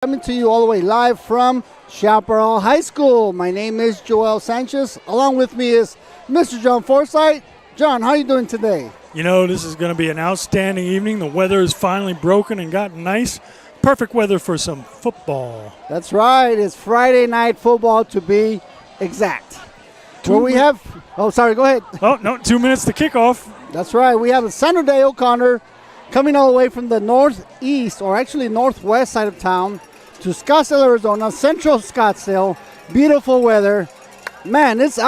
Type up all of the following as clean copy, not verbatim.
Coming to you all the way live from Chaparral High School. My name is Joel Sanchez. Along with me is Mr. John Forsythe. John, how are you doing today? You know, this is going to be an outstanding evening. The weather is finally broken and gotten nice. Perfect weather for some football. That's right. It's Friday night football to be exact. Where we have, go ahead. Oh, no, 2 minutes to kickoff. That's right. We have a Saturday O'Connor coming all the way from the northeast, or actually northwest side of town, to Scottsdale, Arizona, central Scottsdale. Beautiful weather. Man, it's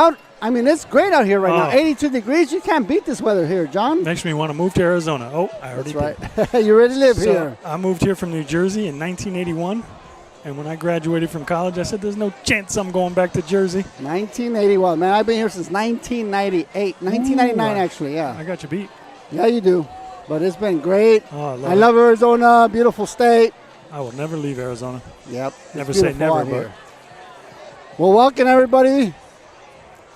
great out here right now. 82 degrees. You can't beat this weather here, John. Makes me want to move to Arizona. Oh, I already did. That's right. You already live here. I moved here from New Jersey in 1981. And when I graduated from college, I said there's no chance I'm going back to Jersey. 1981. Man, I've been here since 1998. 1999, actually, yeah. I got you beat. Yeah, you do. But it's been great. Oh, I love Arizona. Beautiful state. I will never leave Arizona. Yep. Never say never, but. Well, welcome, everybody.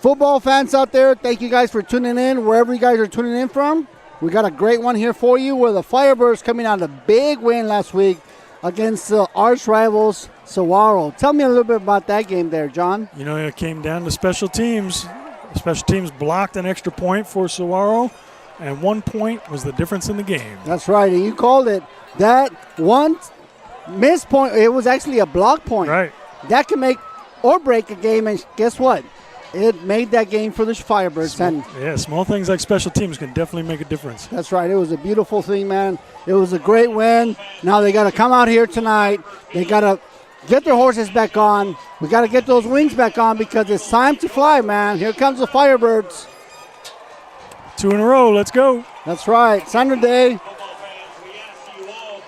Football fans out there, thank you guys for tuning in, wherever you guys are tuning in from. We got a great one here for you, where the Firebirds coming out a big win last week against the arch rivals, Saguaro. Tell me a little bit about that game there, John. You know, it came down to special teams. Special teams blocked an extra point for Saguaro, and 1 point was the difference in the game. That's right, and you called it. That one missed point, it was actually a block point. Right. That can make or break a game, and guess what? It made that game for the Firebirds. Small things like special teams can definitely make a difference. That's right. It was a beautiful thing, man. It was a great win. Now they got to come out here tonight. They got to get their horses back on. We got to get those wings back on, because it's time to fly, man. Here comes the Firebirds. 2 in a row. Let's go. That's right. Saturday.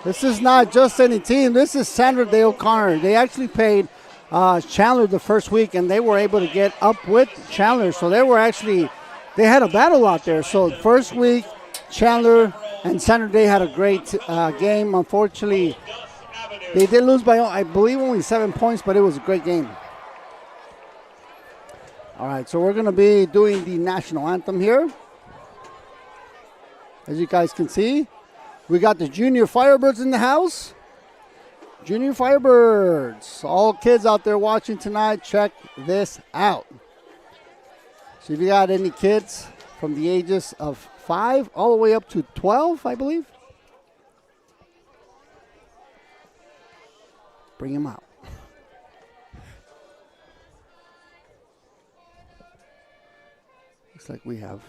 This is not just any team. This is Saturday O'Connor. They actually played Chandler the first week, and they were able to get up with Chandler. So they had a battle out there. So first week, Chandler and Saturday had a great game. Unfortunately, they did lose by, I believe, only 7 points, but it was a great game. All right, so we're going to be doing the national anthem here. As you guys can see, we got the Junior Firebirds in the house. Junior Firebirds. All kids out there watching tonight, check this out. So if you got any kids from the ages of 5 all the way up to 12, I believe, bring them out. Looks like we have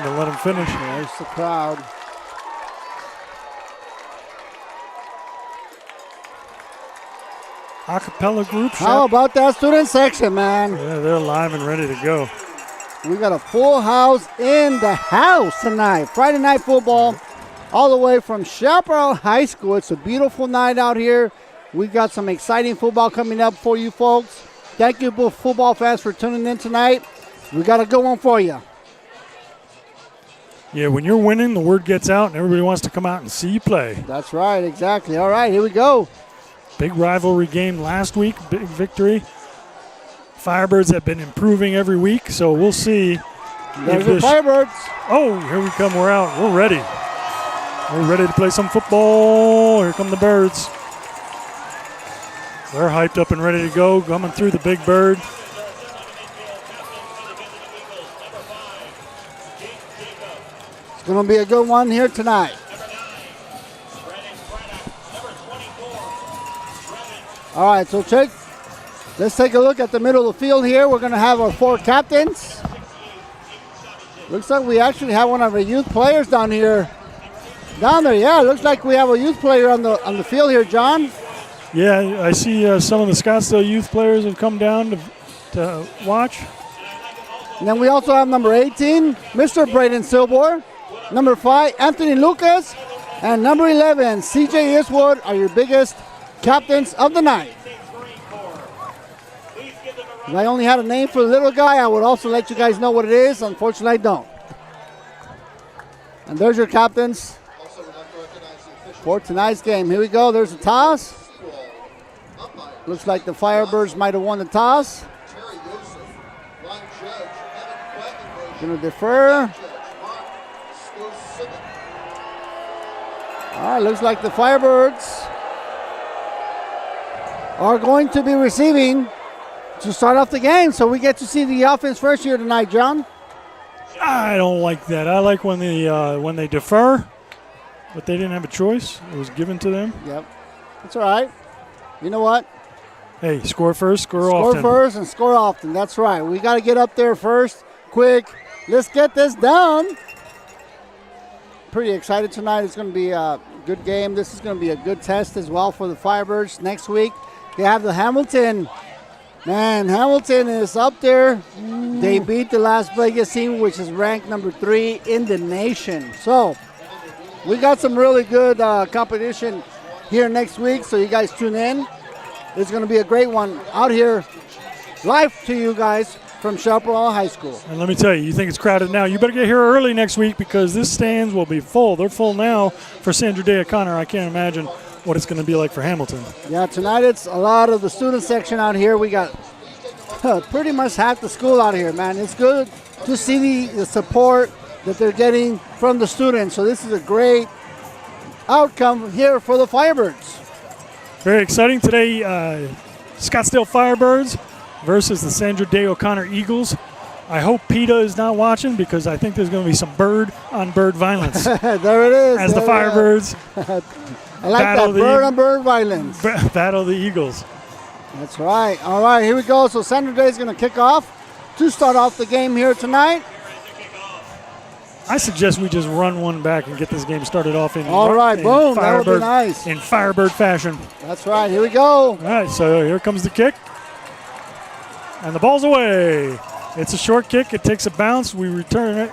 to let him finish. There's the crowd. Acapella group. How about that student section, man? Yeah, they're live and ready to go. We got a full house in the house tonight. Friday night football all the way from Chaparral High School. It's a beautiful night out here. We got some exciting football coming up for you folks. Thank you, football fans, for tuning in tonight. We got a good one for you. Yeah, when you're winning, the word gets out, and everybody wants to come out and see you play. That's right, exactly. All right, here we go. Big rivalry game last week, big victory. Firebirds have been improving every week, so we'll see. There's the Firebirds. Oh, here we come. We're out. We're ready. We're ready to play some football. Here come the Birds. They're hyped up and ready to go, coming through the Big Bird. It's going to be a good one here tonight. All right, so let's take a look at the middle of the field here. We're going to have our 4 captains. Looks like we actually have one of our youth players down here. Down there, yeah, looks like we have a youth player on the field here, John. Yeah, I see some of the Scottsdale youth players have come down to to watch. And then we also have number 18, Mr. Braden Silbor. Number 5, Anthony Lucas. And number 11, CJ Eastwood are your biggest captains of the night. If I only had a name for the little guy, I would also let you guys know what it is. Unfortunately, I don't. And there's your captains for tonight's game. Here we go. There's a toss. Looks like the Firebirds might have won the toss. Going to defer. All right, looks like the Firebirds are going to be receiving to start off the game. So we get to see the offense first here tonight, John. I don't like that. I like when they defer, but they didn't have a choice. It was given to them. Yep. That's all right. You know what? Hey, score first, score often. Score first and score often. That's right. We got to get up there first, quick. Let's get this done. Pretty excited tonight. It's going to be a good game. This is going to be a good test as well for the Firebirds. Next week, they have the Hamilton. Man, Hamilton is up there. They beat the Las Vegas team, which is ranked number 3 in the nation. So we got some really good competition here next week, so you guys tune in. It's going to be a great one out here live to you guys from Chaparral High School. And let me tell you, you think it's crowded now. You better get here early next week because this stands will be full. They're full now for Sandra Day O'Connor. I can't imagine what it's going to be like for Hamilton. Yeah, tonight it's a lot of the student section out here. We got pretty much half the school out here, man. It's good to see the support that they're getting from the students. So this is a great outcome here for the Firebirds. Very exciting today. Scottsdale Firebirds versus the Sandra Day O'Connor Eagles. I hope PETA is not watching because I think there's going to be some bird-on-bird violence. There it is. As the Firebirds I like that bird-on-bird violence. Battle the Eagles. That's right. All right, here we go. So Sandra Day is going to kick off to start off the game here tonight. I suggest we just run one back and get this game started off in All right, boom. That would be nice. In Firebird fashion. That's right. Here we go. All right, so here comes the kick. And the ball's away. It's a short kick. It takes a bounce. We return it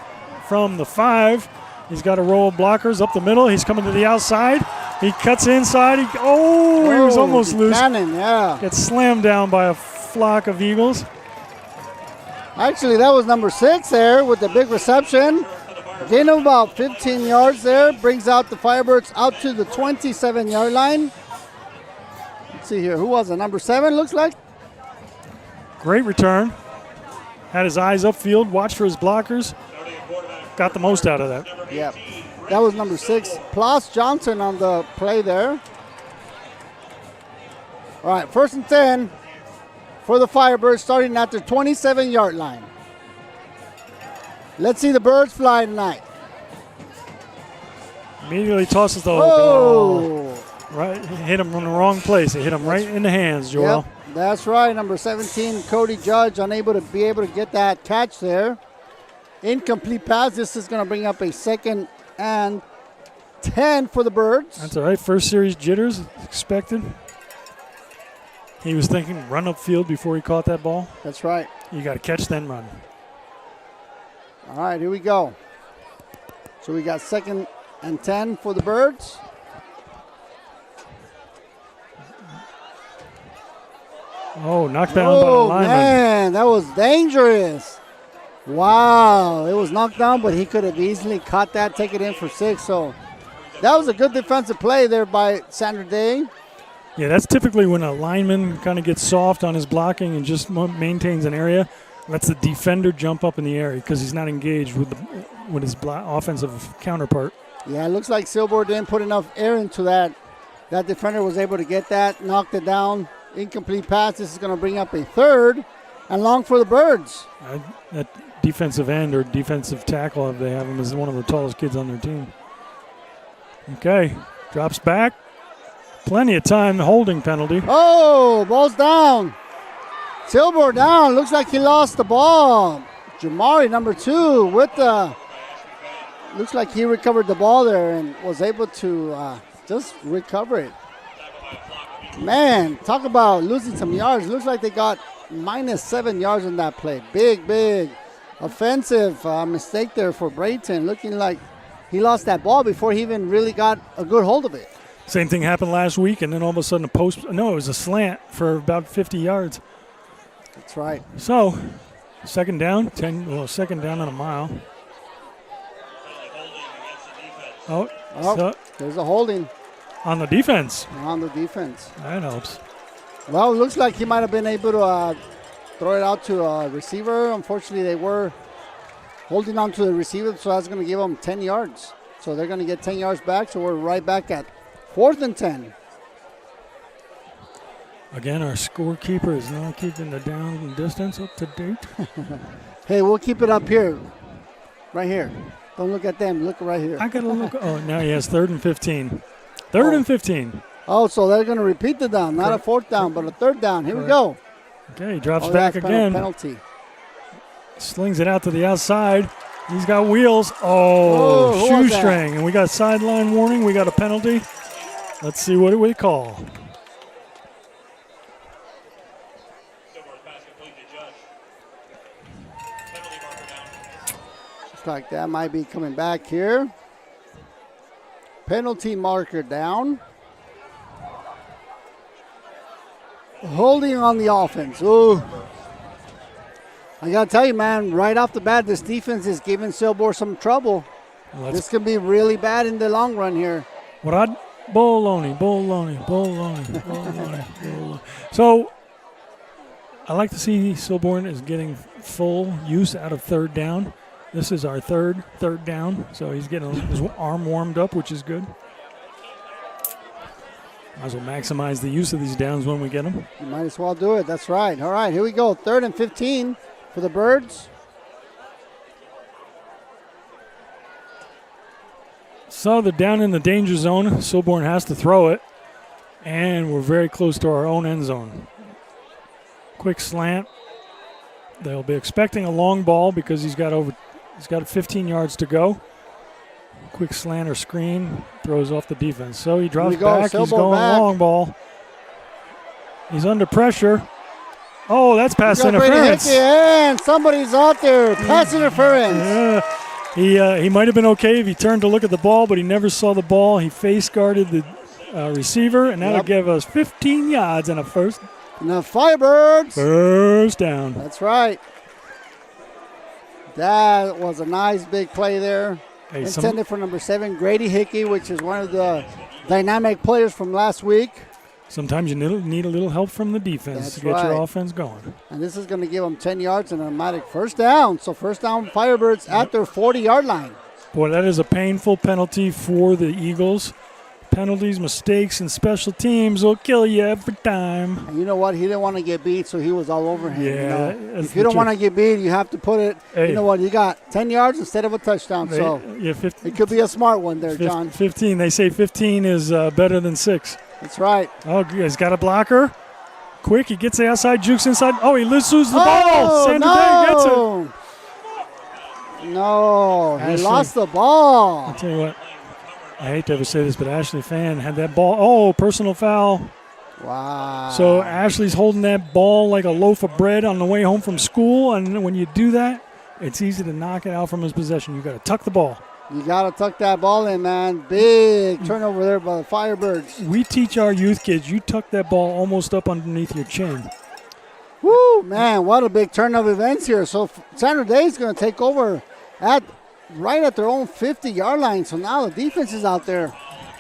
from the 5. He's got a row of blockers up the middle. He's coming to the outside. He cuts inside. He was almost loose. Cannon, yeah. Gets slammed down by a flock of Eagles. Actually, that was number 6 there with the big reception. Gain of about 15 yards there. Brings out the Firebirds out to the 27-yard line. Let's see here. Who was it? Number 7, looks like. Great return. Had his eyes upfield. Watched for his blockers. Got the most out of that. Yep. That was number 6. Plas Johnson on the play there. All right, 1st and 10 for the Firebirds starting at their 27-yard line. Let's see the birds fly tonight. Immediately tosses the ball. Right, hit him from the wrong place. It hit him right in the hands, Joel. Yep, that's right. Number 17, Cody Judge, unable to get that catch there. Incomplete pass. This is going to bring up a 2nd and 10 for the Birds. That's all right. First series jitters expected. He was thinking run upfield before he caught that ball. That's right. You got to catch, then run. All right, here we go. So we got 2nd and 10 for the Birds. Oh, knocked down by the lineman. Man, that was dangerous. Wow, it was knocked down, but he could have easily caught that, take it in for 6. So that was a good defensive play there by Sandra Day. Yeah, that's typically when a lineman kind of gets soft on his blocking and just maintains an area. Lets the defender jump up in the air because he's not engaged with his offensive counterpart. Yeah, it looks like Silbor didn't put enough air into that. That defender was able to get that, knocked it down. Incomplete pass. This is going to bring up a 3rd and long for the Birds. That defensive end or defensive tackle, if they have him, is one of the tallest kids on their team. Okay, drops back. Plenty of time, holding penalty. Oh, ball's down. Silbor down. Looks like he lost the ball. Jamari, number 2, with the. Looks like he recovered the ball there and was able to just recover it. Man, talk about losing some yards. Looks like they got minus 7 yards in that play. Big offensive mistake there for Brayton. Looking like he lost that ball before he even really got a good hold of it. Same thing happened last week, and then all of a sudden it was a slant for about 50 yards. That's right. So, second down, second down and a mile. There's a holding. On the defense. On the defense. That helps. Well, it looks like he might have been able to throw it out to a receiver. Unfortunately, they were holding on to the receiver, so that's going to give them 10 yards. So they're going to get 10 yards back, so we're right back at 4th and 10. Again, our scorekeeper is not keeping the down and distance up to date. Hey, we'll keep it up here. Right here. Don't look at them. Look right here. I got to look. Oh, now he has 3rd and 15. 3rd and 15. Oh, so they're going to repeat the down. Not a 4th down, but a 3rd down. Here we go. Okay, he drops back again. Penalty. Slings it out to the outside. He's got wheels. Oh, shoestring. And we got sideline warning. We got a penalty. Let's see what we call. Looks like that might be coming back here. Penalty marker down. Holding on the offense. Ooh. I got to tell you, man, right off the bat, this defense is giving Silbor some trouble. This could be really bad in the long run here. Bologna. So, I like to see Silborn is getting full use out of 3rd down. This is our third down, so he's getting his arm warmed up, which is good. Might as well maximize the use of these downs when we get them. You might as well do it. That's right. All right, here we go. 3rd and 15 for the Birds. So they're down in the danger zone. Silborn has to throw it, and we're very close to our own end zone. Quick slant. They'll be expecting a long ball because he's got 15 yards to go. Quick slant or screen, throws off the defense. So he drops back. He's going long ball. He's under pressure. Oh, that's pass interference. And somebody's out there. Pass interference. Yeah. He might have been okay if he turned to look at the ball, but he never saw the ball. He face guarded the receiver, and that'll give us 15 yards and a first. And the Firebirds. First down. That's right. That was a nice big play there. Intended for number 7, Grady Hickey, which is one of the dynamic players from last week. Sometimes you need a little help from the defense to get your offense going. And this is going to give them 10 yards and an automatic first down. So first down, Firebirds at their 40-yard line. Boy, that is a painful penalty for the Eagles. Penalties, mistakes, and special teams will kill you every time. And you know what? He didn't want to get beat, so he was all over him. Yeah. If you don't want to get beat, you have to put it. Hey. You know what? You got 10 yards instead of a touchdown. So it could be a smart one there, John. 15. They say 15 is better than 6. That's right. Oh, he's got a blocker. Quick, he gets the outside, jukes inside. Oh, he loses the ball. Sander Day gets it. No, he lost the ball. I'll tell you what. I hate to ever say this, but Ashley Fan had that ball. Oh, personal foul. Wow. So Ashley's holding that ball like a loaf of bread on the way home from school, and when you do that, it's easy to knock it out from his possession. You got to tuck the ball. You got to tuck that ball in, man. Big turnover there by the Firebirds. We teach our youth kids, you tuck that ball almost up underneath your chin. Woo, man, what a big turn of events here. So Sander Day's going to take over right at their own 50-yard line. So now the defense is out there.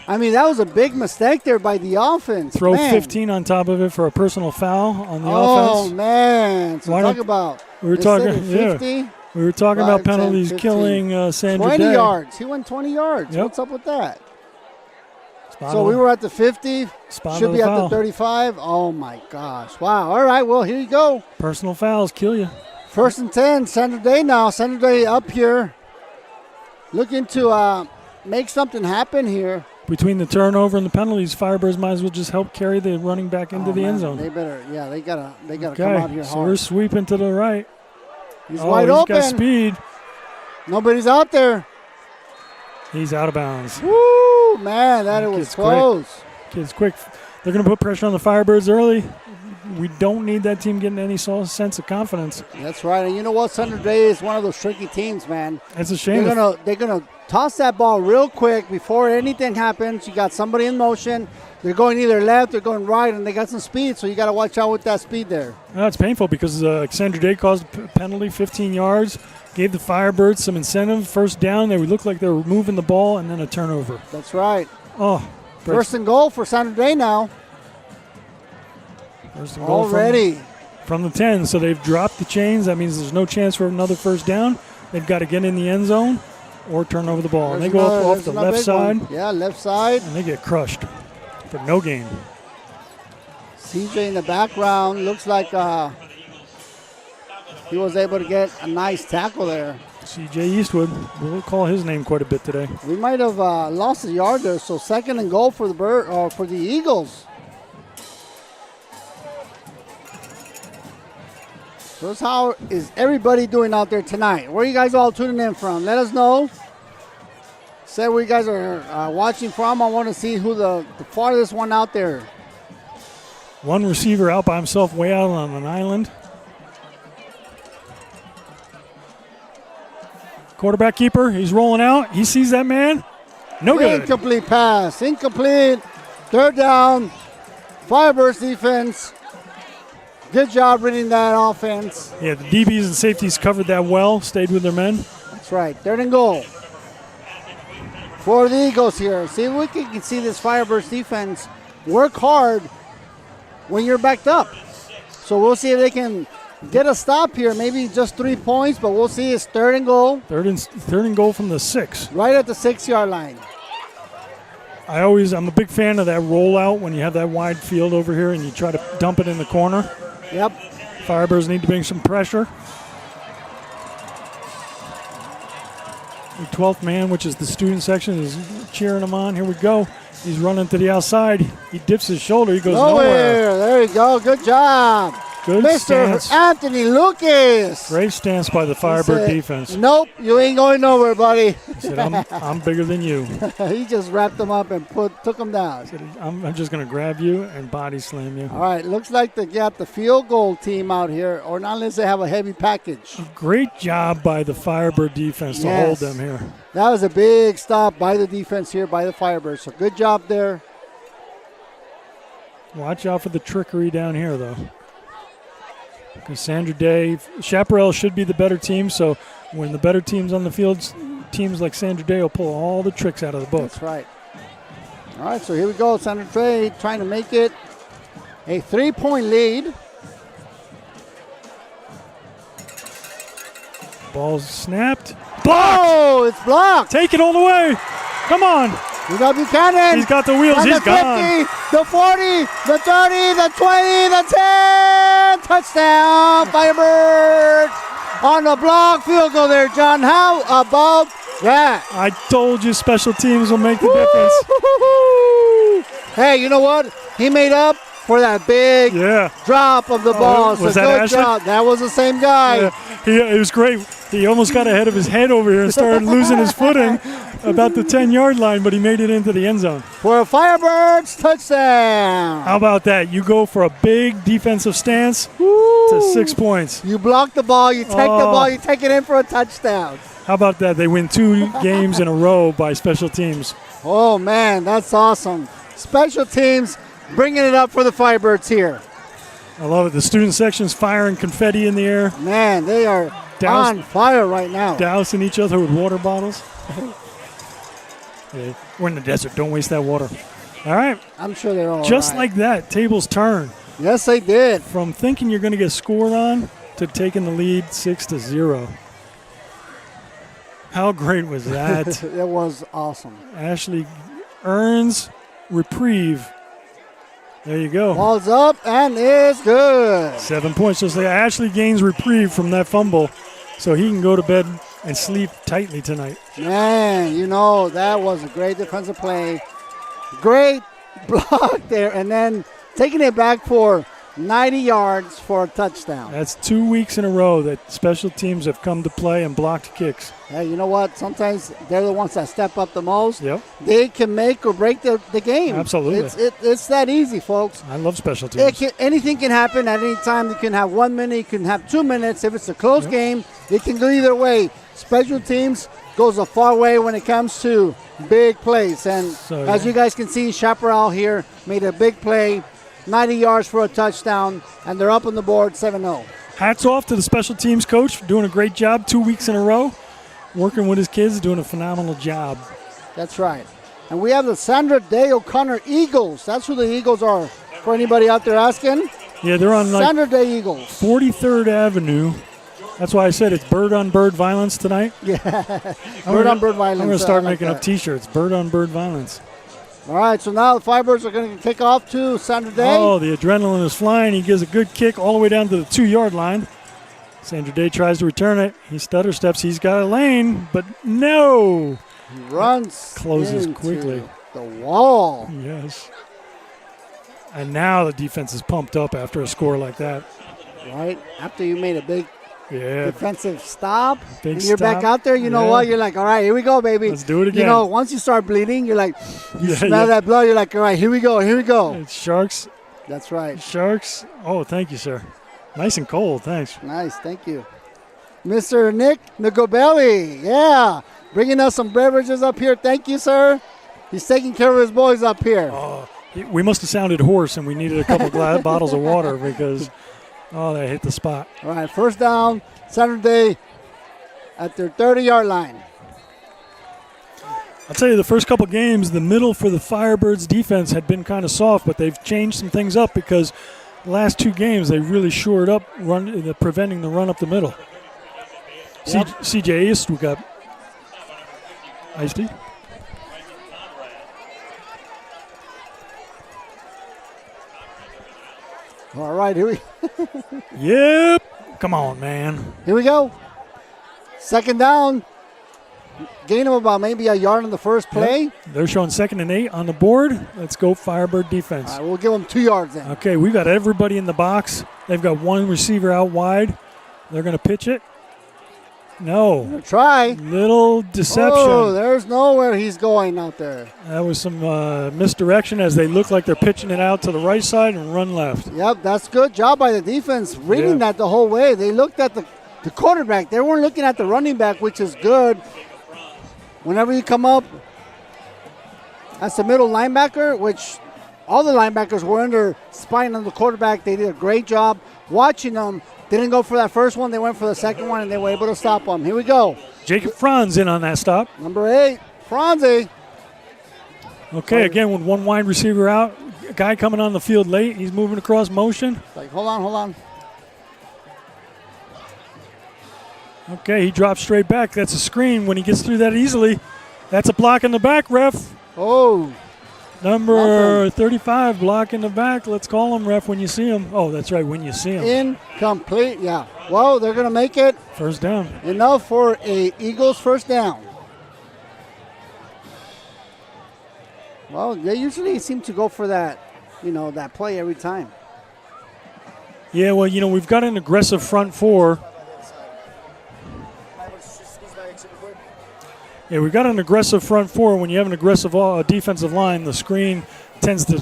I mean, that was a big mistake there by the offense. Throw 15 on top of it for a personal foul on the offense. Oh, man. So talk about we were talking 50. We were talking about penalties 10, killing Sandra 20 Day. yards. He went 20 yards. Yep. What's up with that? So we were at the 50. Should be at the 35. Oh, my gosh. Wow. All right. Well, here you go. Personal fouls kill you. 1st and 10. Sander Day now. Sander Day up here. Looking to make something happen here. Between the turnover and the penalties, Firebirds might as well just help carry the running back into the end zone. They better, they gotta come out here hard. So we're sweeping to the right. He's wide open. He's got speed. Nobody's out there. He's out of bounds. Woo, man, that was close. Kid's quick. They're going to put pressure on the Firebirds early. we don't need that team getting any sense of confidence. That's right. And you know what? Thunder Bay is one of those tricky teams, man. It's a shame. They're gonna toss that ball real quick before anything happens. You got somebody in motion. They're going either left or going right, and they got some speed, so you got to watch out with that speed there. That's painful because Sandra Day caused a penalty, 15 yards, gave the Firebirds some incentive. First down, they would look like they were moving the ball, and then a turnover. That's right. Oh, first and goal for Sandra Day now. First and goal already from the 10, so they've dropped the chains. That means there's no chance for another first down. They've got to get in the end zone or turn over the ball. And they go off the left side. Yeah, left side. And they get crushed for no gain. CJ in the background. Looks like he was able to get a nice tackle there. CJ Eastwood. We'll call his name quite a bit today. We might have lost a yard there, so second and goal for the Eagles. So how is everybody doing out there tonight? Where are you guys all tuning in from? Let us know. Say where you guys are watching from. I want to see who the farthest one out there. One receiver out by himself way out on an island. Quarterback keeper, he's rolling out. He sees that man. No good. Incomplete pass. Incomplete. Third down. Firebirds defense. Good job reading that offense. Yeah, the DBs and safeties covered that well, stayed with their men. That's right. Third and goal for the Eagles here. See if we can see this Firebirds defense work hard when you're backed up. So we'll see if they can get a stop here. Maybe just 3 points, but we'll see. It's third and goal. Third and goal from the 6. Right at the 6-yard line. I'm a big fan of that rollout when you have that wide field over here and you try to dump it in the corner. Yep. Firebirds need to bring some pressure. The 12th man, which is the student section, is cheering him on. Here we go. He's running to the outside. He dips his shoulder. He goes nowhere. There you go. Good job. Good Mr. stance. Anthony Lucas. Great stance by the Firebird defense. Nope, you ain't going nowhere, buddy. He said, I'm bigger than you. He just wrapped him up and took him down. Said, I'm just going to grab you and body slam you. All right, looks like they got the field goal team out here, or not unless they have a heavy package. Great job by the Firebird defense to hold them here. That was a big stop by the defense here by the Firebirds, so good job there. Watch out for the trickery down here, though. Because Sandra Day, Chaparral should be the better team, so when the better team's on the field, teams like Sandra Day will pull all the tricks out of the book. That's right. All right, so here we go. Sandra Day trying to make it a 3-point lead. Ball's snapped. Blocked! Oh, it's blocked. Take it all the way. Come on. We got Buchanan. He's got the wheels. He's gone. The 40, the 30, the 20, the 10. Touchdown, Firebirds. On the block field goal there, John. How about that? I told you special teams will make the difference. Hey, you know what? He made up for that big drop of the ball. Was that Ashley? Job. That was the same guy. Yeah, it was great. He almost got ahead of his head over here and started losing his footing about the 10-yard line, but he made it into the end zone. For a Firebirds touchdown. How about that? You go for a big defensive stance to 6 points. You block the ball, you take the ball, you take it in for a touchdown. How about that? They win 2 games in a row by special teams. Oh, man, that's awesome. Special teams bringing it up for the Firebirds here. I love it. The student section's firing confetti in the air. Man, they are on fire right now. Dousing each other with water bottles. Yeah, we're in the desert. Don't waste that water. All right. I'm sure they're all Just like that, tables turn. Yes, they did. From thinking you're going to get scored on to taking the lead 6-0. How great was that? It was awesome. Ashley earns reprieve. There you go. Ball's up and it's good. 7 points. So Ashley gains reprieve from that fumble, so he can go to bed and sleep tightly tonight. Man, you know, that was a great defensive play. Great block there, and then taking it back for 90 yards for a touchdown. That's 2 weeks in a row that special teams have come to play and blocked kicks. Hey, you know what? Sometimes they're the ones that step up the most. Yep. They can make or break the game. Absolutely. It's that easy, folks. I love special teams. Anything can happen at any time. You can have 1 minute. You can have 2 minutes. If it's a close game, it can go either way. Special teams goes a far way when it comes to big plays. And as you guys can see, Chaparral here made a big play. 90 yards for a touchdown, and they're up on the board 7-0. Hats off to the special teams coach for doing a great job 2 weeks in a row, working with his kids, doing a phenomenal job. That's right. And we have the Sandra Day O'Connor Eagles. That's who the Eagles are, for anybody out there asking. Yeah, they're on Sandra Day Eagles. 43rd Avenue. That's why I said it's bird-on-bird violence tonight. Yeah, bird-on-bird violence. I'm going to start making up T-shirts, bird-on-bird violence. All right, so now the Firebirds are going to kick off to Sandra Day. Oh, the adrenaline is flying. He gives a good kick all the way down to the 2-yard line. Sandra Day tries to return it. He stutter steps. He's got a lane, but no. He runs. Closes quickly. The wall. Yes. And now the defense is pumped up after a score like that. Right, after you made a big Yeah. defensive stop. Big and you're stop. back out there, you know what? You're like, all right, here we go, baby. Let's do it again. You know, once you start bleeding, you're like, you Yeah, smell that blood, you're like, all right, here we go, here we go. It's Sharks. That's right. Sharks. Oh, thank you, sir. Nice and cold. Thanks. Nice, thank you. Mr. Nick Nicobelli, yeah, bringing us some beverages up here. Thank you, sir. He's taking care of his boys up here. We must have sounded hoarse, and we needed a couple bottles of water because, they hit the spot. All right, first down, Saturday at their 30-yard line. I'll tell you, the first couple games, the middle for the Firebirds defense had been kind of soft, but they've changed some things up because the last 2 games they really shored up preventing the run up the middle. Yep. CJ East, we got Ice-T. All right, here Yep. Come on, man. we go. Second down. Gain of about maybe a yard on the first play. Yep. They're showing 2nd and 8 on the board. Let's go Firebird defense. All right, we'll give them 2 yards then. Okay, we've got everybody in the box. They've got one receiver out wide. They're going to pitch it. No. Try. Little deception. Oh, there's nowhere he's going out there. That was some misdirection as they look like they're pitching it out to the right side and run left. Yep, that's good job by the defense reading that the whole way. They looked at the quarterback. They weren't looking at the running back, which is good. Whenever you come up as the middle linebacker, which all the linebackers were under spine on the quarterback, they did a great job watching them. Didn't go for that first one. They went for the second one, and they were able to stop them. Here we go. Jacob Franz in on that stop. Number 8, Franzi. Okay, again with one wide receiver out. A guy coming on the field late. He's moving across motion. Like, hold on. Okay, he drops straight back. That's a screen when he gets through that easily. That's a block in the back, ref. Oh. Number 35, block in the back. Let's call him, ref, when you see him. Oh, that's right, when you see him. Incomplete, yeah. Well, they're going to make it. First down. Enough for a Eagles first down. Well, they usually seem to go for that, that play every time. Yeah, well, we've got an aggressive front four. Yeah, we've got an aggressive front four. When you have an aggressive defensive line, the screen tends to,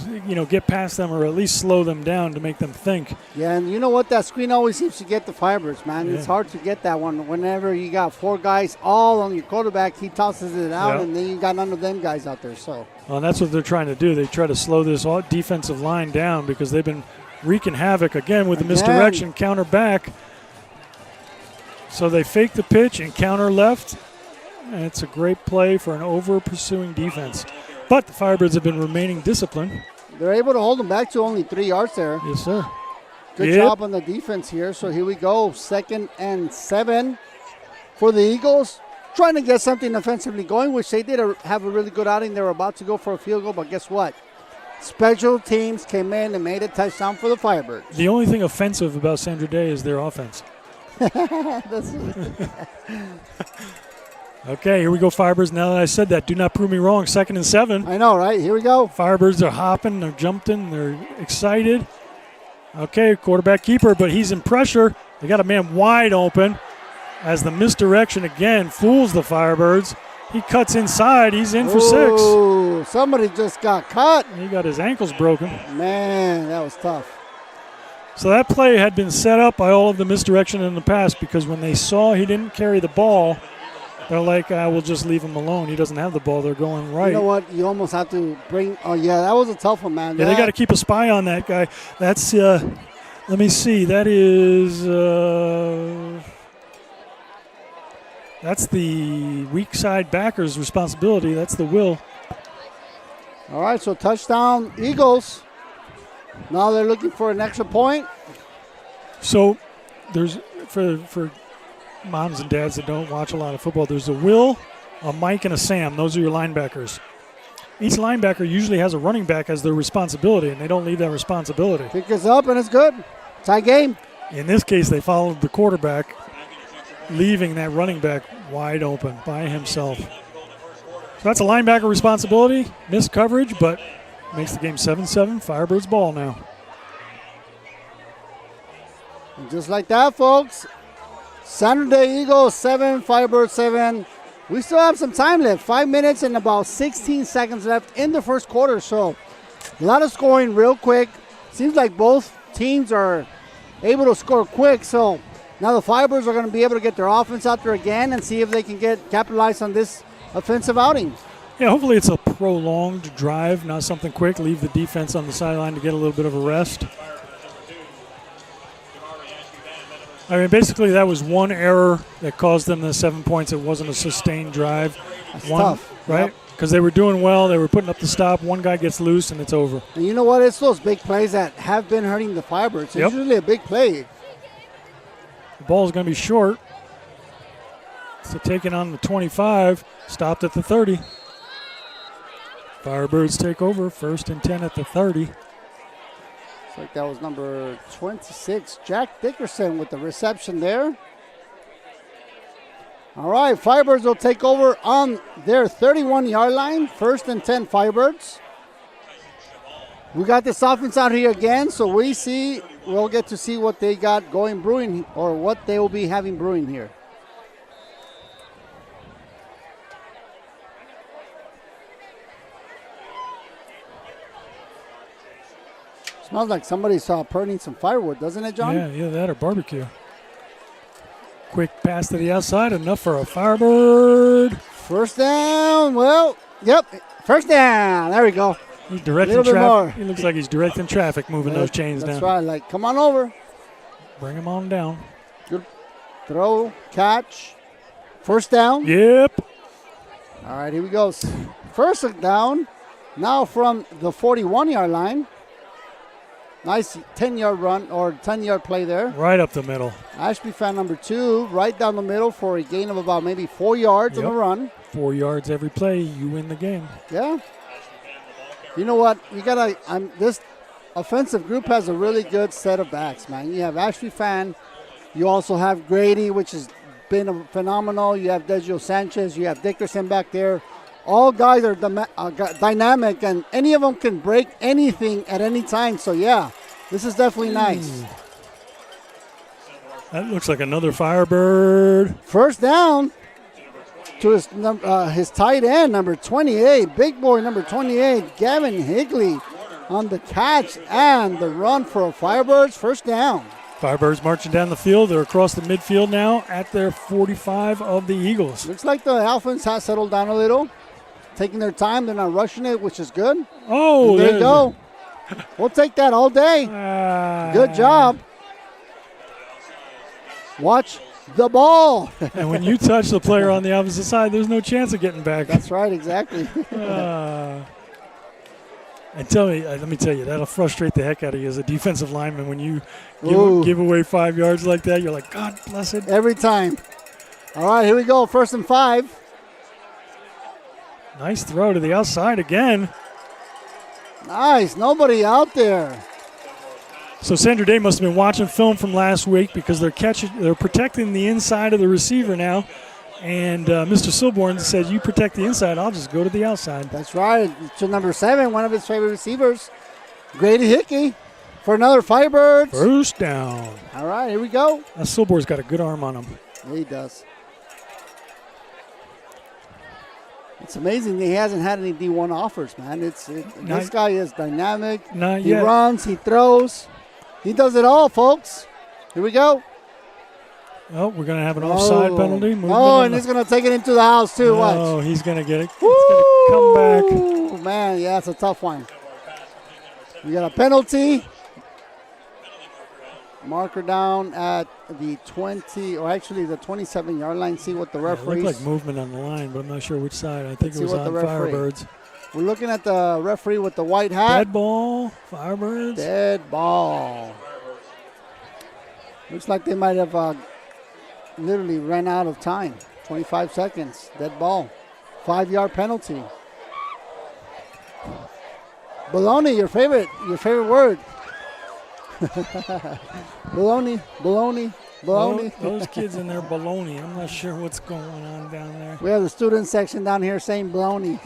get past them or at least slow them down to make them think. Yeah, and you know what? That screen always seems to get the Firebirds, man. Yeah. It's hard to get that one. Whenever you got 4 guys all on your quarterback, he tosses it out, and then you got none of them guys out there. So. Well, and that's what they're trying to do. They try to slow this defensive line down because they've been wreaking havoc again with the misdirection, counter back. So they fake the pitch and counter left. And it's a great play for an over-pursuing defense. But the Firebirds have been remaining disciplined. They're able to hold them back to only 3 yards there. Yes, sir. Good job on the defense here. So here we go. 2nd and 7 for the Eagles. Trying to get something offensively going, which they did have a really good outing. They were about to go for a field goal, but guess what? Special teams came in and made a touchdown for the Firebirds. The only thing offensive about Sandra Day is their offense. Okay, here we go, Firebirds. Now that I said that, do not prove me wrong. 2nd and 7. I know, right? Here we go. Firebirds are hopping, they're jumping, they're excited. Okay, quarterback keeper, but he's in pressure. They got a man wide open as the misdirection again fools the Firebirds. He cuts inside. He's in for 6. Ooh, somebody just got cut. He got his ankles broken. Man, that was tough. So that play had been set up by all of the misdirection in the past because when they saw he didn't carry the ball, they're like, we'll just leave him alone. He doesn't have the ball. They're going right. You know what? You almost have to bring – oh, yeah, that was a tough one, man. Yeah, they got to keep a spy on that guy. That's let me see. That is that's the weak side backer's responsibility. That's the will. All right, so touchdown Eagles. Now they're looking for an extra point. So there's for moms and dads that don't watch a lot of football, there's a Will, a Mike, and a Sam. Those are your linebackers. Each linebacker usually has a running back as their responsibility, and they don't leave that responsibility. Pick us up, and it's good. Tie game. In this case, they followed the quarterback, leaving that running back wide open by himself. So that's a linebacker responsibility. Missed coverage, but makes the game 7-7. Firebirds ball now. And just like that, folks, Saturday Eagles 7, Firebirds 7. We still have some time left. 5 minutes and about 16 seconds left in the first quarter. So a lot of scoring real quick. Seems like both teams are able to score quick. So now the Firebirds are going to be able to get their offense out there again and see if they can capitalize on this offensive outing. Yeah, hopefully it's a prolonged drive, not something quick. Leave the defense on the sideline to get a little bit of a rest. I mean, basically that was one error that caused them the 7 points. It wasn't a sustained drive. That's tough. Right? Because they were doing well. They were putting up the stop. One guy gets loose, and it's over. And you know what? It's those big plays that have been hurting the Firebirds. It's usually a big play. The ball is going to be short. So taking on the 25, stopped at the 30. Firebirds take over, 1st and 10 at the 30. Looks like that was number 26, Jack Dickerson with the reception there. All right, Firebirds will take over on their 31-yard line, 1st and 10 Firebirds. We got this offense out here again, so we'll get to see what they got going brewing, or what they will be having brewing here. Smells like somebody's burning some firewood, doesn't it, John? Yeah, that or barbecue. Quick pass to the outside, enough for a Firebird. First down. Well, yep, first down. There we go. He's directing traffic. He looks like he's directing traffic, moving those chains down. That's right. Like, come on over. Bring him on down. Good throw, catch. First down. Yep. All right, here we go. First down. Now from the 41-yard line. Nice 10-yard run or 10-yard play there. Right up the middle. Ashby fan number 2, right down the middle for a gain of about maybe 4 yards on the run. 4 yards every play, you win the game. Yeah. You know what? You gotta. This offensive group has a really good set of backs, man. You have Ashby fan. You also have Grady, which has been phenomenal. You have Degio Sanchez. You have Dickerson back there. All guys are dynamic, and any of them can break anything at any time. So, yeah, this is definitely nice. That looks like another Firebird. First down to his tight end, number 28, big boy number 28, Gavin Higley on the catch and the run for a Firebirds. First down. Firebirds marching down the field. They're across the midfield now at their 45 of the Eagles. Looks like the offense has settled down a little. Taking their time. They're not rushing it, which is good. Oh, and there you go. We'll take that all day. Good job. Watch the ball. And when you touch the player on the opposite side, there's no chance of getting back. That's right, exactly. And let me tell you, that'll frustrate the heck out of you as a defensive lineman when you give away 5 yards like that. You're like, God bless it. Every time. All right, here we go. 1st and 5. Nice throw to the outside again. Nice. Nobody out there. So Sandra Day must have been watching film from last week because they're protecting the inside of the receiver now. And Mr. Silborn said, you protect the inside, I'll just go to the outside. That's right. To number 7, one of his favorite receivers, Grady Hickey. for another Firebirds. First down. All right, here we go. That Silbor's got a good arm on him. Yeah, he does. It's amazing that he hasn't had any D1 offers, man. This guy is dynamic. Not he yet. runs, he throws. He does it all, folks. Here we go. Oh, we're going to have an offside penalty. And he's going to take it into the house, too. Watch. Oh, he's going to get it. It's going to come back. Man, yeah, it's a tough one. We got a penalty. Marker down at the 20, or actually the 27-yard line. See what the referee. It looked like movement on the line, but I'm not sure which side. I think it was on referee. Firebirds. We're looking at the referee with the white hat. Dead ball, Firebirds. Dead ball. Looks like they might have literally ran out of time. 25 seconds. Dead ball. 5-yard penalty. Baloney, your favorite word. Baloney. Those kids in there, baloney. I'm not sure what's going on down there. We have the student section down here saying baloney.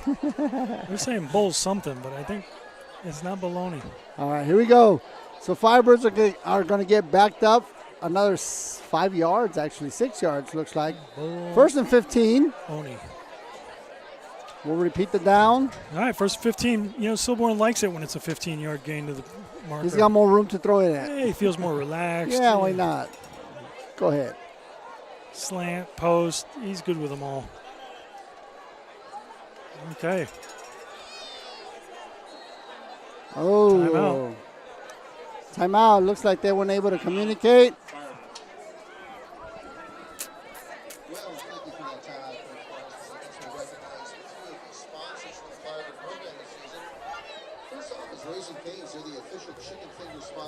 They're saying bull something, but I think it's not baloney. All right, here we go. So Firebirds are going to get backed up another 5 yards, actually 6 yards, looks like. First and 15. Baloney. We'll repeat the down. All right, first 15. You know, Silborn likes it when it's a 15-yard gain to the marker. He's got more room to throw it at. Hey, he feels more relaxed. Yeah, why not? Go ahead. Slant, post. He's good with them all. Okay. Oh. Timeout. Looks like they weren't able to communicate.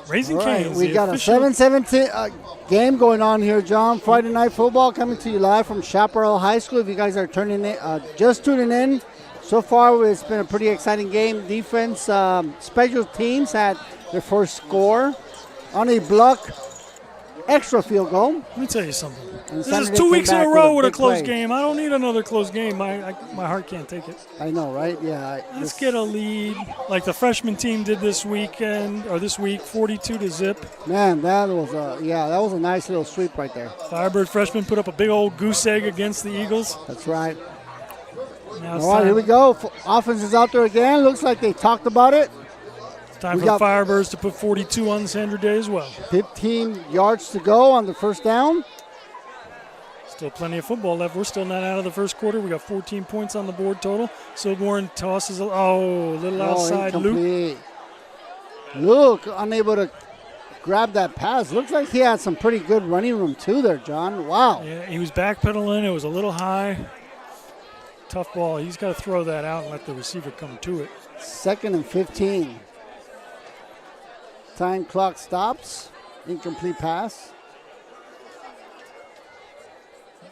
Raising Cane's. We got a 7-17 game going on here, John. Friday Night Football coming to you live from Chaparral High School. If you guys are just tuning in, so far it's been a pretty exciting game. Defense, special teams had their first score on a block extra field goal. Let me tell you something. And This is Saturday 2 weeks in came a back row with with a big close play. game. I don't need another close game. My heart can't take it. I know, right? Yeah. Let's get a lead like the freshman team did this weekend, or this week, 42-0. Man, that was a nice little sweep right there. Firebird freshmen put up a big old goose egg against the Eagles. That's right. Now it's All right, here we go. Offense is out there again. Looks like they talked about it. time for the Firebirds to put 42 on Sandra Day as well. 15 yards to go on the first down. Still plenty of football left. We're still not out of the first quarter. We got 14 points on the board total. Silborn tosses, a little outside loop. Luke unable to grab that pass. Looks like he had some pretty good running room too there, John. Wow. Yeah, he was backpedaling. It was a little high. Tough ball. He's got to throw that out and let the receiver come to it. 2nd and 15. Time clock stops. Incomplete pass.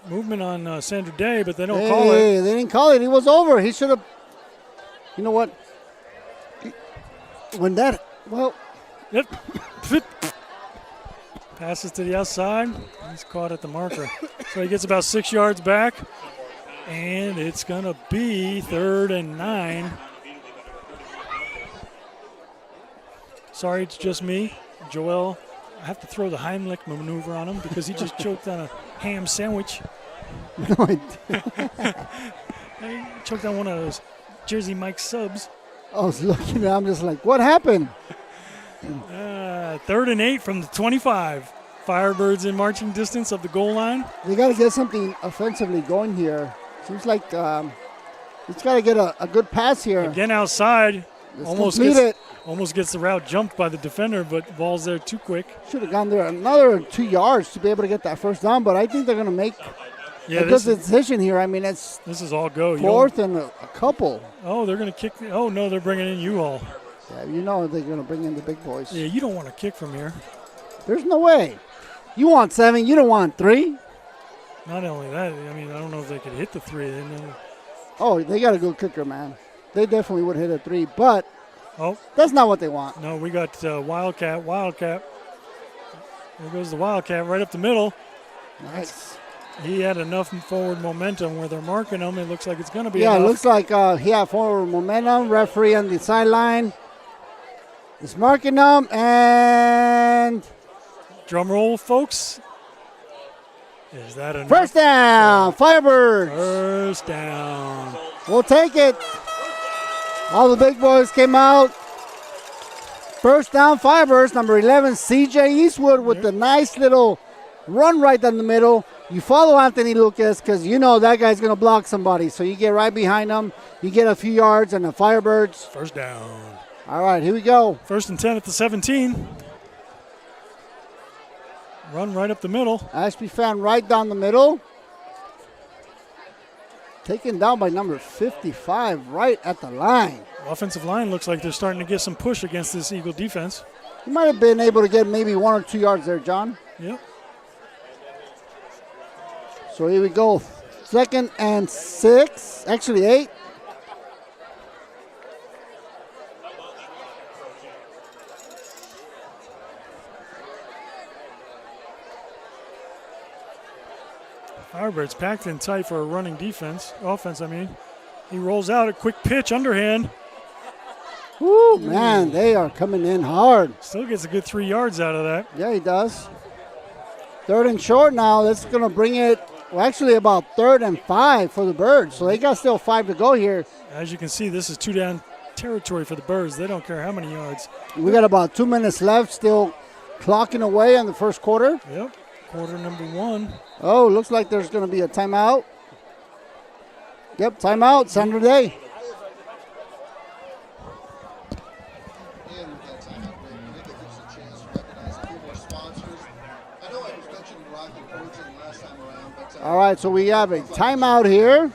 Movement on Sandra Day, but they don't call it. They didn't call it. He was over. He should have. You know what? Yep. Passes to the outside. He's caught at the marker. So he gets about 6 yards back. And it's going to be 3rd and 9. Sorry, it's just me. Joel, I have to throw the Heimlich maneuver on him because he just choked on a ham sandwich. No, I He choked on one of those Jersey Mike subs. I was looking at him, I'm just like, what happened? 3rd and 8 from the 25. Firebirds in marching distance of the goal line. They got to get something offensively going here. Seems like he's got to get a good pass here. Again outside. Almost Almost gets the route jumped by the defender, but ball's there too quick. Should have gone there another 2 yards to be able to get that first down, but I think they're going to make a good decision here. I mean, this is all go. 4th and a couple. Oh, they're going to kick. Oh, no, they're bringing in U-Haul. Yeah, you know they're going to bring in the big boys. Yeah, you don't want to kick from here. There's no way. You want 7, you don't want 3. Not only that, I mean, I don't know if they could hit the 3. Oh, they got a good kicker, man. They definitely would hit a 3, but that's not what they want. No, we got Wildcat. There goes the Wildcat right up the middle. Nice. He had enough forward momentum where they're marking him. It looks like it's going to be enough. It looks like he had forward momentum. Referee on the sideline. It's marking them, and Drum roll, folks. Is that enough? first down, Firebirds. First down. We'll take it. All the big boys came out. First down, Firebirds. Number 11, CJ Eastwood with the nice little run right down the middle. You follow Anthony Lucas because you know that guy's going to block somebody. So you get right behind him. You get a few yards, and the Firebirds. First down. All right, here we go. First and 10 at the 17. Run right up the middle. Ashby fan right down the middle. Taken down by number 55 right at the line. Offensive line looks like they're starting to get some push against this Eagle defense. He might have been able to get maybe 1 or 2 yards there, John. Yep. So here we go. 2nd and 6. Actually 8. Firebirds packed in tight for a running offense. He rolls out a quick pitch underhand. Woo, man, they are coming in hard. Still gets a good 3 yards out of that. Yeah, he does. 3rd and short now. That's going to bring it, actually about 3rd and 5 for the Birds. So they got still 5 to go here. As you can see, this is 2 down territory for the Birds. They don't care how many yards. We got about 2 minutes left, still clocking away on the first quarter. Yep, quarter number 1. Oh, looks like there's going to be a timeout. Yep, timeout, Sandra Day. All right, so we have a timeout here.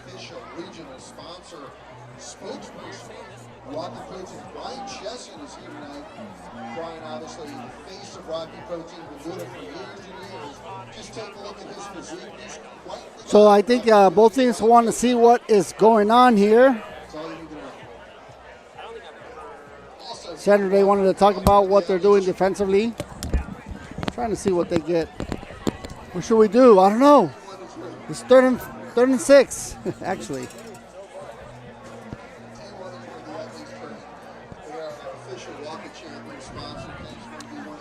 So I think both teams want to see what is going on here. Saturday wanted to talk about what they're doing defensively. Trying to see what they get. What should we do? I don't know. It's 3rd and 6, actually.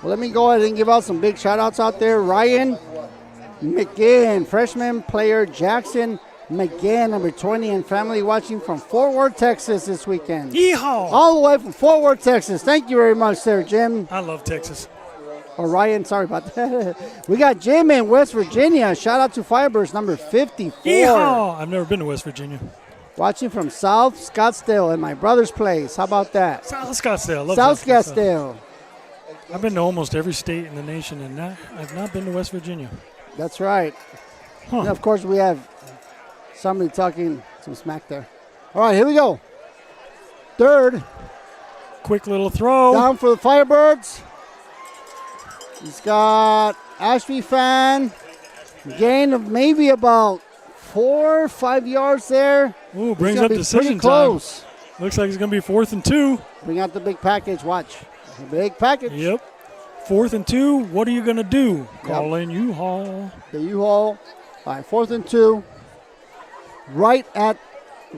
Well, let me go ahead and give out some big shout-outs out there. Ryan McGinn, freshman player Jackson McGinn, number 20, and family watching from Fort Worth, Texas this weekend. Yeehaw! All the way from Fort Worth, Texas. Thank you very much, sir, Jim. I love Texas. Or Ryan, sorry about that. We got Jim in West Virginia. Shout out to Firebirds, number 54. Yeehaw! I've never been to West Virginia. Watching from South Scottsdale at my brother's place. How about that? South Scottsdale. Love South Scottsdale. I've been to almost every state in the nation, and I've not been to West Virginia. That's right. Huh. And of course, we have somebody talking some smack there. All right, here we go. 3rd. Quick little throw. Down for the Firebirds. He's got Ashby fan. Gain of maybe about 4 or 5 yards there. Ooh, brings up decision close. time. Looks like it's going to be 4th and 2. Bring out the big package. Watch. The big package. Yep. 4th and 2. What are you going to do? Call in U-Haul. The U-Haul. All right, 4th and 2. Right at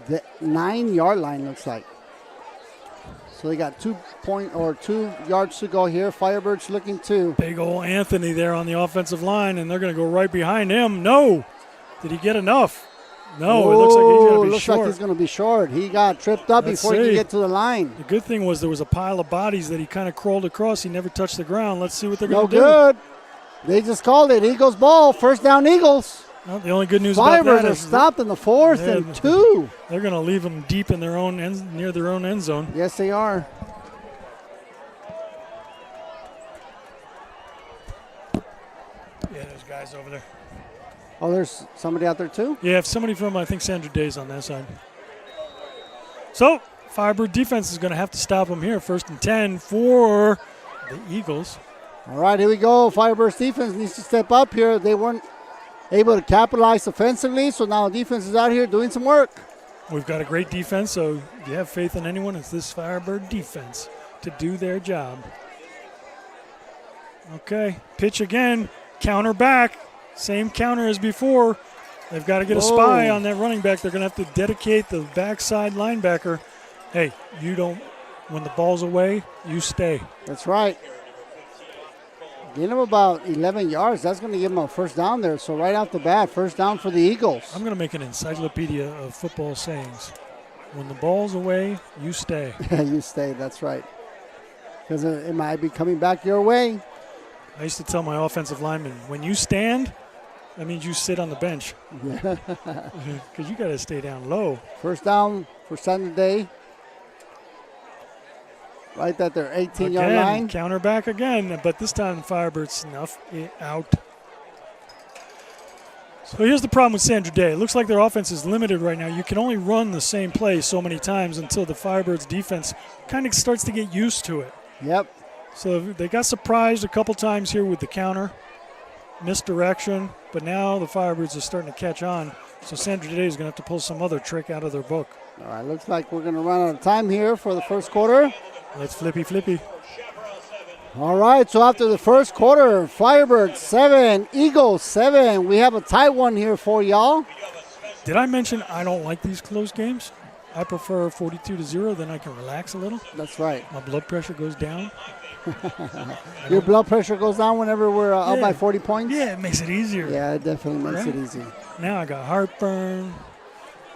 the 9-yard line, looks like. So they got 2 yards to go here. Firebirds looking to. Big old Anthony there on the offensive line, and they're going to go right behind him. No. Did he get enough? No, it looks like he's going to be short. Like he's going to be short. He got tripped up before he could get to the line. The good thing was there was a pile of bodies that he kind of crawled across. He never touched the ground. Let's see what they're going to do. No good. They just called it. Eagles ball. First down, Eagles. Well, the only good news about that is Firebirds are stopped in the 4th and 2. They're going to leave them deep in their own near their own end zone. Yes, they are. Yeah, there's guys over there. Oh, there's somebody out there too? Yeah, somebody from, I think, Sandra Day's on that side. So, Firebird defense is going to have to stop them here. 1st and 10 for the Eagles. All right, here we go. Firebirds defense needs to step up here. They weren't able to capitalize offensively, so now the defense is out here doing some work. We've got a great defense, so if you have faith in anyone, it's this Firebird defense to do their job. Okay, pitch again, counter back. Same counter as before. They've got to get a spy on that running back. They're going to have to dedicate the backside linebacker. Hey, you don't When the ball's away, you stay. That's right. Gain him about 11 yards. That's going to give him a first down there. So right out the bat, first down for the Eagles. I'm going to make an encyclopedia of football sayings. When the ball's away, you stay. You stay, that's right. Because it might be coming back your way. I used to tell my offensive linemen, when you stand, that means you sit on the bench. Because you got to stay down low. First down for Saturday. Right at their 18-yard line. Counter back again, but this time the Firebirds snuff it out. So here's the problem with Sandra Day. It looks like their offense is limited right now. You can only run the same play so many times until the Firebirds defense kind of starts to get used to it. Yep. So they got surprised a couple times here with the counter, misdirection, but now the Firebirds are starting to catch on. So Sandra Day is going to have to pull some other trick out of their book. All right, looks like we're going to run out of time here for the first quarter. Let's flippy. All right, so after the first quarter, Firebirds 7, Eagles 7. We have a tight one here for y'all. Did I mention I don't like these close games? I prefer 42-0, then I can relax a little. That's right. My blood pressure goes down. Your blood pressure goes down whenever we're up by 40 points? Yeah, it makes it easier. Yeah, it definitely makes it easy. Now I got heartburn.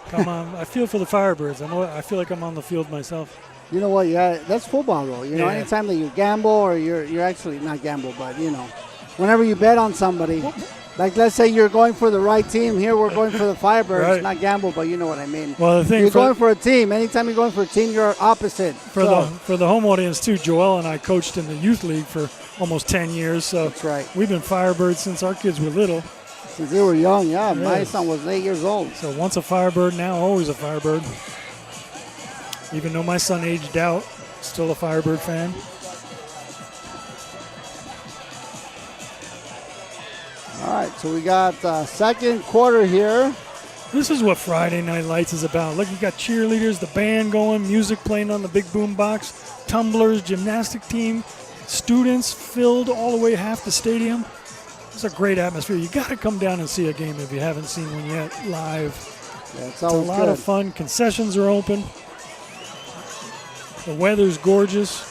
Come on. I feel for the Firebirds. I feel like I'm on the field myself. You know what? Yeah, that's football, though. You know, anytime that you gamble or you're actually not gamble, but, you know, whenever you bet on somebody, like let's say you're going for the right team. Here we're going for the Firebirds, right. Not gamble, but you know what I mean. Well, the thing you're going for a team. Anytime you're going for a team, you're opposite. For the home audience, too, Joel and I coached in the youth league for almost 10 years. So that's right. We've been Firebirds since our kids were little. Since they were young, yeah. My son was 8 years old. So once a Firebird, now always a Firebird. Even though my son aged out, still a Firebird fan. All right, so we got second quarter here. This is what Friday Night Lights is about. Look, you got cheerleaders, the band going, music playing on the big boom box, tumblers, gymnastic team, students filled all the way half the stadium. It's a great atmosphere. You got to come down and see a game if you haven't seen one yet live. Yeah, it's a lot of fun. Concessions are open. The weather's gorgeous.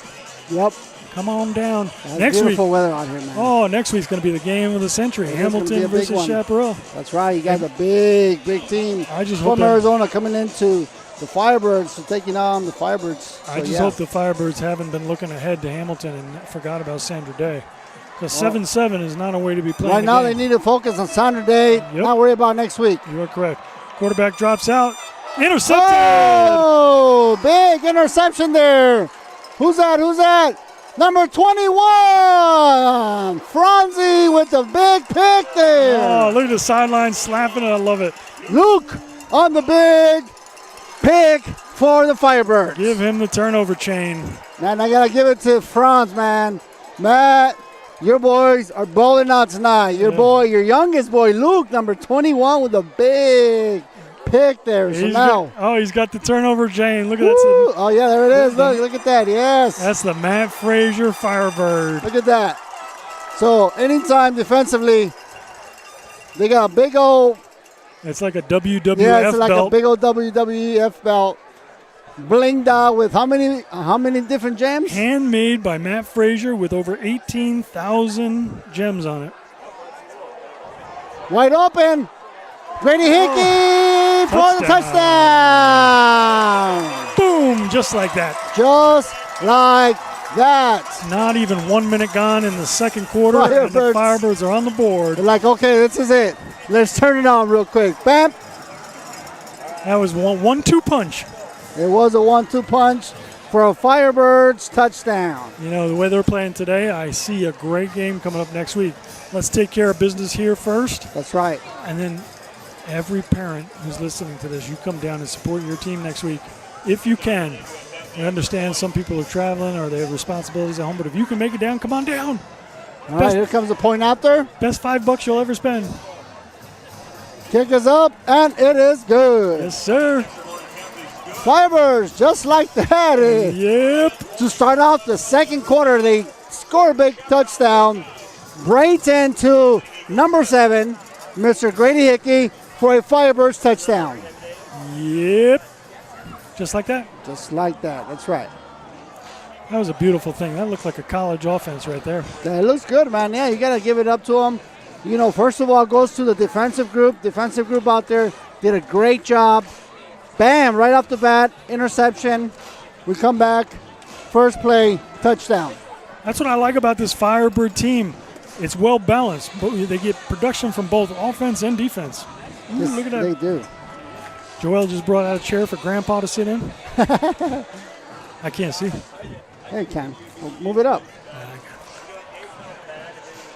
Yep. Come on down. Next beautiful weather out here, man. Oh, next week's going to be the game of the century. Hamilton versus Chaparral. That's right. You got a big team from Arizona coming into the Firebirds, taking on the Firebirds. I just hope the Firebirds haven't been looking ahead to Hamilton and forgot about Sandra Day. Because 7-7 is not a way to be playing. Right now they need to focus on Sandra Day, not worry about next week. You are correct. Quarterback drops out. Intercepted! Oh, big interception there. Who's that? Number 21, Franzi with the big pick there. Oh, look at the sideline slapping it. I love it. Luke on the big pick for the Firebirds. Give him the turnover chain. Man, I got to give it to Franz, man. Matt, your boys are bowling out tonight. Your youngest boy, Luke, number 21 with a big pick there. He's got the turnover chain. Look at that. Oh, yeah, there it is. Look at that. Yes. That's the Matt Frazier Firebird. Look at that. So, anytime defensively, they got a big old. It's like a WWF belt. Yeah, it's like a big old WWF belt. Blinged out with how many different gems? Handmade by Matt Frazier with over 18,000 gems on it. Wide open. Grady Hickey for the touchdown. Boom, just like that. Just like that. Not even 1 minute gone in the second quarter, and the Firebirds are on the board. They're like, okay, this is it. Let's turn it on real quick. Bam. That was one-two punch. It was a 1-2 punch for a Firebirds touchdown. You know, the way they're playing today, I see a great game coming up next week. Let's take care of business here first. That's right. And then every parent who's listening to this, you come down and support your team next week if you can. I understand some people are traveling or they have responsibilities at home, but if you can make it down, come on down. All right, here comes the point out there. Best $5 you'll ever spend. Kick is up, and it is good. Yes, sir. Firebirds, just like that. Yep. To start out the second quarter, they score a big touchdown. Brayton to number 7, Mr. Grady Hickey, for a Firebirds touchdown. Yep. Just like that? Just like that. That's right. That was a beautiful thing. That looked like a college offense right there. That looks good, man. Yeah, you got to give it up to them. You know, first of all, it goes to the defensive group. Defensive group out there did a great job. Bam, right off the bat, interception. We come back, first play, touchdown. That's what I like about this Firebird team. It's well balanced. They get production from both offense and defense. Yes, look at that. They do. Joel just brought out a chair for Grandpa to sit in. I can't see. Hey, Ken, we'll move it up.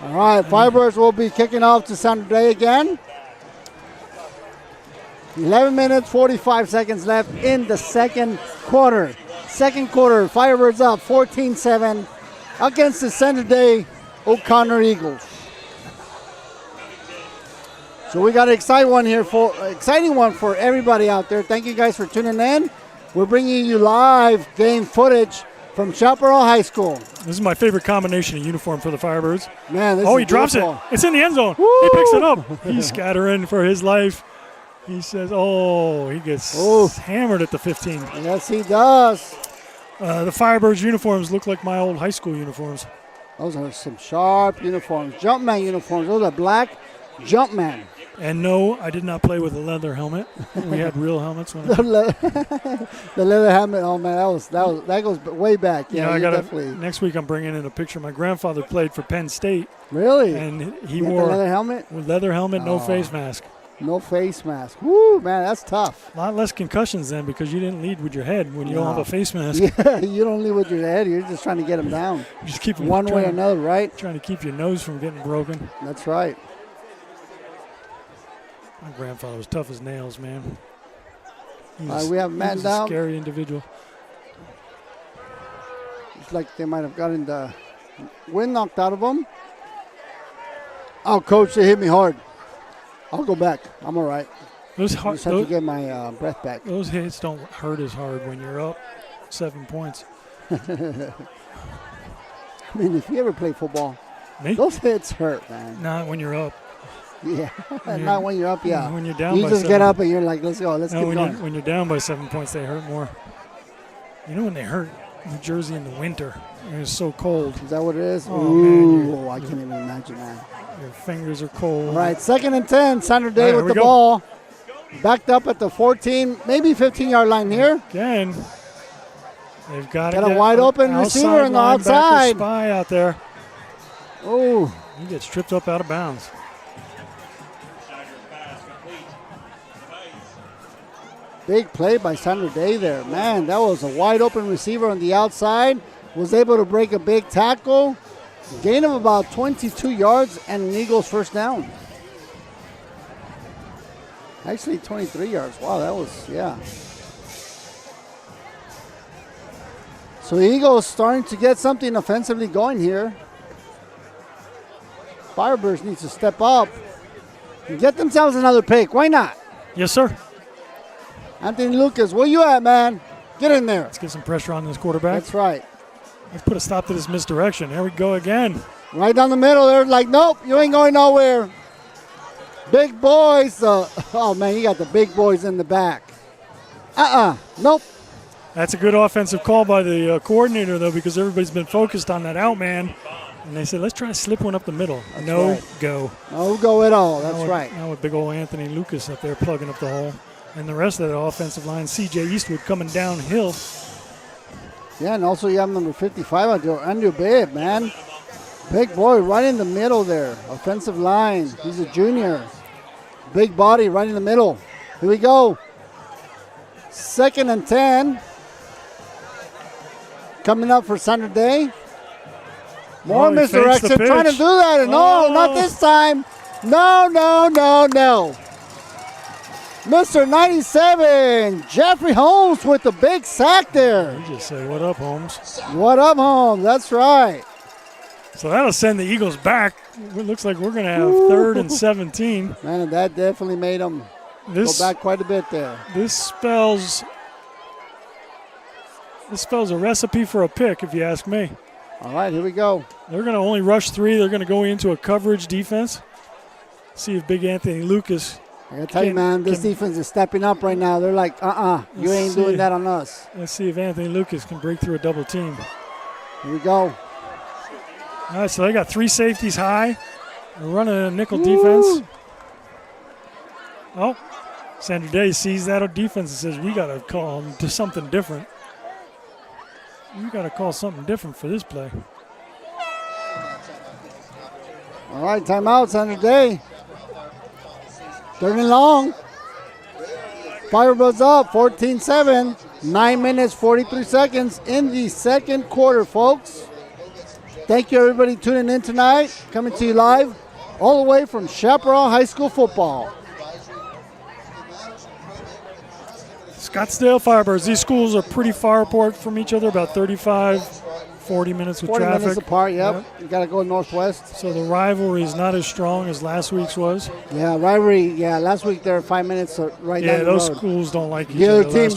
All right, Firebirds will be kicking off to Saturday again. 11 minutes, 45 seconds left in the second quarter. Second quarter, Firebirds up 14-7 against the Saturday O'Connor Eagles. So we got an exciting one for everybody out there. Thank you guys for tuning in. We're bringing you live game footage from Chaparral High School. This is my favorite combination of uniform for the Firebirds. Man, this he drops it. It's in the end zone. Woo! He picks it up. He's scattering for his life. He says, he gets hammered at the 15. Yes, he does. The Firebirds uniforms look like my old high school uniforms. Those are some sharp uniforms. Jumpman uniforms. Those are black Jumpman. And no, I did not play with a leather helmet. We had real helmets. When the leather helmet. Oh man, that goes way back. Yeah, definitely. Next week I'm bringing in a picture. My grandfather played for Penn State. Really? And he wore the leather helmet. With leather helmet, no face mask. No face mask. Woo, man, that's tough. A lot less concussions then because you didn't lead with your head when you don't have a face mask. Yeah, you don't lead with your head. You're just trying to get them down. Just keep them one way or another, right? Trying to keep your nose from getting broken. That's right. My grandfather was tough as nails, man. We have a man down. A scary individual. It's like they might have gotten the wind knocked out of them. Oh, coach, they hit me hard. I'll go back. I'm all right. I just have to get my breath back. Those hits don't hurt as hard when you're up 7 points. I mean, if you ever play football, Me? Those hits hurt, man. Not when you're up. Yeah, not when you're up, yeah. When you're down you by just 7. get up and you're like, let's go, let's keep going. When you're down by 7 points, they hurt more. You know when they hurt? New Jersey in the winter. It's so cold. Is that what it is? Oh, Ooh, man, I can't even imagine that. Your fingers are cold. All right, 2nd and 10, Saturday with the ball. Backed up at the 14, maybe 15-yard line here. Again, they've got a wide open receiver on the outside. Spy out there. Oh, he gets tripped up out of bounds. Big play by Saturday there. Man, that was a wide open receiver on the outside. Was able to break a big tackle. Gain of about 22 yards and an Eagles first down. Actually, 23 yards. Wow, that was, yeah. So the Eagles starting to get something offensively going here. Firebirds needs to step up and get themselves another pick. Why not? Yes, sir. Anthony Lucas, where you at, man? Get in there. Let's get some pressure on this quarterback. That's right. Let's put a stop to this misdirection. There we go again. Right down the middle. They're like, nope, you ain't going nowhere. Big boys. Oh, man, you got the big boys in the back. Nope. That's a good offensive call by the coordinator, though, because everybody's been focused on that out man. And they said, let's try to slip one up the middle. That's no right. go. No go at all. That's right. Now with big old Anthony Lucas up there plugging up the hole. And the rest of the offensive line, C.J. Eastwood coming downhill. Yeah, and also you have number 55 out there, Andrew Bibb, man. Big boy right in the middle there. Offensive line. He's a junior. Big body right in the middle. Here we go. 2nd and 10. Coming up for Saturday. More misdirection. Trying to do that. No, not this time. No. Mr. 97, Jeffrey Holmes with the big sack there. You just say, what up, Holmes? What up, Holmes? That's right. So that'll send the Eagles back. It looks like we're going to have 3rd and 17. Man, that definitely made them go back quite a bit there. This spells a recipe for a pick, if you ask me. All right, here we go. They're going to only rush 3. They're going to go into a coverage defense. See if big Anthony Lucas I got to tell you, man, this defense is stepping up right now. They're like, you ain't doing that on us. Let's see if Anthony Lucas can break through a double team. Here we go. All right, so they got 3 safeties high. They're running a nickel defense. Oh, Sandra Day sees that defense and says, we got to call them to something different. We got to call something different for this play. All right, timeout, Sandra Day. 3rd and long. Firebirds up, 14-7. 9 minutes, 43 seconds in the second quarter, folks. Thank you, everybody, tuning in tonight. Coming to you live all the way from Chaparral High School football. Scottsdale Firebirds. These schools are pretty far apart from each other, about 35, 40 minutes with 40 traffic. 40 minutes apart, yep. You got to go northwest. So the rivalry is not as strong as last week's was. Yeah, rivalry. Yeah, last week they were 5 minutes right down the road. Yeah, those schools don't like each the other. other team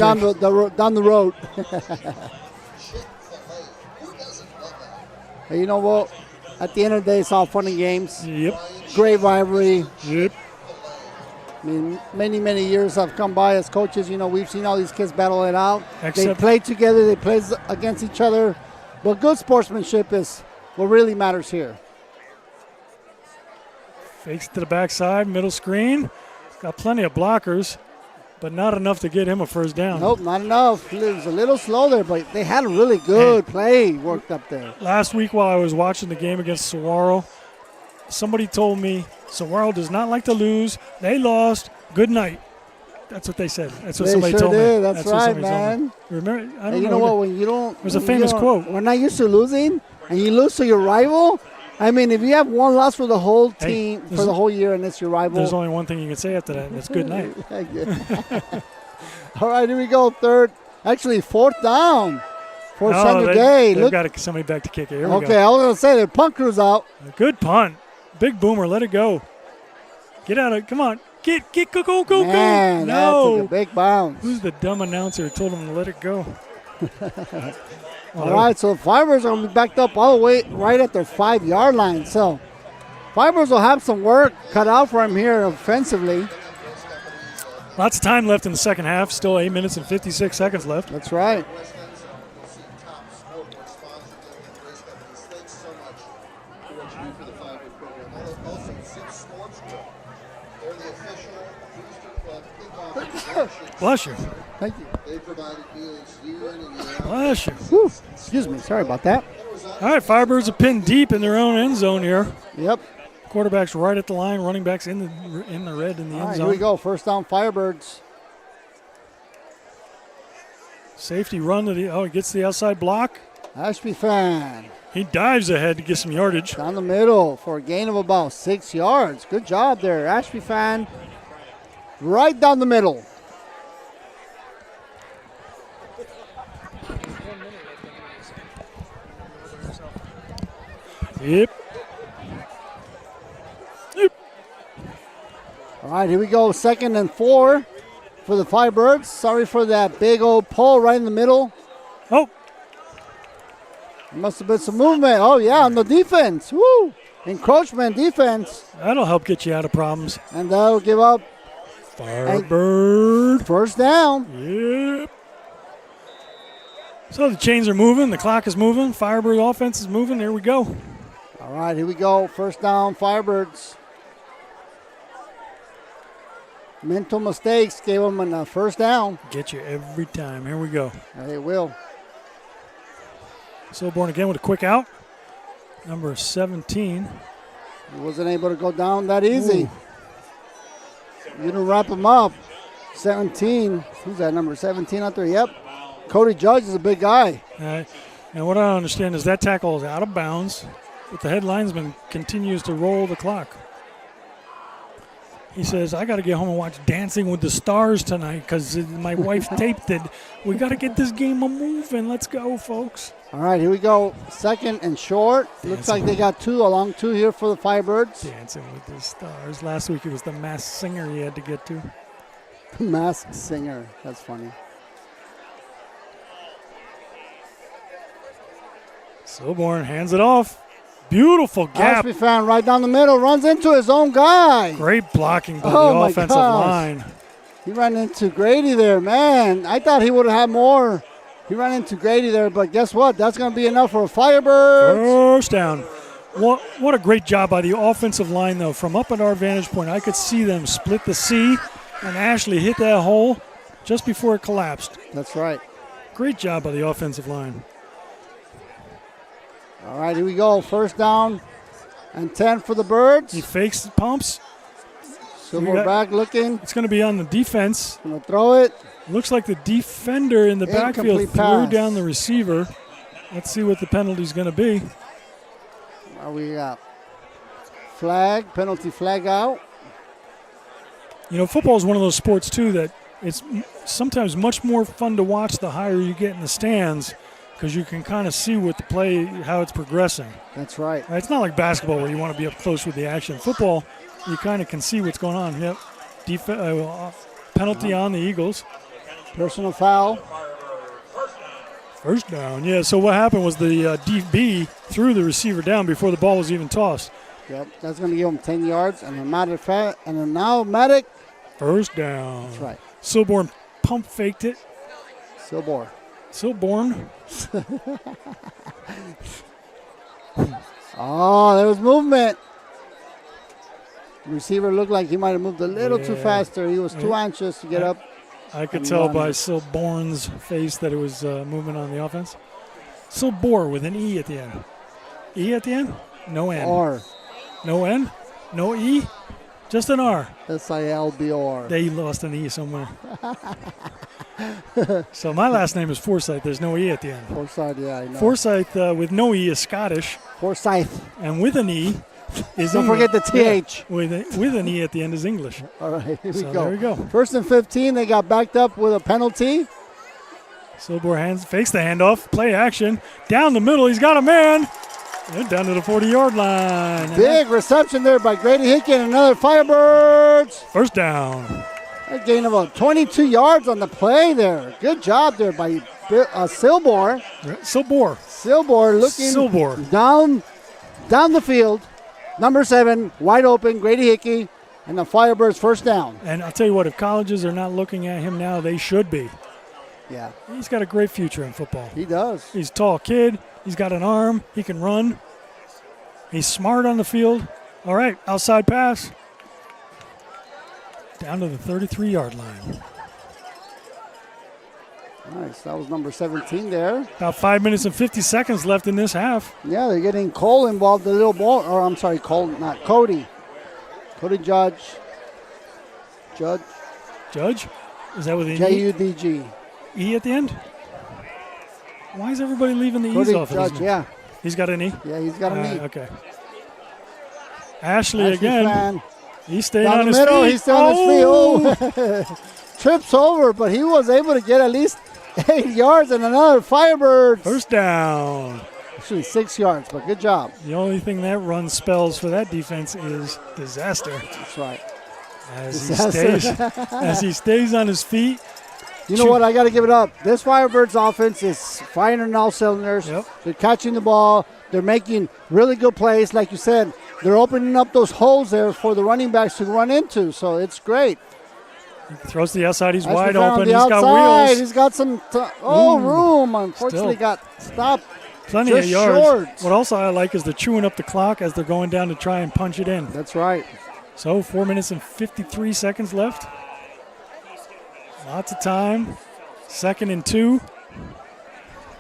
down the road. Hey, you know what? At the end of the day, it's all fun and games. Yep. Great rivalry. Yep. I mean, many years have come by as coaches. You know, we've seen all these kids battle it out. They play together. They play against each other. But good sportsmanship is what really matters here. Fakes to the backside, middle screen. Got plenty of blockers, but not enough to get him a first down. Nope, not enough. It was a little slow there, but they had a really good play worked up there. Last week while I was watching the game against Saguaro, somebody told me Saguaro does not like to lose. They lost. Good night. That's what they said. That's what somebody told me. That's right, man. Remember? I don't know. You know what? When you don't, it was a famous quote. We're not used to losing, and you lose to your rival. I mean, if you have one loss for the whole team for the whole year, and it's your rival, there's only one thing you can say after that, and it's good night. All right, here we go. 4th down for Sandra Day. They've got somebody back to kick it. Here we go. I was going to say the punt crew's out. Good punt. Big boomer. Let it go. Get out of it. Come on. Get, go. Man, no. That took a big bounce. Who's the dumb announcer who told him to let it go? All right, so Firebirds are going to be backed up all the way right at their 5-yard line. So Firebirds will have some work cut out for them here offensively. Lots of time left in the second half. Still 8 minutes and 56 seconds left. That's right. Bless you. Thank you. Bless you. Whew. Excuse me. Sorry about that. All right, Firebirds are pinned deep in their own end zone here. Yep. Quarterback's right at the line. Running back's in the red in the end zone. Here we go. First down, Firebirds. Safety run to he gets the outside block. Ashby Fan. He dives ahead to get some yardage. Down the middle for a gain of about 6 yards. Good job there, Ashby Fan. Right down the middle. Yep. All right, here we go. 2nd and 4 for the Firebirds. Sorry for that big old pole right in the middle. Oh. Must have been some movement. Oh, yeah, on the defense. Woo! Encroachment defense. That'll help get you out of problems. And that'll give up. Firebird. First down. Yep. So the chains are moving. The clock is moving. Firebird offense is moving. There we go. All right, here we go. First down, Firebirds. Mental mistakes gave them a first down. Get you every time. Here we go. They will. Silborn again with a quick out. Number 17. He wasn't able to go down that easy. Ooh. You didn't wrap him up. 17. Who's that number 17 out there? Yep. Cody Judge is a big guy. And what I don't understand is that tackle is out of bounds, but the head linesman continues to roll the clock. He says, I got to get home and watch Dancing with the Stars tonight because my wife taped it. We got to get this game a-moving. Let's go, folks. All right, here we go. 2nd and short. Looks like they got a long two here for the Firebirds. Dancing with the Stars. Last week it was the Masked Singer he had to get to. Masked Singer. That's funny. Silborn hands it off. Beautiful gap. Ashby Fan right down the middle, runs into his own guy. Great blocking by the offensive line. He ran into Grady there, man. I thought he would have had more He ran into Grady there, but guess what? That's going to be enough for a Firebird. First down. What a great job by the offensive line, though. From up at our vantage point, I could see them split the C, and Ashley hit that hole just before it collapsed. That's right. Great job by the offensive line. All right, here we go. First down and 10 for the Birds. He fakes the pumps. Silver back looking. It's going to be on the defense. Going to throw it. Looks like the defender in the backfield Incomplete threw pass. down the receiver. Let's see what the penalty is going to be. We got penalty flag out. You know, football is one of those sports, too, that it's sometimes much more fun to watch the higher you get in the stands because you can kind of see what the play, how it's progressing. That's right. It's not like basketball where you want to be up close with the action. Football, you kind of can see what's going on. Yep. Penalty on the Eagles. Personal foul. First down, yeah. So what happened was the DB threw the receiver down before the ball was even tossed. Yep, that's going to give him 10 yards. And an automatic. First down. That's right. Silborn pump faked it. Silborn. Oh, there was movement. The receiver looked like he might have moved a little too faster. He was too anxious to get up. I could tell by Silborn's face that it was movement on the offense. Silbor with an E at the end. E at the end? No N. R. No N? No E? Just an R. Silbor. They lost an E somewhere. So my last name is Forsyth. There's no E at the end. Forsyth, yeah, I know. Forsyth with no E is Scottish. Forsyth. And with an E is Don't forget the TH. Yeah, with an E at the end is English. All right, here we go. There we go. First and 15, they got backed up with a penalty. Silbor fakes the handoff. Play action. Down the middle. He's got a man. And down to the 40-yard line. Big reception there by Grady Hickey and another Firebirds. First down. A gain of about 22 yards on the play there. Good job there by Silbor. Silbor looking down the field. Number 7, wide open, Grady Hickey, and the Firebirds first down. And I'll tell you what, if colleges are not looking at him now, they should be. Yeah. He's got a great future in football. He does. He's a tall kid. He's got an arm. He can run. He's smart on the field. All right, outside pass. Down to the 33-yard line. Nice. That was number 17 there. About 5 minutes and 50 seconds left in this half. Yeah, they're getting Cole involved, the little ball. Or I'm sorry, Cole, not Cody. Cody Judge. Judge? Is that with an J-U-D-G. E at the end? Why is everybody leaving the Cody E's off? Judge, yeah. He's got an E? Yeah, he's got an E. Okay. Ashley again. Fan. He's staying Down on the his middle, feet. he's still on his feet. Oh. Trips over, but he was able to get at least 8 yards and another Firebird. First down. Actually 6 yards, but good job. The only thing that run spells for that defense is disaster. That's right. As he stays on his feet. You know what? I got to give it up. This Firebirds offense is firing on all cylinders. Yep. They're catching the ball. They're making really good plays. Like you said, they're opening up those holes there for the running backs to run into. So it's great. He throws to the outside. He's wide on open. The He's outside. got wheels. He's got some room. Unfortunately, got stopped. Plenty just of yards. Short. What also I like is they're chewing up the clock as they're going down to try and punch it in. That's right. So 4 minutes and 53 seconds left. Lots of time. 2nd and 2.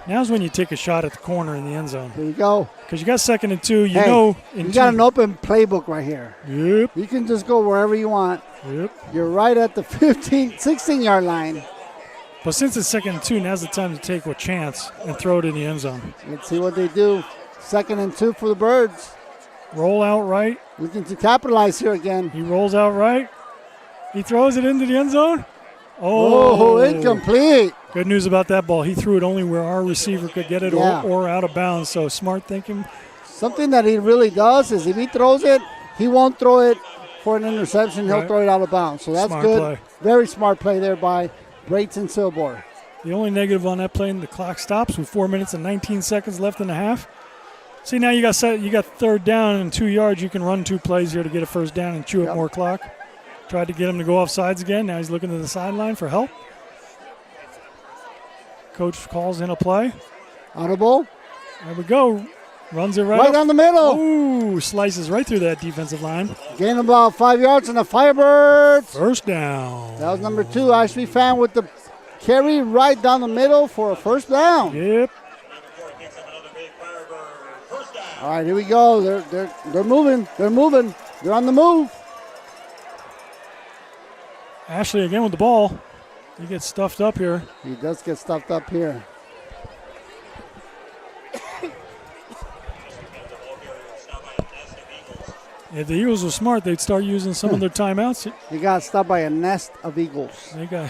Now's when you take a shot at the corner in the end zone. There you go. Because you got 2nd and 2. You know. You got an open playbook right here. Yep. You can just go wherever you want. Yep. You're right at the 16-yard line. But since it's 2nd and 2, now's the time to take a chance and throw it in the end zone. Let's see what they do. 2nd and 2 for the Birds. Roll out right. Looking to capitalize here again. He rolls out right. He throws it into the end zone. Oh, incomplete. Good news about that ball. He threw it only where our receiver could get it or out of bounds. So smart thinking. Something that he really does is if he throws it, he won't throw it for an interception. He'll throw it out of bounds. So that's smart good. Play. Very smart play there by Brayton Silbor. The only negative on that play, the clock stops with 4 minutes and 19 seconds left in the half. See, now you got 3rd down and 2 yards. You can run 2 plays here to get a first down and chew up more clock. Tried to get him to go off sides again. Now he's looking to the sideline for help. Coach calls in a play. Audible. There we go. Runs it Right down the middle. Ooh, slices right through that defensive line. Gain about 5 yards on the Firebirds. First down. That was number 2, Ashley Fan with the carry right down the middle for a first down. Yep. All right, here we go. They're moving. They're moving. They're on the move. Ashley again with the ball. He gets stuffed up here. He does get stuffed up here. If the Eagles were smart, they'd start using some of their timeouts. He got stopped by a nest of eagles. They got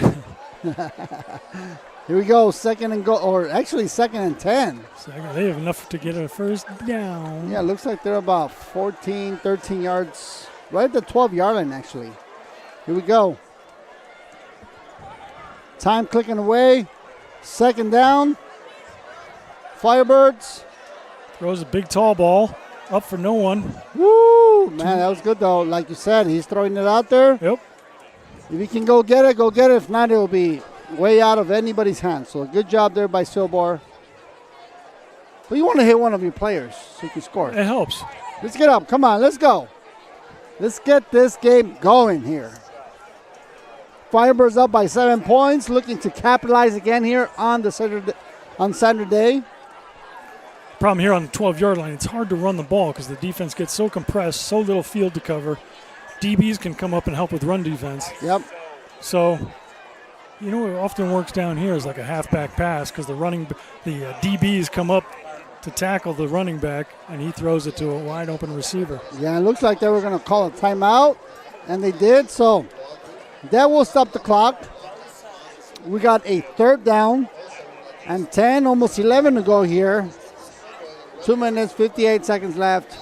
Here we go, second and 10. They have enough to get a first down. Yeah, it looks like they're about 14, 13 yards, right at the 12-yard line, actually. Here we go. Time clicking away. Second down. Firebirds. Throws a big tall ball up for no one. Woo! Man, that was good, though. Like you said, he's throwing it out there. Yep. If he can go get it, go get it. If not, it'll be way out of anybody's hands. So good job there by Silbar. But you want to hit one of your players so you can score. It helps. Let's get up. Come on, let's go. Let's get this game going here. Firebirds up by 7 points, looking to capitalize again here on Saturday. Problem here on the 12-yard line, it's hard to run the ball because the defense gets so compressed, so little field to cover. DBs can come up and help with run defense. Yep. So, you know what often works down here is like a halfback pass because the DBs come up to tackle the running back, and he throws it to a wide-open receiver. Yeah, it looks like they were going to call a timeout, and they did. So that will stop the clock. We got a third down and 10, almost 11 to go here. 2 minutes, 58 seconds left.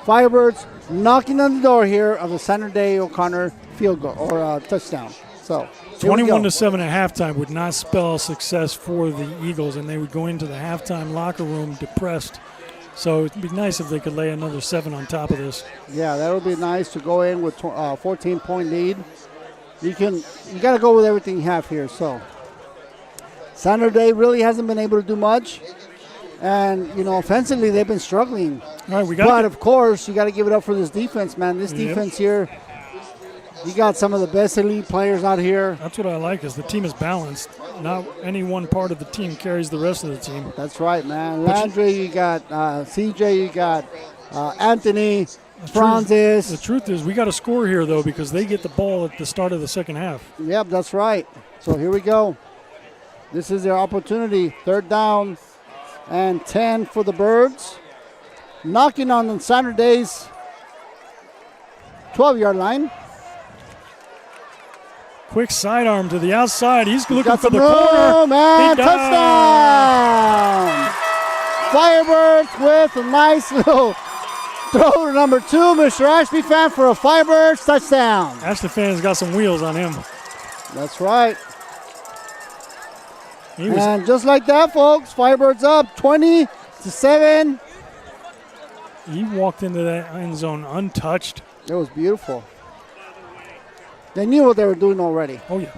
Firebirds knocking on the door here of the Saturday O'Connor field goal or touchdown. So 21-7 at halftime would not spell success for the Eagles, and they would go into the halftime locker room depressed. So it'd be nice if they could lay another 7 on top of this. Yeah, that would be nice to go in with 14-point lead. You got to go with everything you have here. So Saturday really hasn't been able to do much. And, offensively, they've been struggling. All right, but, of course, you got to give it up for this defense, man. This defense here, you got some of the best elite players out here. That's what I like is the team is balanced. Not any one part of the team carries the rest of the team. That's right, man. Landry, you got CJ, you got Anthony, Francis. The truth is we got to score here, though, because they get the ball at the start of the second half. Yep, that's right. So here we go. This is their opportunity. Third down and 10 for the Birds. Knocking on Saturday's 12-yard line. Quick sidearm to the outside. He's looking for the corner. Man, touchdown! Firebirds with a nice little throw to number 2, Mr. Ashby Fan for a Firebirds touchdown. Ashby Fan's got some wheels on him. That's right. And just like that, folks, Firebirds up 20-7. He walked into that end zone untouched. It was beautiful. They knew what they were doing already. Oh, yeah.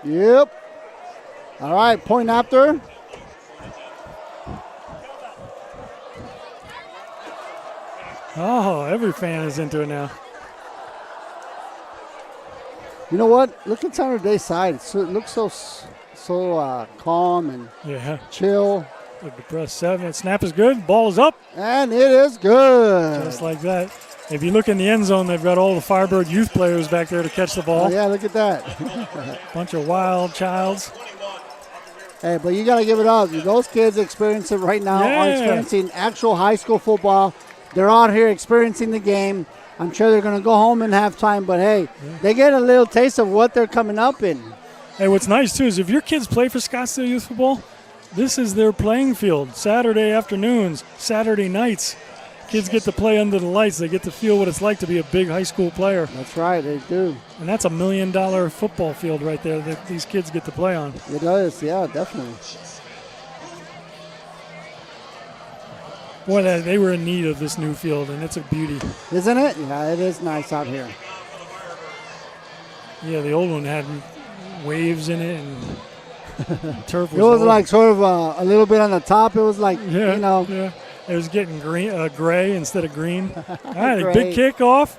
Yep. All right, point after. Oh, every fan is into it now. You know what? Look at Saturday's side. It looks so calm and chill. Look at press 7. Snap is good. Ball is up. And it is good. Just like that. If you look in the end zone, they've got all the Firebird youth players back there to catch the ball. Oh, yeah, look at that. Bunch of wild childs. Hey, but you got to give it up. Those kids experience it right now, are experiencing actual high school football. They're out here experiencing the game. I'm sure they're going to go home in halftime, but hey, they get a little taste of what they're coming up in. Hey, what's nice, too, is if your kids play for Scottsdale Youth Football, this is their playing field. Saturday afternoons, Saturday nights. Kids get to play under the lights. They get to feel what it's like to be a big high school player. That's right, they do. And that's $1 million football field right there that these kids get to play on. It does, yeah, definitely. Boy, they were in need of this new field, and it's a beauty. Isn't it? Yeah, it is nice out here. Yeah, the old one had waves in it, and turf was It was old. like sort of a little bit on the top. It was like, Yeah, you know. yeah. It was getting gray instead of green. All right, a Gray. big kickoff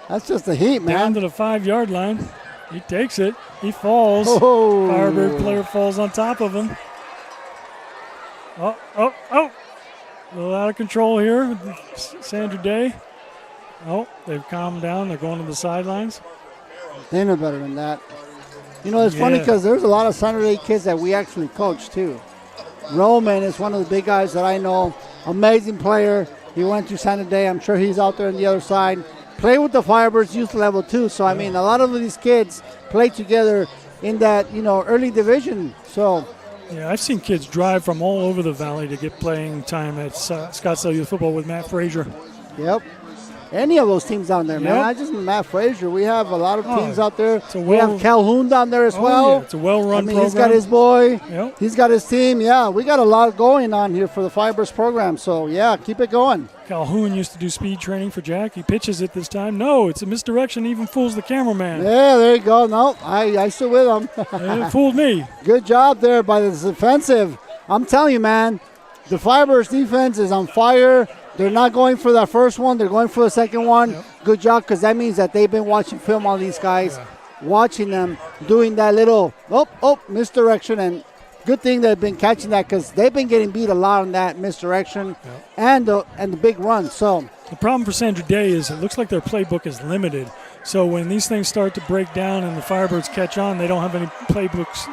That's just the heat, man. down to the 5-yard line. He takes it. He falls. Oh. Firebird player falls on top of him. Oh. A little out of control here with Sandra Day. Oh, they've calmed down. They're going to the sidelines. They know better than that. You know, it's funny because there's a lot of Saturday kids that we actually coach, too. Roman is one of the big guys that I know. Amazing player. He went to Saturday. I'm sure he's out there on the other side. Play with the Firebirds youth level, too. So, I mean, a lot of these kids play together in that, early division. So, yeah, I've seen kids drive from all over the valley to get playing time at Scottsdale Youth Football with Matt Frazier. yep. Any of those teams down there, man. Yep. Not just Matt Frazier. We have a lot of teams out there. a We have Calhoun down there as well. Yeah, it's a well-run program. He's got his boy. Yep. He's got his team. Yeah, we got a lot going on here for the Firebirds program. So, yeah, keep it going. Calhoun used to do speed training for Jack. He pitches it this time. No, it's a misdirection. Even fools the cameraman. Yeah, there you go. No, I still with him. It fooled me. Good job there by the defensive. I'm telling you, man, the Firebirds defense is on fire. They're not going for that first one. They're going for the second one. Yep. Good job, because that means that they've been watching film on these guys, watching them doing that little, misdirection. And good thing they've been catching that, because they've been getting beat a lot on that misdirection and the big run. So The problem for Sandra Day is it looks like their playbook is limited. So when these things start to break down and the Firebirds catch on, they don't have any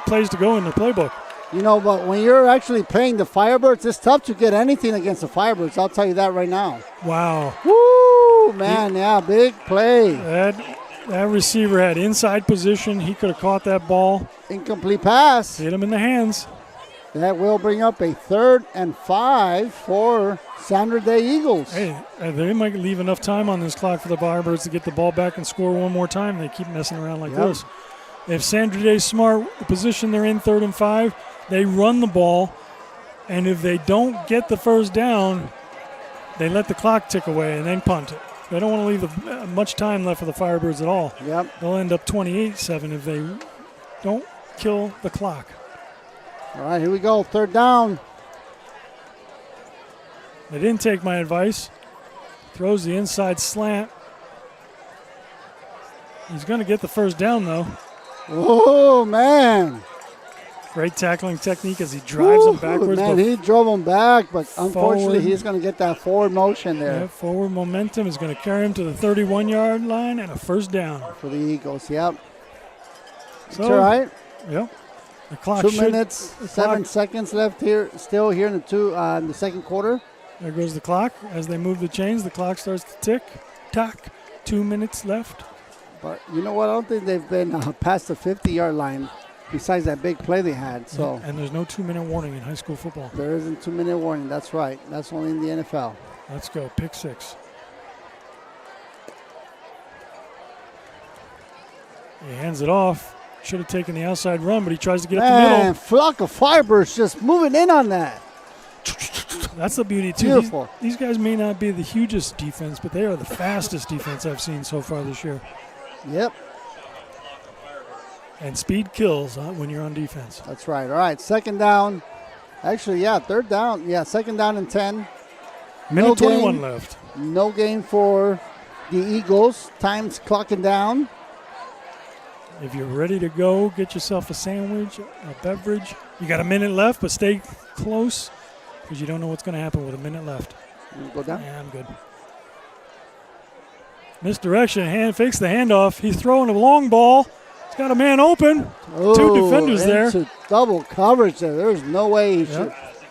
plays to go in their playbook. but when you're actually playing the Firebirds, it's tough to get anything against the Firebirds. I'll tell you that right now. Wow. Woo, man, big play. That receiver had inside position. He could have caught that ball. Incomplete pass. Hit him in the hands. That will bring up a 3rd and 5 for Sandra Day Eagles. Hey, they might leave enough time on this clock for the Firebirds to get the ball back and score one more time. They keep messing around like this. If Sandra Day's smart, the position they're in 3rd and 5, they run the ball, and if they don't get the first down, they let the clock tick away and then punt it. They don't want to leave much time left for the Firebirds at all. Yep. They'll end up 28-7 if they don't kill the clock. All right, here we go. 3rd down. They didn't take my advice. Throws the inside slant. He's going to get the first down, though. Oh, man. Great tackling technique as he drives him backwards. Man, he drove him back, but unfortunately Forward. he's going to get that forward motion there. Yeah, forward momentum is going to carry him to the 31-yard line and a first down. For the Eagles, yep. So, It's all right. Yep. The clock 2 minutes, 7 seconds left here, still here in the second quarter. There goes the clock. As they move the chains, the clock starts to tick. Tock. 2 minutes left. But you know what? I don't think they've been past the 50-yard line besides that big play they had. So And there's no 2-minute warning in high school football. there isn't 2-minute warning. That's right. That's only in the NFL. Let's go. Pick 6. He hands it off. Should have taken the outside run, but he tries to get up the Man, middle. flock of Firebirds just moving in on that. That's the beauty, too. Beautiful. These guys may not be the hugest defense, but they are the fastest defense I've seen so far this year. Yep, And speed kills when you're on defense. that's right. All right, 2nd down. Actually, 3rd down. 2nd down and 10. Minute No 21 gain. left. No gain for the Eagles. Time's clocking down. If you're ready to go, get yourself a sandwich, a beverage. You got a minute left, but stay close because you don't know what's going to happen with a minute left. You go down. Yeah, I'm good. Misdirection, fakes the handoff. He's throwing a long ball. He's got a man open. Two defenders there. Into double coverage there. There's no way he Yep.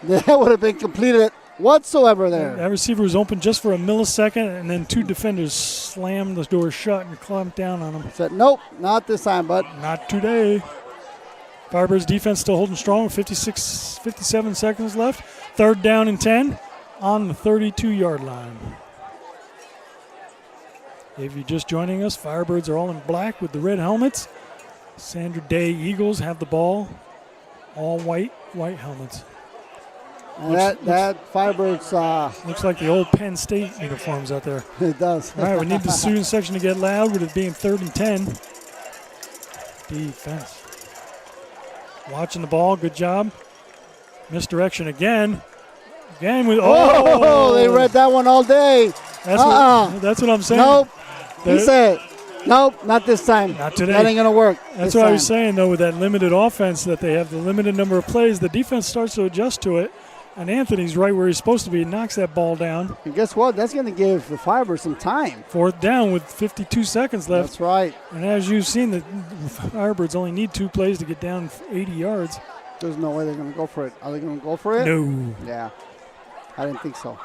should. That would have been completed whatsoever there. That receiver was open just for a millisecond, and then 2 defenders slammed the door shut and clamped down on him. Said, nope, not this time, bud. Not today. Firebirds defense still holding strong with 57 seconds left. 3rd down and 10 on the 32-yard line. If you're just joining us, Firebirds are all in black with the red helmets. Sandra Day Eagles have the ball, all white helmets. And that Firebirds, Looks like the old Penn State uniforms out there. it does. All right, we need the student section to get loud with it being 3rd and 10. Defense. Watching the ball. Good job. Misdirection again. Again with Oh, they read that one all day. That's what I'm saying. Nope. He said, nope, not this time. Not today. That ain't going to work. That's what I was saying, though, with that limited offense, that they have the limited number of plays. The defense starts to adjust to it, and Anthony's right where he's supposed to be. Knocks that ball down. And guess what? That's going to give the Firebirds some time. 4th down with 52 seconds left. That's right. And as you've seen, the Firebirds only need 2 plays to get down 80 yards. There's no way they're going to go for it. Are they going to go for it? No. Yeah. I didn't think so.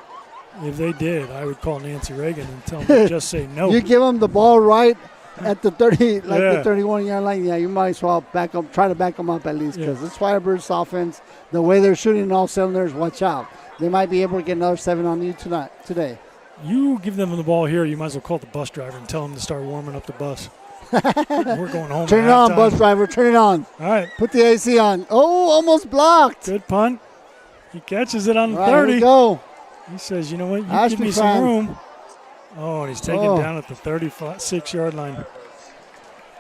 If they did, I would call Nancy Reagan and tell them to just say no. You give them the ball right at the 30, the 31-yard line. Yeah, you might as well back up, try to back them up at least, because this Firebirds offense, the way they're shooting all cylinders, watch out. They might be able to get another 7 on you today. You give them the ball here, you might as well call the bus driver and tell them to start warming up the bus. We're going home. Turn it on, bus driver. Turn it on. All right. Put the AC on. Oh, almost blocked. Good punt. He catches it on the 30. Here we go. He says, you know what, you Ashby give me some room. Oh, and he's taken down at the 36-yard line.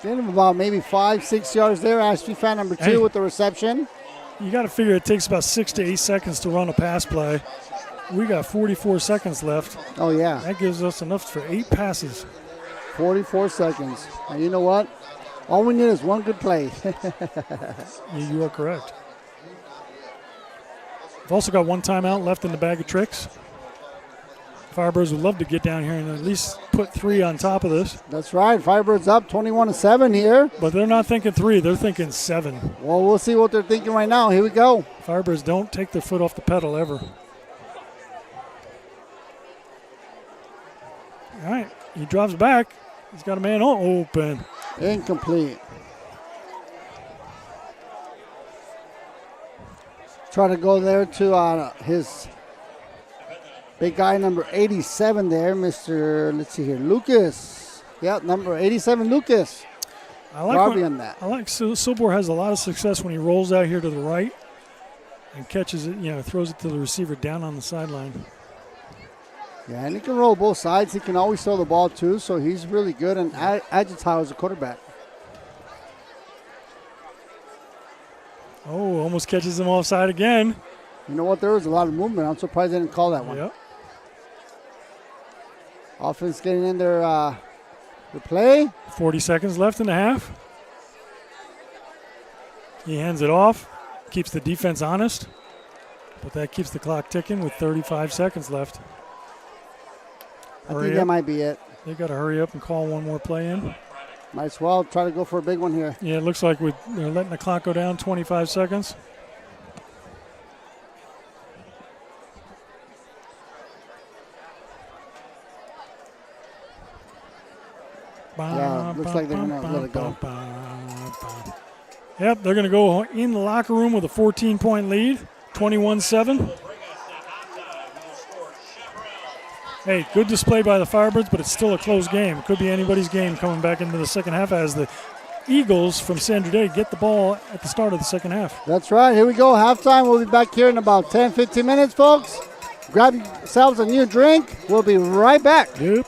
Get him about maybe 5-6 yards there. Ashby fan number 2 with the reception. You got to figure it takes about 6 to 8 seconds to run a pass play. We got 44 seconds left. Oh, yeah. That gives us enough for 8 passes. 44 seconds. And you know what? All we need is one good play. You are correct. We've also got 1 timeout left in the bag of tricks. Firebirds would love to get down here and at least put 3 on top of this. That's right. Firebirds up 21-7 here. But they're not thinking 3. They're thinking 7. Well, we'll see what they're thinking right now. Here we go. Firebirds don't take their foot off the pedal ever. All right. He drops back. He's got a man open. Incomplete. Try to go there to his big guy, number 87 there, Mr. Let's see here, Lucas. Yeah, number 87, Lucas. I like Silbor has a lot of success when he rolls out here to the right and catches it, throws it to the receiver down on the sideline. Yeah, and he can roll both sides. He can always throw the ball too, so he's really good and agile as a quarterback. Oh, almost catches him offside again. You know what? There was a lot of movement. I'm surprised they didn't call that one. Yep. Offense getting in their play. 40 seconds left in the half. He hands it off, keeps the defense honest, but that keeps the clock ticking with 35 seconds left. I think that might be it. They got to hurry up and call one more play in. Might as well try to go for a big one here. Yeah, it looks like they're letting the clock go down 25 seconds. Yeah, looks like they're going to let it go. Yep, they're going to go in the locker room with a 14-point lead, 21-7. Hey, good display by the Firebirds, but it's still a close game. It could be anybody's game coming back into the second half as the Eagles from Sandra Day get the ball at the start of the second half. That's right. Here we go. Halftime. We'll be back here in about 10, 15 minutes, folks. Grab yourselves a new drink. We'll be right back. Yep.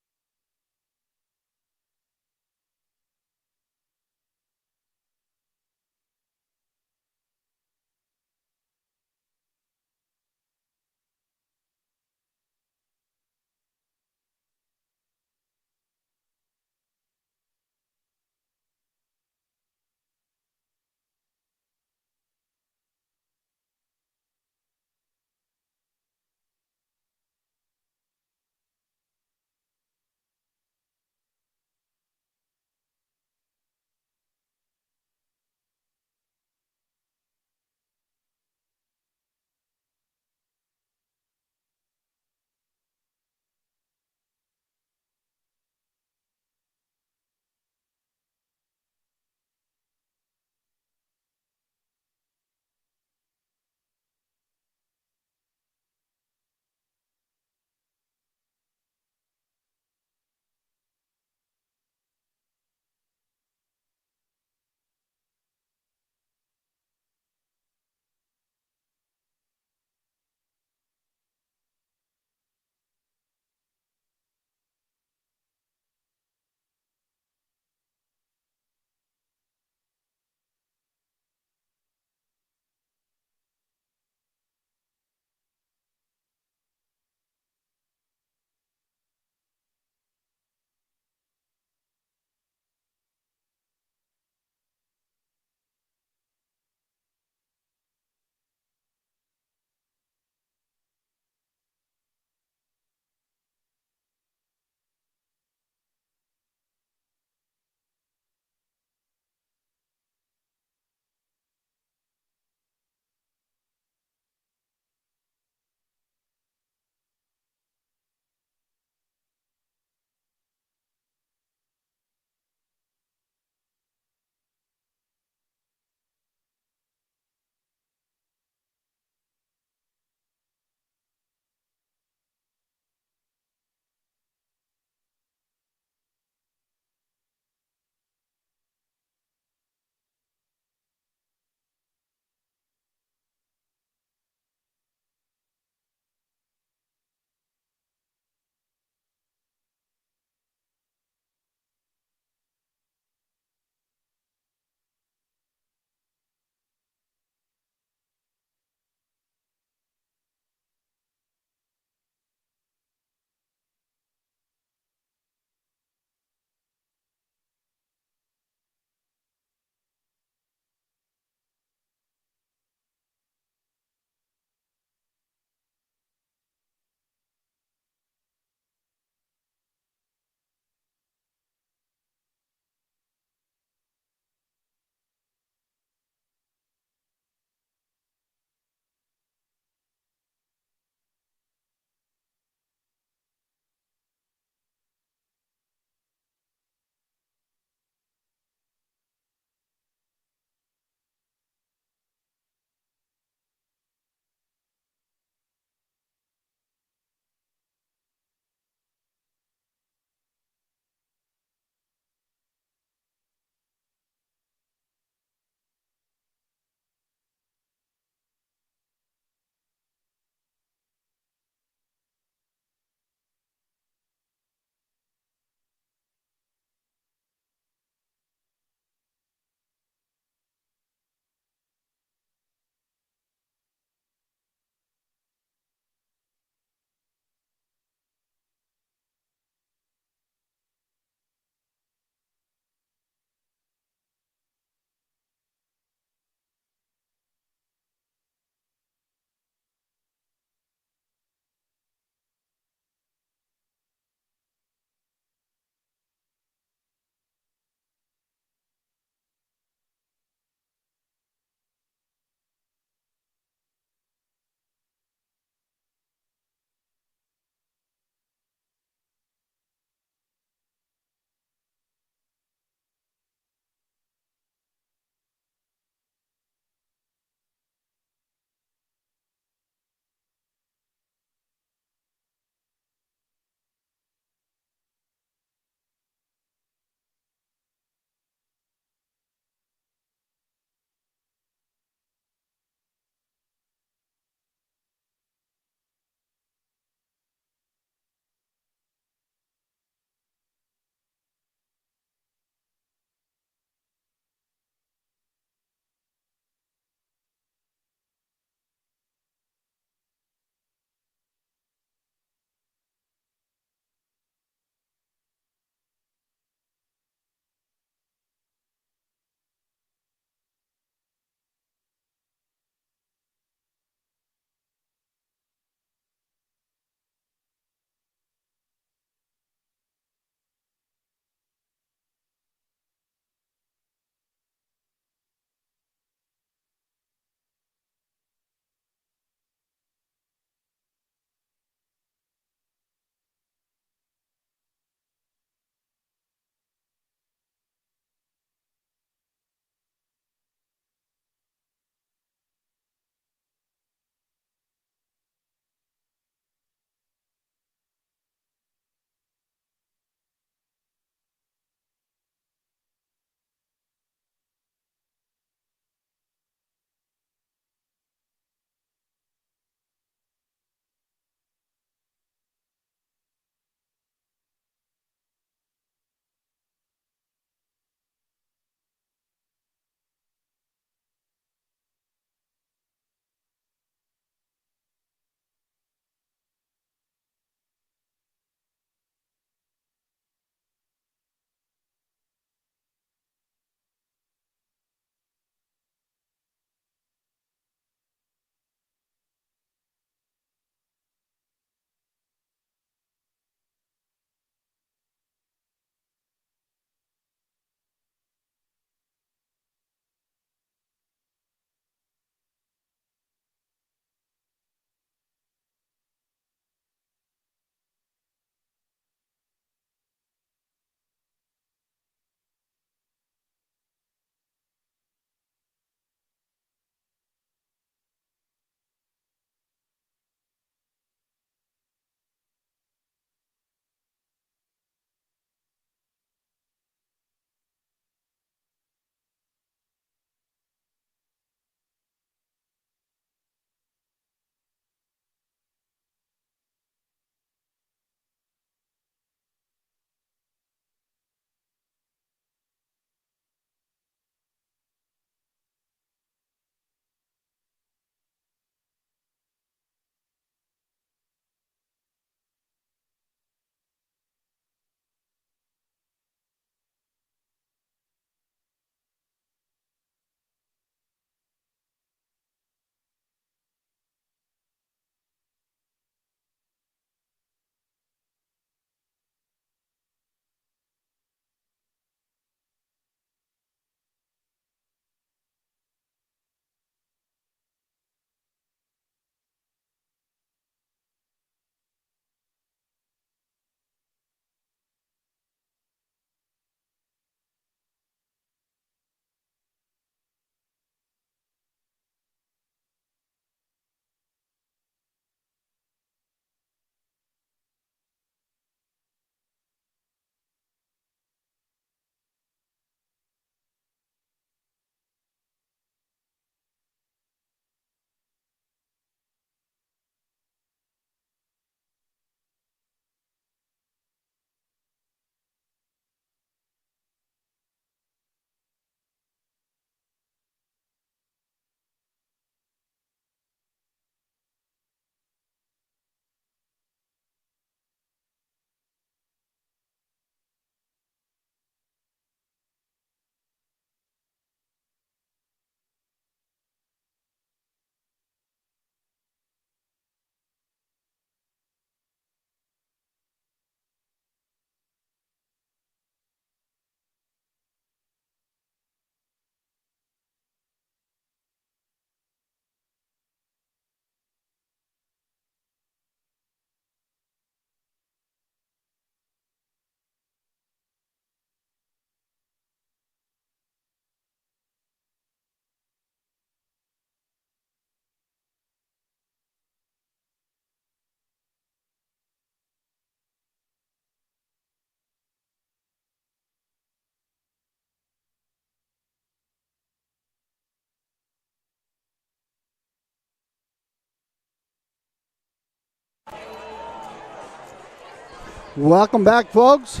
Welcome back, folks.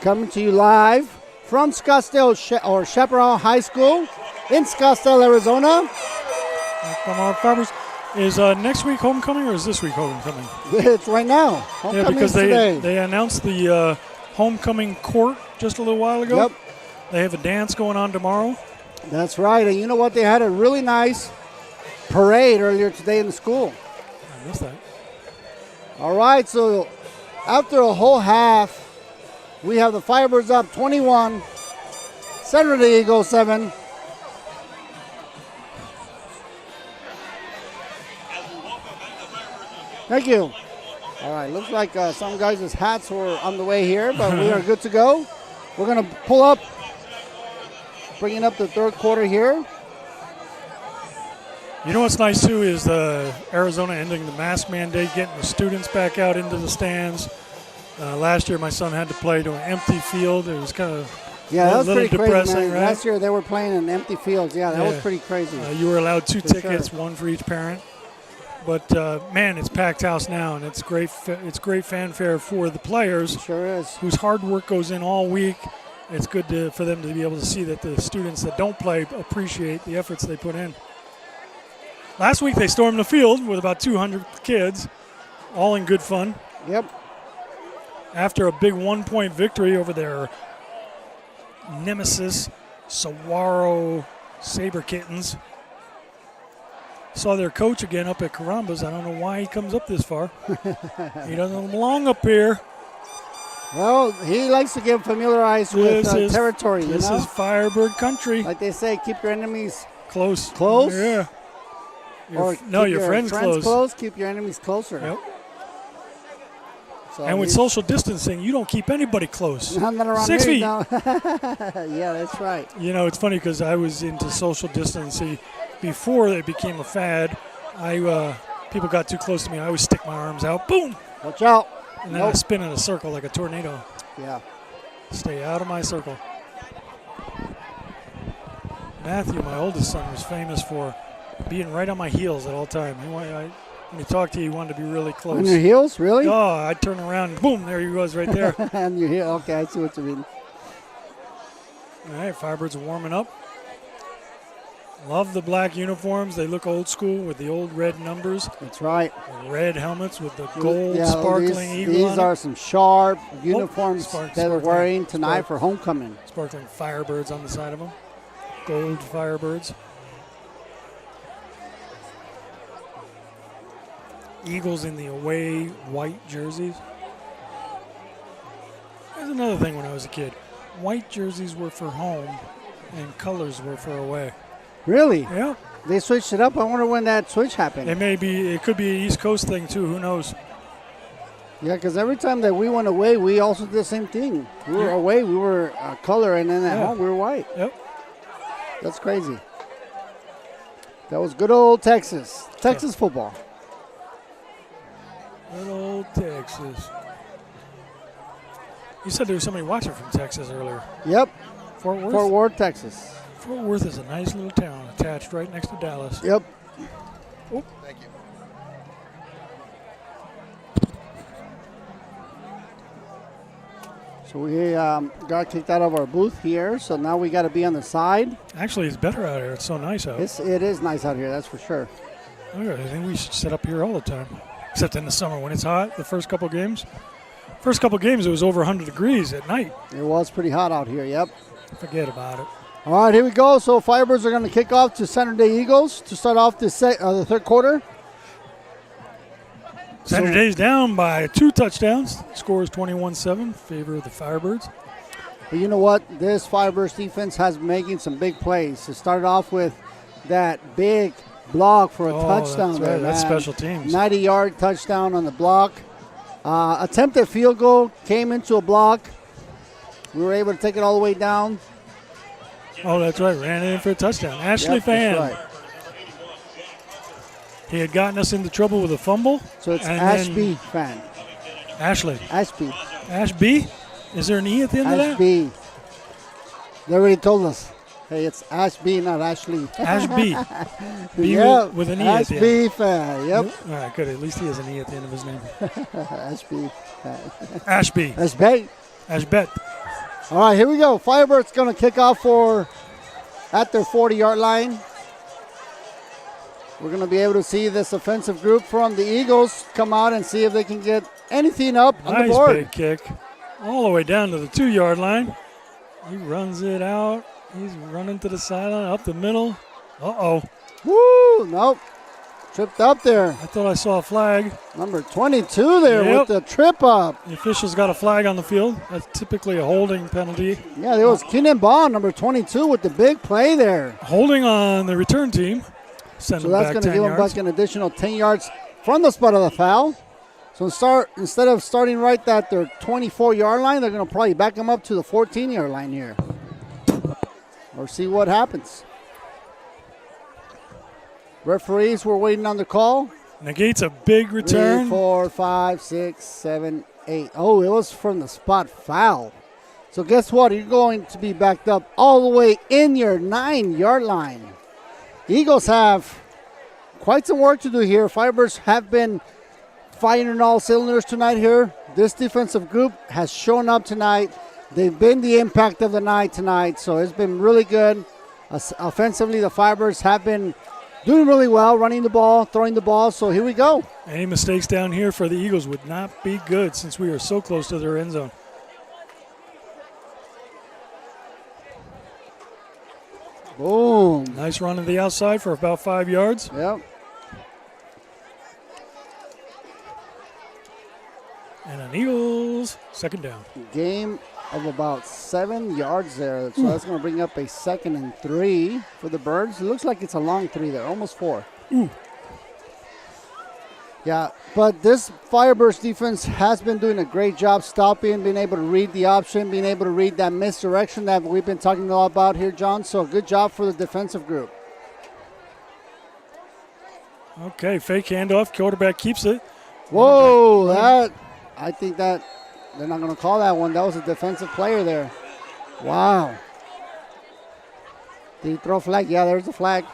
Coming to you live from Scottsdale or Chaparral High School in Scottsdale, Arizona. From our Firebirds. Is next week homecoming or is this week homecoming? It's right now. Homecoming because today. they announced the homecoming court just a little while ago. Yep. They have a dance going on tomorrow. That's right. And you know what? They had a really nice parade earlier today in the school. I missed that. All right, so after a whole half, we have the Firebirds up 21, Saturday Eagles 7. Thank you. All right, looks like some guys' hats were on the way here, but we are good to go. We're going to pull up, bringing up the third quarter here. You know what's nice, too, is Arizona ending the mask mandate, getting the students back out into the stands. Last year, my son had to play to an empty field. It was kind of that was pretty depressing, crazy, man. right? Last year, they were playing in empty fields. Yeah, that was pretty crazy. You were allowed 2 tickets, sure. one for each parent. But, man, it's packed house now, and it's great fanfare for the players. It sure is. Whose hard work goes in all week. It's good for them to be able to see that the students that don't play appreciate the efforts they put in. Last week they stormed the field with about 200 kids, all in good fun. Yep. After a big 1-point victory over their nemesis, Saguaro Saber Kittens. Saw their coach again up at Carambas. I don't know why he comes up this far. He doesn't belong up here. Well, he likes to get familiarized with territory. This is Firebird country. Like they say, keep your enemies close. Close? Yeah. Your friends close. Keep your enemies closer. Yep. So and with social distancing, you don't keep anybody close. Not around 6 feet. No. Yeah, that's right. You know, it's funny because I was into social distancing before it became a fad. People got too close to me. I always stick my arms out. Boom! Watch out. And then I spin in a circle like a tornado. Yeah. Stay out of my circle. Matthew, my oldest son, was famous for being right on my heels at all time. When he talked to you, he wanted to be really close. On your heels? Really? Oh, I'd turn around and boom, there he was right there. On your heel. Okay, I see what you mean. All right, Firebirds are warming up. Love the black uniforms. They look old school with the old red numbers. That's right. The red helmets with the gold sparkling eagle These on are it. some sharp uniforms that they're sparkling, wearing tonight for homecoming. Sparkling Firebirds on the side of them. Gold Firebirds. Eagles in the away white jerseys. There's another thing when I was a kid. White jerseys were for home and colors were for away. Really? Yeah. They switched it up. I wonder when that switch happened. It could be an East Coast thing too. Who knows? Yeah, because every time that we went away, we also did the same thing. We were away, we were color, and then at home, we were white. Yep. That's crazy. That was good old Texas. Texas football. Good old Texas. You said there was somebody watching from Texas earlier. Yep. Fort Worth? Fort Worth, Texas. Fort Worth is a nice little town attached right next to Dallas. Yep. Oh. Thank you. So we got kicked out of our booth here, so now we got to be on the side. Actually, it's better out here. It's so nice out. It is nice out here, that's for sure. I think we should sit up here all the time, except in the summer when it's hot. The first couple games, it was over 100 degrees at night. It was pretty hot out here, yep. Forget about it. All right, here we go. So Firebirds are going to kick off to Saturday Eagles to start off the third quarter. Saturday's down by 2 touchdowns. Score is 21-7 in favor of the Firebirds. But you know what? This Firebirds defense has been making some big plays. It started off with that big block for a touchdown. That's right. That's special teams. 90-yard touchdown on the block. Attempted field goal, came into a block. We were able to take it all the way down. Oh, that's right. Ran in for a touchdown. Ashley Fan. That's right. He had gotten us into trouble with a fumble. So it's Ashby Fan. Ashley. Ashby. Ashby? Is there an E at the end of that? Ashby. They already told us. Hey, it's Ashby, not Ashley. Ashby. B Yep, with an E at the end. Ashby fan. Yep. All right, good. At least he has an E at the end of his name. Ashby. Ashby. Ashby. Ashbet. All right, here we go. Firebirds going to kick off at their 40-yard line. We're going to be able to see this offensive group from the Eagles come out and see if they can get anything up on the board. Nice big kick. All the way down to the 2-yard line. He runs it out. He's running to the sideline, up the middle. Uh-oh. Woo! Nope. Tripped up there. I thought I saw a flag. Number 22 there Yep. with the trip up. The official's got a flag on the field. That's typically a holding penalty. Yeah, there was Keenan Bond, number 22, with the big play there. Holding on the return team. Send So them that's back going to 10 give them yards. back an additional 10 yards from the spot of the foul. So instead of starting right at their 24-yard line, they're going to probably back them up to the 14-yard line here. Or see what happens. Referees were waiting on the call. Negates a big 3, return. 4, 5, 6, 7, 8. Oh, it was from the spot foul. So guess what? You're going to be backed up all the way in your 9-yard line. Eagles have quite some work to do here. Firebirds have been firing all cylinders tonight here. This defensive group has shown up tonight. They've been the impact of the night tonight, so it's been really good. Offensively, the Firebirds have been doing really well, running the ball, throwing the ball, so here we go. Any mistakes down here for the Eagles would not be good since we are so close to their end zone. Boom. Nice run to the outside for about 5 yards. Yep. And an Eagles second down. Game of about 7 yards there, so that's going to bring up a 2nd and 3 for the Birds. It looks like it's a long 3 there, almost 4. Yeah, but this Firebirds defense has been doing a great job stopping, being able to read the option, being able to read that misdirection that we've been talking a lot about here, John. So good job for the defensive group. Okay, fake handoff. Quarterback keeps it. Whoa, I think that they're not going to call that one. That was a defensive player there. Wow. Did he throw a flag? Yeah, there's the flag.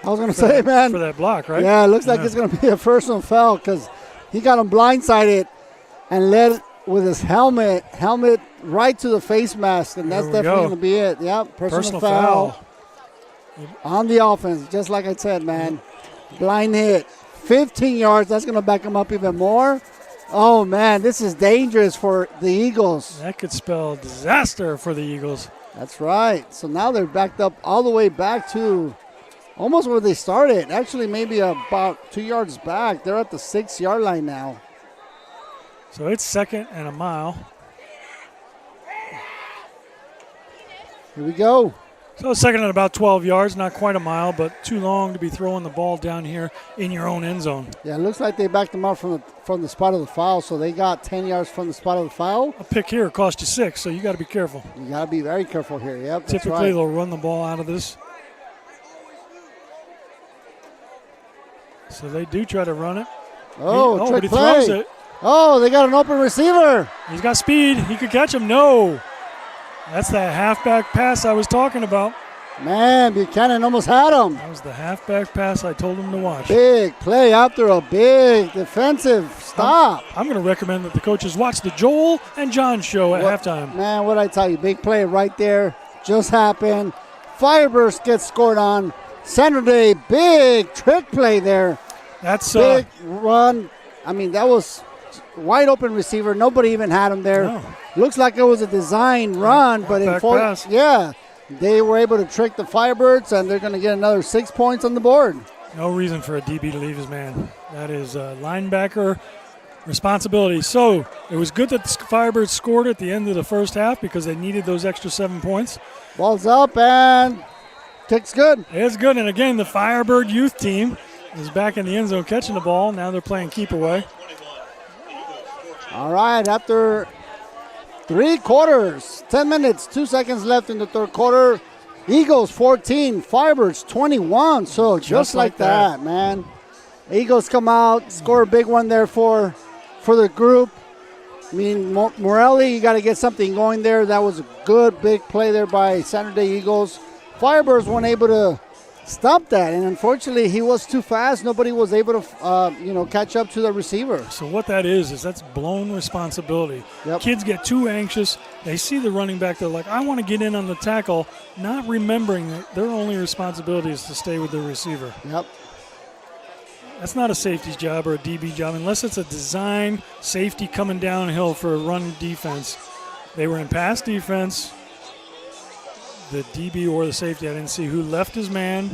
I was going to say, man. For that block, right? Yeah, it looks like it's going to be a personal foul because he got him blindsided and led with his helmet right to the face mask, and that's definitely going to be it. Yep, personal foul on the offense, just like I said, man. Blind hit. 15 yards. That's going to back him up even more. Oh, man, this is dangerous for the Eagles. That could spell disaster for the Eagles. That's right. So now they're backed up all the way back to almost where they started. Actually, maybe about 2 yards back. They're at the 6-yard line now. So it's 2nd and a mile. Here we go. So 2nd and about 12 yards, not quite a mile, but too long to be throwing the ball down here in your own end zone. Yeah, it looks like they backed them up from the spot of the foul, so they got 10 yards from the spot of the foul. A pick here cost you 6, so you got to be careful. You got to be very careful here. Yep, that's Typically, right. they'll run the ball out of this. So they do try to run it. Oh, but trick he play. throws it. Oh, they got an open receiver. He's got speed. He could catch him. No. That's that halfback pass I was talking about. Man, Buchanan almost had him. That was the halfback pass I told him to watch. Big play after a big defensive stop. I'm going to recommend that the coaches watch the Joel and John show at halftime. Man, what I tell you, big play right there just happened. Firebirds gets scored on. Saturday, big trick play there. That's big run. I mean, that was wide open receiver. Nobody even had him there. No. Looks like it was a design run, but they were able to trick the Firebirds, and they're going to get another 6 points on the board. No reason for a DB to leave his man. That is linebacker responsibility. So it was good that the Firebirds scored at the end of the first half because they needed those extra 7 points. Ball's up and kick's good. It's good. And again, the Firebird youth team is back in the end zone catching the ball. Now they're playing keep away. All right, after 3 quarters, 10 minutes, 2 seconds left in the third quarter. Eagles 14, Firebirds 21. So just like that, man. Eagles come out, score a big one there for the group. I mean, Morelli, you got to get something going there. That was a good big play there by Saturday Eagles. Firebirds weren't able to stop that, and unfortunately he was too fast. Nobody was able to catch up to the receiver. So what that is that's blown responsibility. Yep. Kids get too anxious. They see the running back. They're like, I want to get in on the tackle, not remembering that their only responsibility is to stay with the receiver. Yep. That's not a safety's job or a DB job unless it's a design safety coming downhill for a run defense. They were in pass defense. The DB or the safety, I didn't see who left his man.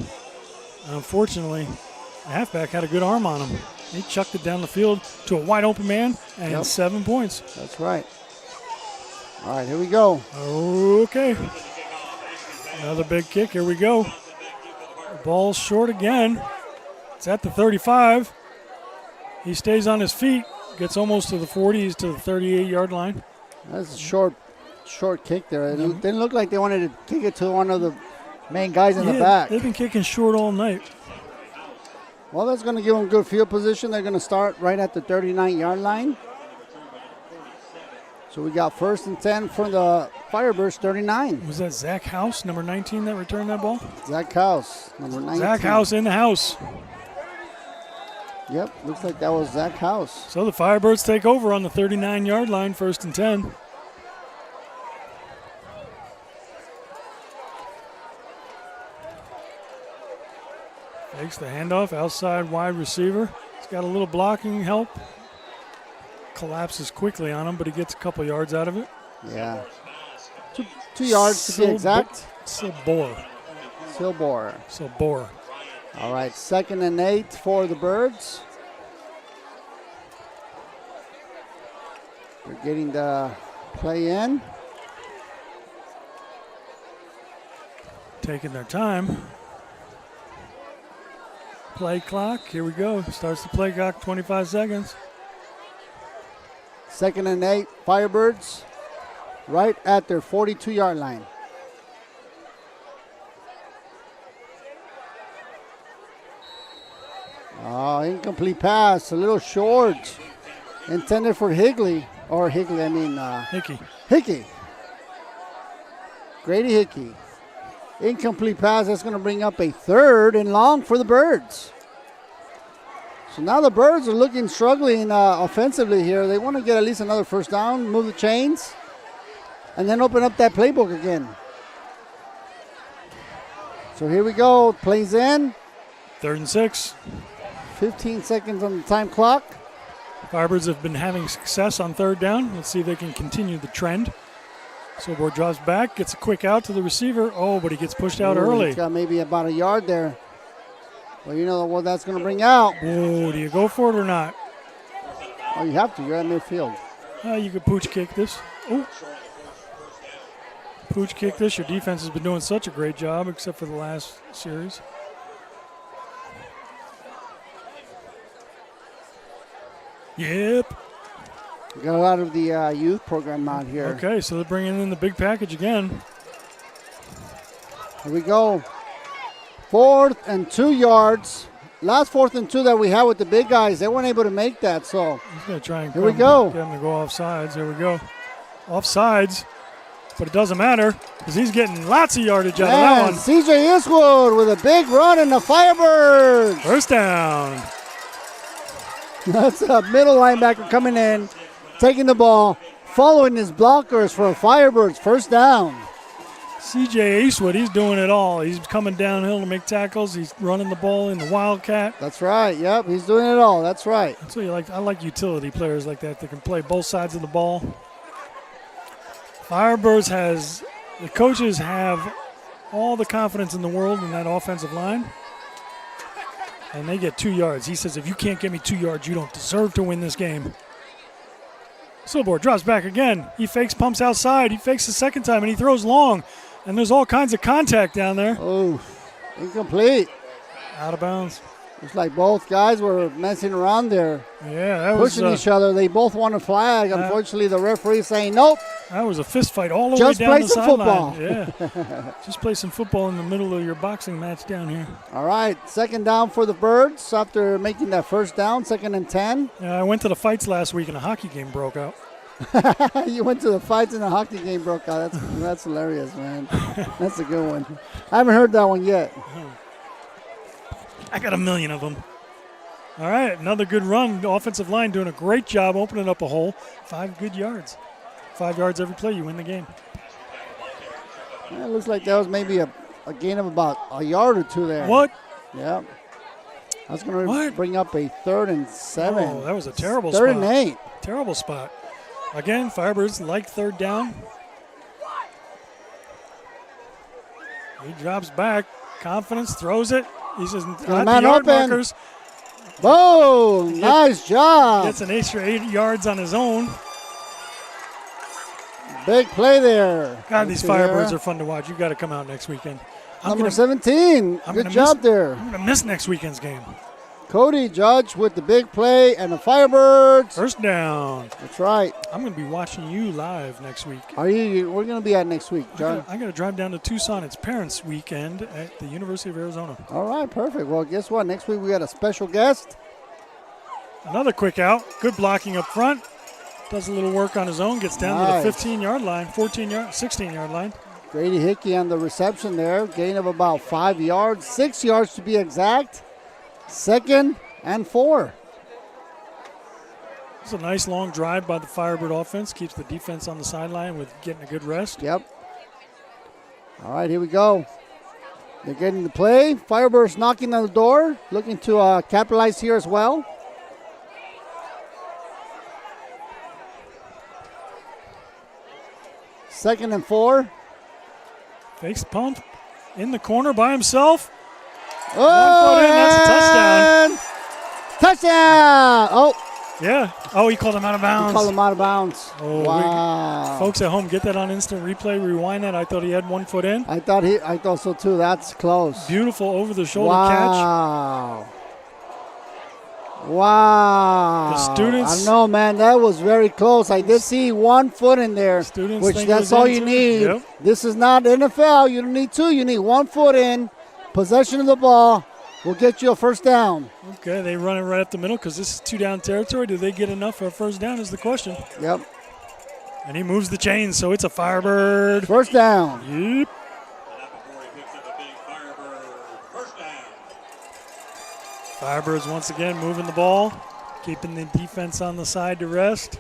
Unfortunately, the halfback had a good arm on him. He chucked it down the field to a wide open man and 7 points. That's right. All right, here we go. Okay. Another big kick. Here we go. The ball's short again. It's at the 35. He stays on his feet, gets almost to the 40. He's to the 38-yard line. That's a short kick there. It didn't look like they wanted to kick it to one of the main guys in the back. They've been kicking short all night. Well, that's going to give them good field position. They're going to start right at the 39-yard line. So we got 1st and 10 for the Firebirds, 39. Was that Zach House, number 19, that returned that ball? Zach House, number 19. Zach House in the house. Yep, looks like that was Zach House. So the Firebirds take over on the 39-yard line, 1st and 10. Takes the handoff, outside wide receiver. He's got a little blocking help. Collapses quickly on him, but he gets a couple yards out of it. Yeah. 2 yards to be exact. Silbor. All right, 2nd and 8 for the Birds. They're getting the play in. Taking their time. Play clock, here we go. Starts the play clock, 25 seconds. 2nd and 8, Firebirds, right at their 42-yard line. Oh, incomplete pass, a little short. Intended for Hickey. Grady Hickey. Incomplete pass, that's going to bring up a 3rd and long for the Birds. So now the Birds are struggling offensively here. They want to get at least another 1st down, move the chains, and then open up that playbook again. So here we go, plays in. 3rd and 6. 15 seconds on the time clock. Firebirds have been having success on 3rd down. Let's see if they can continue the trend. Silbor drops back, gets a quick out to the receiver. Oh, but he gets pushed out early. He's got maybe about a yard there. Well, you know what that's going to bring out. Oh, do you go for it or not? Oh, you have to. You're at midfield. You could pooch kick this. Oh. Pooch kick this. Your defense has been doing such a great job, except for the last series. Yep. We got a lot of the youth program out here. Okay, so they're bringing in the big package again. Here we go. 4th and 2 yards. Last 4th and 2 that we had with the big guys, they weren't able to make that. So he's going to try and here we go. Get him to go off sides. Here we go. Off sides, but it doesn't matter because he's getting lots of yardage out of that one. CJ Eastwood with a big run in the Firebirds. 1st down. That's a middle linebacker coming in, taking the ball, following his blockers for a Firebirds 1st down. CJ Eastwood, he's doing it all. He's coming downhill to make tackles. He's running the ball in the Wildcat. That's right. Yep, he's doing it all. That's right. That's what you like. I like utility players like that can play both sides of the ball. Firebirds the coaches have all the confidence in the world in that offensive line. And they get 2 yards. He says, if you can't get me 2 yards, you don't deserve to win this game. Silbor drops back again. He fakes, pumps outside. He fakes the 2nd time, and he throws long. And there's all kinds of contact down there. Oh, incomplete. Out of bounds. It's like both guys were messing around there. Yeah, that was pushing each other. They both want a flag. Unfortunately, the referee saying nope. That was a fist fight all the way down the sideline. Yeah, just play some football in the middle of your boxing match down here. All right, 2nd down for the Birds after making that 1st down, 2nd and 10. Yeah, I went to the fights last week and a hockey game broke out. You went to the fights and the hockey game broke out. That's hilarious, man. That's a good one. I haven't heard that one yet. I got a million of them. All right, another good run. The offensive line doing a great job opening up a hole. 5 good yards. 5 yards every play, you win the game. Yeah, it looks like that was maybe a gain of about a yard or two there. What? Yeah. I was going to bring up a 3rd and 7. Oh, that was a terrible spot. 3rd and 8. Terrible spot. Again, Firebirds like 3rd down. He drops back. Confidence, throws it. He's just at the yard markers. Boom! Nice job. Gets an extra 8 yards on his own. Big play there. God, these Firebirds are fun to watch. You've got to come out next weekend. Number 17. Good job there. I'm going to miss next weekend's game. Cody Judge with the big play and the Firebirds. 1st down. That's right. I'm going to be watching you live next week. Are you? We're going to be at next week, John. I got to drive down to Tucson. It's Parents Weekend at the University of Arizona. All right, perfect. Well, guess what? Next week we got a special guest. Another quick out. Good blocking up front. Does a little work on his own. Gets down to the 15-yard line, 16-yard line. Grady Hickey on the reception there. Gain of about 5 yards, 6 yards to be exact. 2nd and 4. It's a nice long drive by the Firebird offense. Keeps the defense on the sideline with getting a good rest. Yep. All right, here we go. They're getting the play. Firebirds knocking on the door, looking to capitalize here as well. Second and 4. Fakes pump in the corner by himself. Oh, 1 foot in, that's a touchdown. Touchdown! Oh. Yeah. Oh, he called him out of bounds. He called him out of bounds. Oh, wow. Folks at home, get that on instant replay. Rewind that. I thought he had 1 foot in. I thought so too. That's close. Beautiful over-the-shoulder catch. Wow. The students. I don't know, man. That was very close. I did see 1 foot in there, which that's all you need. Yep. This is not NFL. You don't need 2. You need 1 foot in. Possession of the ball will get you a 1st down. Okay, they run it right up the middle because this is 2-down territory. Do they get enough for a 1st down is the question. Yep. And he moves the chains, so it's a Firebird. 1st down. Yep. Firebirds once again moving the ball, keeping the defense on the side to rest.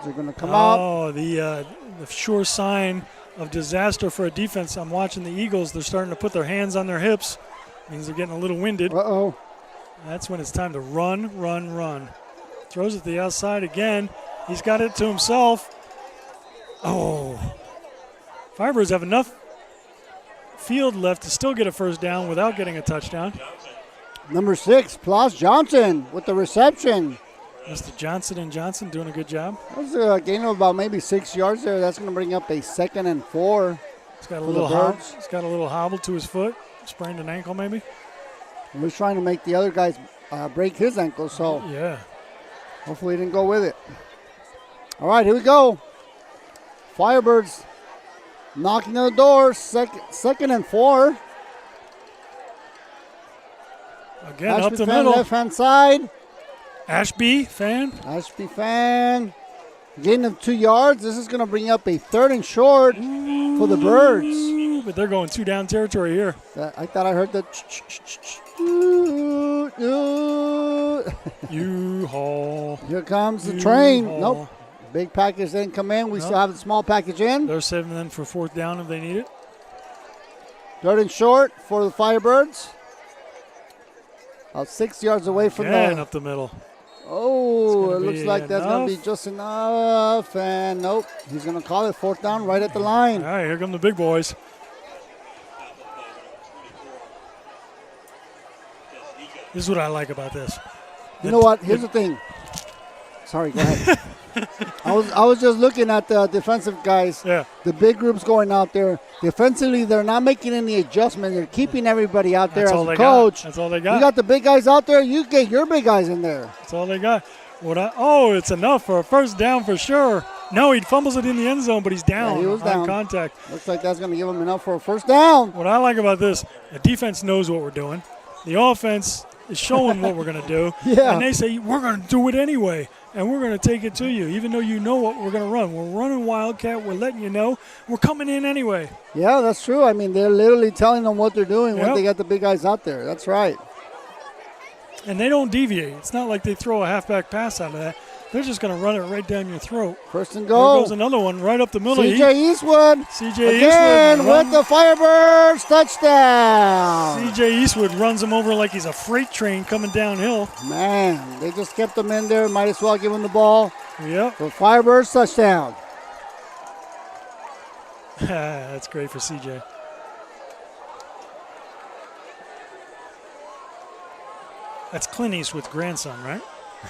They're going to come out. Oh, the sure sign of disaster for a defense. I'm watching the Eagles. They're starting to put their hands on their hips. Means they're getting a little winded. Uh-oh. That's when it's time to run. Throws it to the outside again. He's got it to himself. Oh. Firebirds have enough field left to still get a 1st down without getting a touchdown. Number 6, Plas Johnson with the reception. Mr. Johnson and Johnson doing a good job. That was a gain of about maybe 6 yards there. That's going to bring up a 2nd and 4. He's got a little hobble. He's got a little hobble to his foot. Sprained an ankle maybe. He was trying to make the other guys break his ankle, so yeah. Hopefully he didn't go with it. All right, here we go. Firebirds knocking on the door. 2nd and 4. Again, Ashby up the fan, middle. left-hand side. Ashby fan. Gain of 2 yards. This is going to bring up a 3rd and short for the Birds. But they're going 2-down territory here. I thought I heard the U-Haul. Here comes the train. U-Haul. Nope. Big package didn't come in. We still have the small package in. They're saving them for 4th down if they need it. 3rd and short for the Firebirds. About 6 yards away from Again, up the middle. Oh, it looks like that's going to be just enough. And nope, he's going to call it 4th down right at the line. All right, here come the big boys. This is what I like about this. You know what? Here's the thing. Sorry, go ahead. I was just looking at the defensive guys. Yeah. The big groups going out there. Defensively, they're not making any adjustment. They're keeping everybody out there as a coach. That's all they got. You got the big guys out there. You get your big guys in there. That's all they got. It's enough for a 1st down for sure. No, he fumbles it in the end zone, but he's down. Yeah, he was down. On contact. Looks like that's going to give him enough for a 1st down. What I like about this, the defense knows what we're doing. The offense is showing what we're going to do. Yeah. And they say, we're going to do it anyway, and we're going to take it to you, even though you know what we're going to run. We're running Wildcat. We're letting you know. We're coming in anyway. Yeah, that's true. I mean, they're literally telling them what they're doing when Yep. they got the big guys out there. That's right. And they don't deviate. It's not like they throw a halfback pass out of that. They're just going to run it right down your throat. First and There goal. goes another one right up the middle. C.J. Eastwood. C.J. Again Eastwood with the Firebirds touchdown. C.J. Eastwood runs him over like he's a freight train coming downhill. Man, they just kept him in there. Might as well give him the ball. Yep. For Firebirds touchdown. That's great for C.J. That's Clint Eastwood's grandson, right?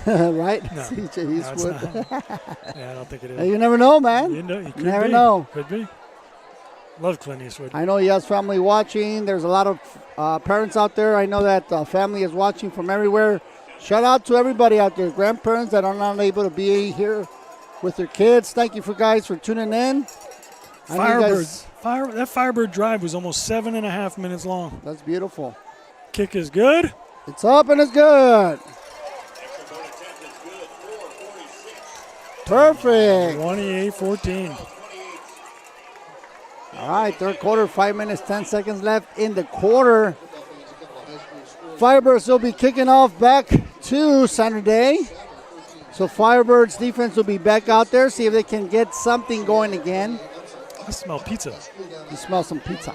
Right? No. C.J. No, it's Eastwood. not. Yeah, I don't think it is. Hey, you never know, man. You know, you could never be. know. Could be. Love Clint Eastwood. I know he has family watching. There's a lot of parents out there. I know that family is watching from everywhere. Shout out to everybody out there, grandparents that are not able to be here with their kids. Thank you for tuning in. I know you guys- That Firebird drive was almost 7.5 minutes long. That's beautiful. Kick is good. It's up and it's good. Perfect. 28-14. All right, third quarter, 5 minutes, 10 seconds left in the quarter. Firebirds will be kicking off back to Saturday. So Firebirds defense will be back out there, see if they can get something going again. I smell pizza. You smell some pizza.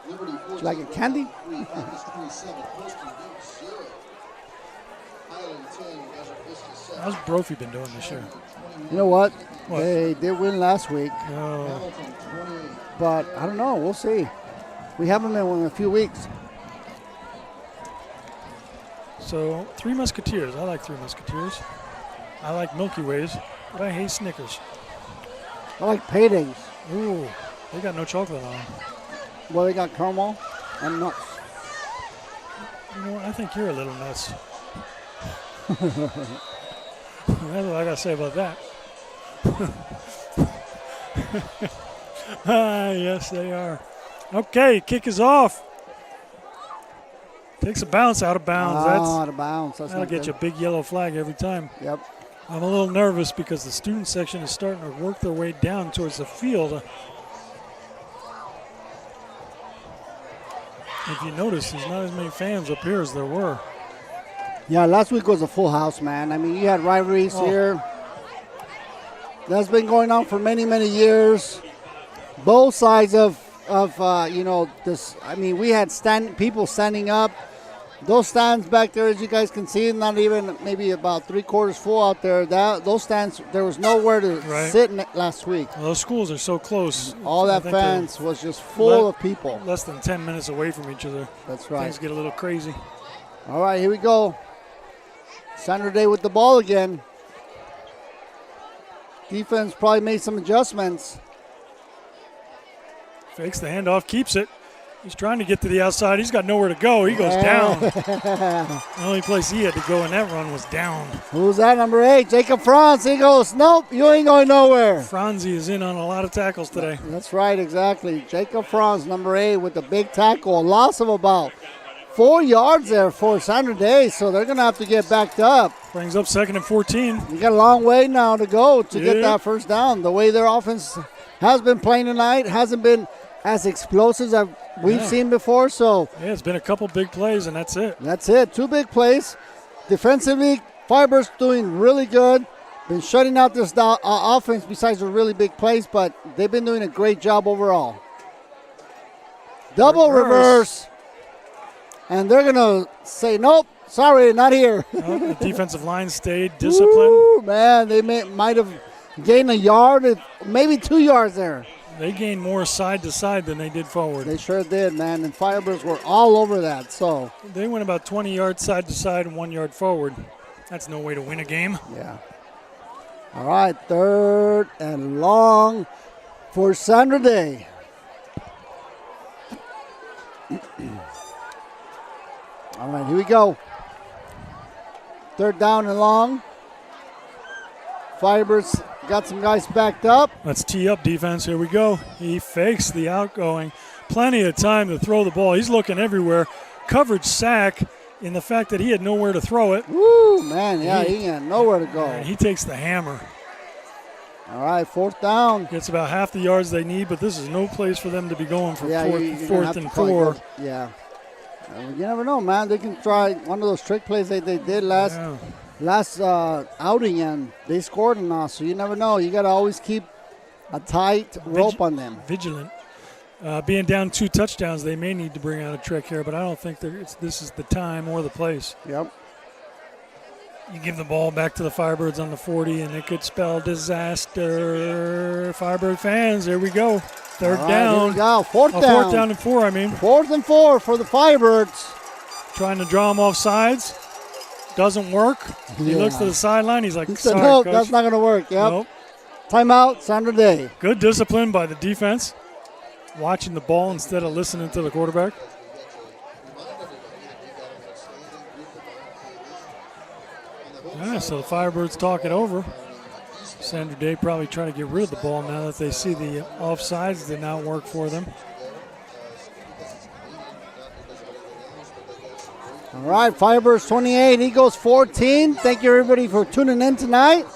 Would you like a candy? How's Brophy been doing this year? You know what? What? They did win last week, Oh, but I don't know. We'll see. We haven't been in a few weeks. so Three Musketeers. I like Three Musketeers. I like Milky Ways, but I hate Snickers. I like paydays. Ooh, they got no chocolate on them. Well, they got caramel and nuts. You know what? I think you're a little nuts. That's what I got to say about that. Yes, they are. Okay, kick is off. Takes a bounce out of bounds. Out of bounds. That's That'll not get good. you a big yellow flag every time. Yep. I'm a little nervous because the student section is starting to work their way down towards the field. If you notice, there's not as many fans up here as there were. Yeah, last week was a full house, man. I mean, you had rivalries here. That's been going on for many, many years. Both sides of this. I mean, we had people standing up. Those stands back there, as you guys can see, not even maybe about 3/4 full out there. Those stands, there was nowhere to sit last week. Well, those schools are so close. All I that think fans was just full of people. Less than 10 minutes away from each other. That's right. Things get a little crazy. All right, here we go. Saturday with the ball again. Defense probably made some adjustments. Fakes the handoff, keeps it. He's trying to get to the outside. He's got nowhere to go. He goes down. The only place he had to go in that run was down. Who's that, number 8? Jacob Franz. He goes, nope, you ain't going nowhere. Franzi is in on a lot of tackles today. That's right, exactly. Jacob Franz, number 8, with the big tackle. A loss of about 4 yards there for Saturday, so they're going to have to get backed up. Brings up 2nd and 14. You got a long way now to go to get that first down. The way their offense has been playing tonight hasn't been as explosive as we've seen before. So yeah, it's been a couple big plays, and that's it. That's it. 2 big plays. Defensively, Firebirds doing really good. Been shutting out this offense besides the really big plays, but they've been doing a great job overall. Double reverse. And they're going to say, nope, sorry, not here. The defensive line stayed disciplined. Ooh, man, they might have gained a yard, maybe 2 yards there. They gained more side to side than they did forward. They sure did, man. And Firebirds were all over that. So they went about 20 yards side to side and 1 yard forward. That's no way to win a game. Yeah. All right, 3rd and long for Saturday. All right, here we go. 3rd down and long. Firebirds got some guys backed up. Let's tee up defense. Here we go. He fakes the outgoing. Plenty of time to throw the ball. He's looking everywhere. coverage sack in the fact that he had nowhere to throw it. Woo, man, yeah, he had nowhere to go. And he takes the hammer. All right, 4th down. Gets about half the yards they need, but this is no place for them to be going for fourth and 4. Yeah. You never know, man. They can try one of those trick plays they did last outing, and they scored and all. So you never know. You got to always keep a tight rope on them. Vigilant. Being down 2 touchdowns, they may need to bring out a trick here, but I don't think this is the time or the place. Yep. You give the ball back to the Firebirds on the 40, and it could spell disaster. Firebird fans, there we go. 3rd down. There we go. 4th down. 4th down and 4, I mean. 4th and 4 for the Firebirds. Trying to draw him off sides. Doesn't work. He looks to the sideline. He's like, sorry, no, Coach. That's not going to work. Yep. Nope. Timeout, Sandra Day. Good discipline by the defense. Watching the ball instead of listening to the quarterback. Yeah, so the Firebirds talk it over. Sandra Day probably trying to get rid of the ball now that they see the offsides did not work for them. All right, Firebirds 28, Eagles 14. Thank you, everybody, for tuning in tonight.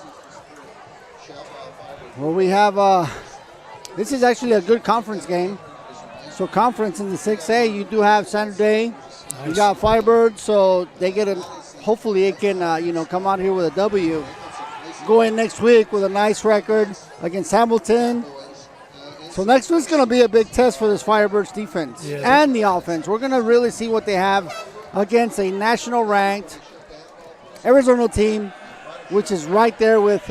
Well, we have, this is actually a good conference game. So conference in the 6A, you do have Saturday. Nice. You got Firebirds, so they get hopefully it can, come out here with a W. Go in next week with a nice record against Hamilton. So next week's going to be a big test for this Firebirds defense and the offense. We're going to really see what they have against a national-ranked Arizona team, which is right there with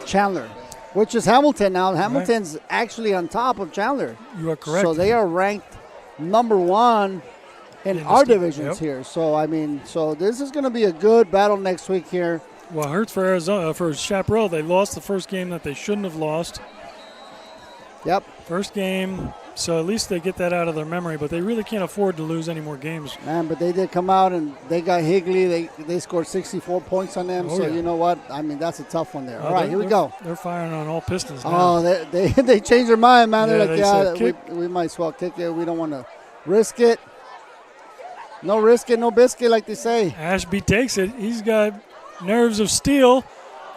Chandler, which is Hamilton now. Hamilton's actually on top of Chandler. You are correct. So they are ranked number 1 in our divisions here. So, so this is going to be a good battle next week here. Well, it hurts for Arizona, for Chaparral. They lost the first game that they shouldn't have lost. Yep. First game, so at least they get that out of their memory, but they really can't afford to lose any more games. Man, but they did come out and they got Higley. They scored 64 points on them. You know what? That's a tough one there. All right, here we go. They're firing on all pistons now. Oh, they changed their mind, man. They're like, we might as well kick it. We don't want to risk it. No risk it, no biscuit, like they say. Ashby takes it. He's got nerves of steel.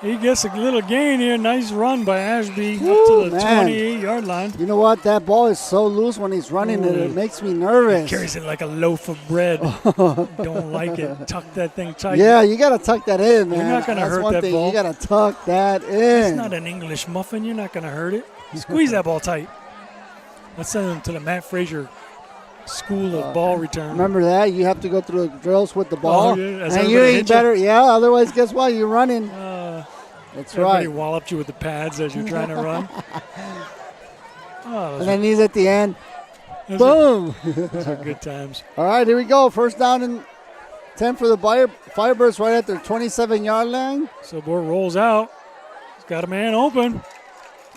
He gets a little gain here. Nice run by Ashby up to the 28-yard line. You know what? That ball is so loose when he's running it. It makes me nervous. He carries it like a loaf of bread. Don't like it. Tuck that thing tight. Yeah, you got to tuck that in, man. You're not going to hurt that ball. You got to tuck that in. It's not an English muffin. You're not going to hurt it. Squeeze that ball tight. Let's send him to the Matt Frazier School of Ball Return. Remember that? You have to go through the drills with the ball. Oh, yeah. And you ain't better. Yeah, otherwise, guess what? You're running. That's right. Everybody walloped you with the pads as you're trying to run. And then he's at the end. Boom. Those are good times. All right, here we go. First down and 10 for the Firebirds right at their 27-yard line. So board rolls out. He's got a man open.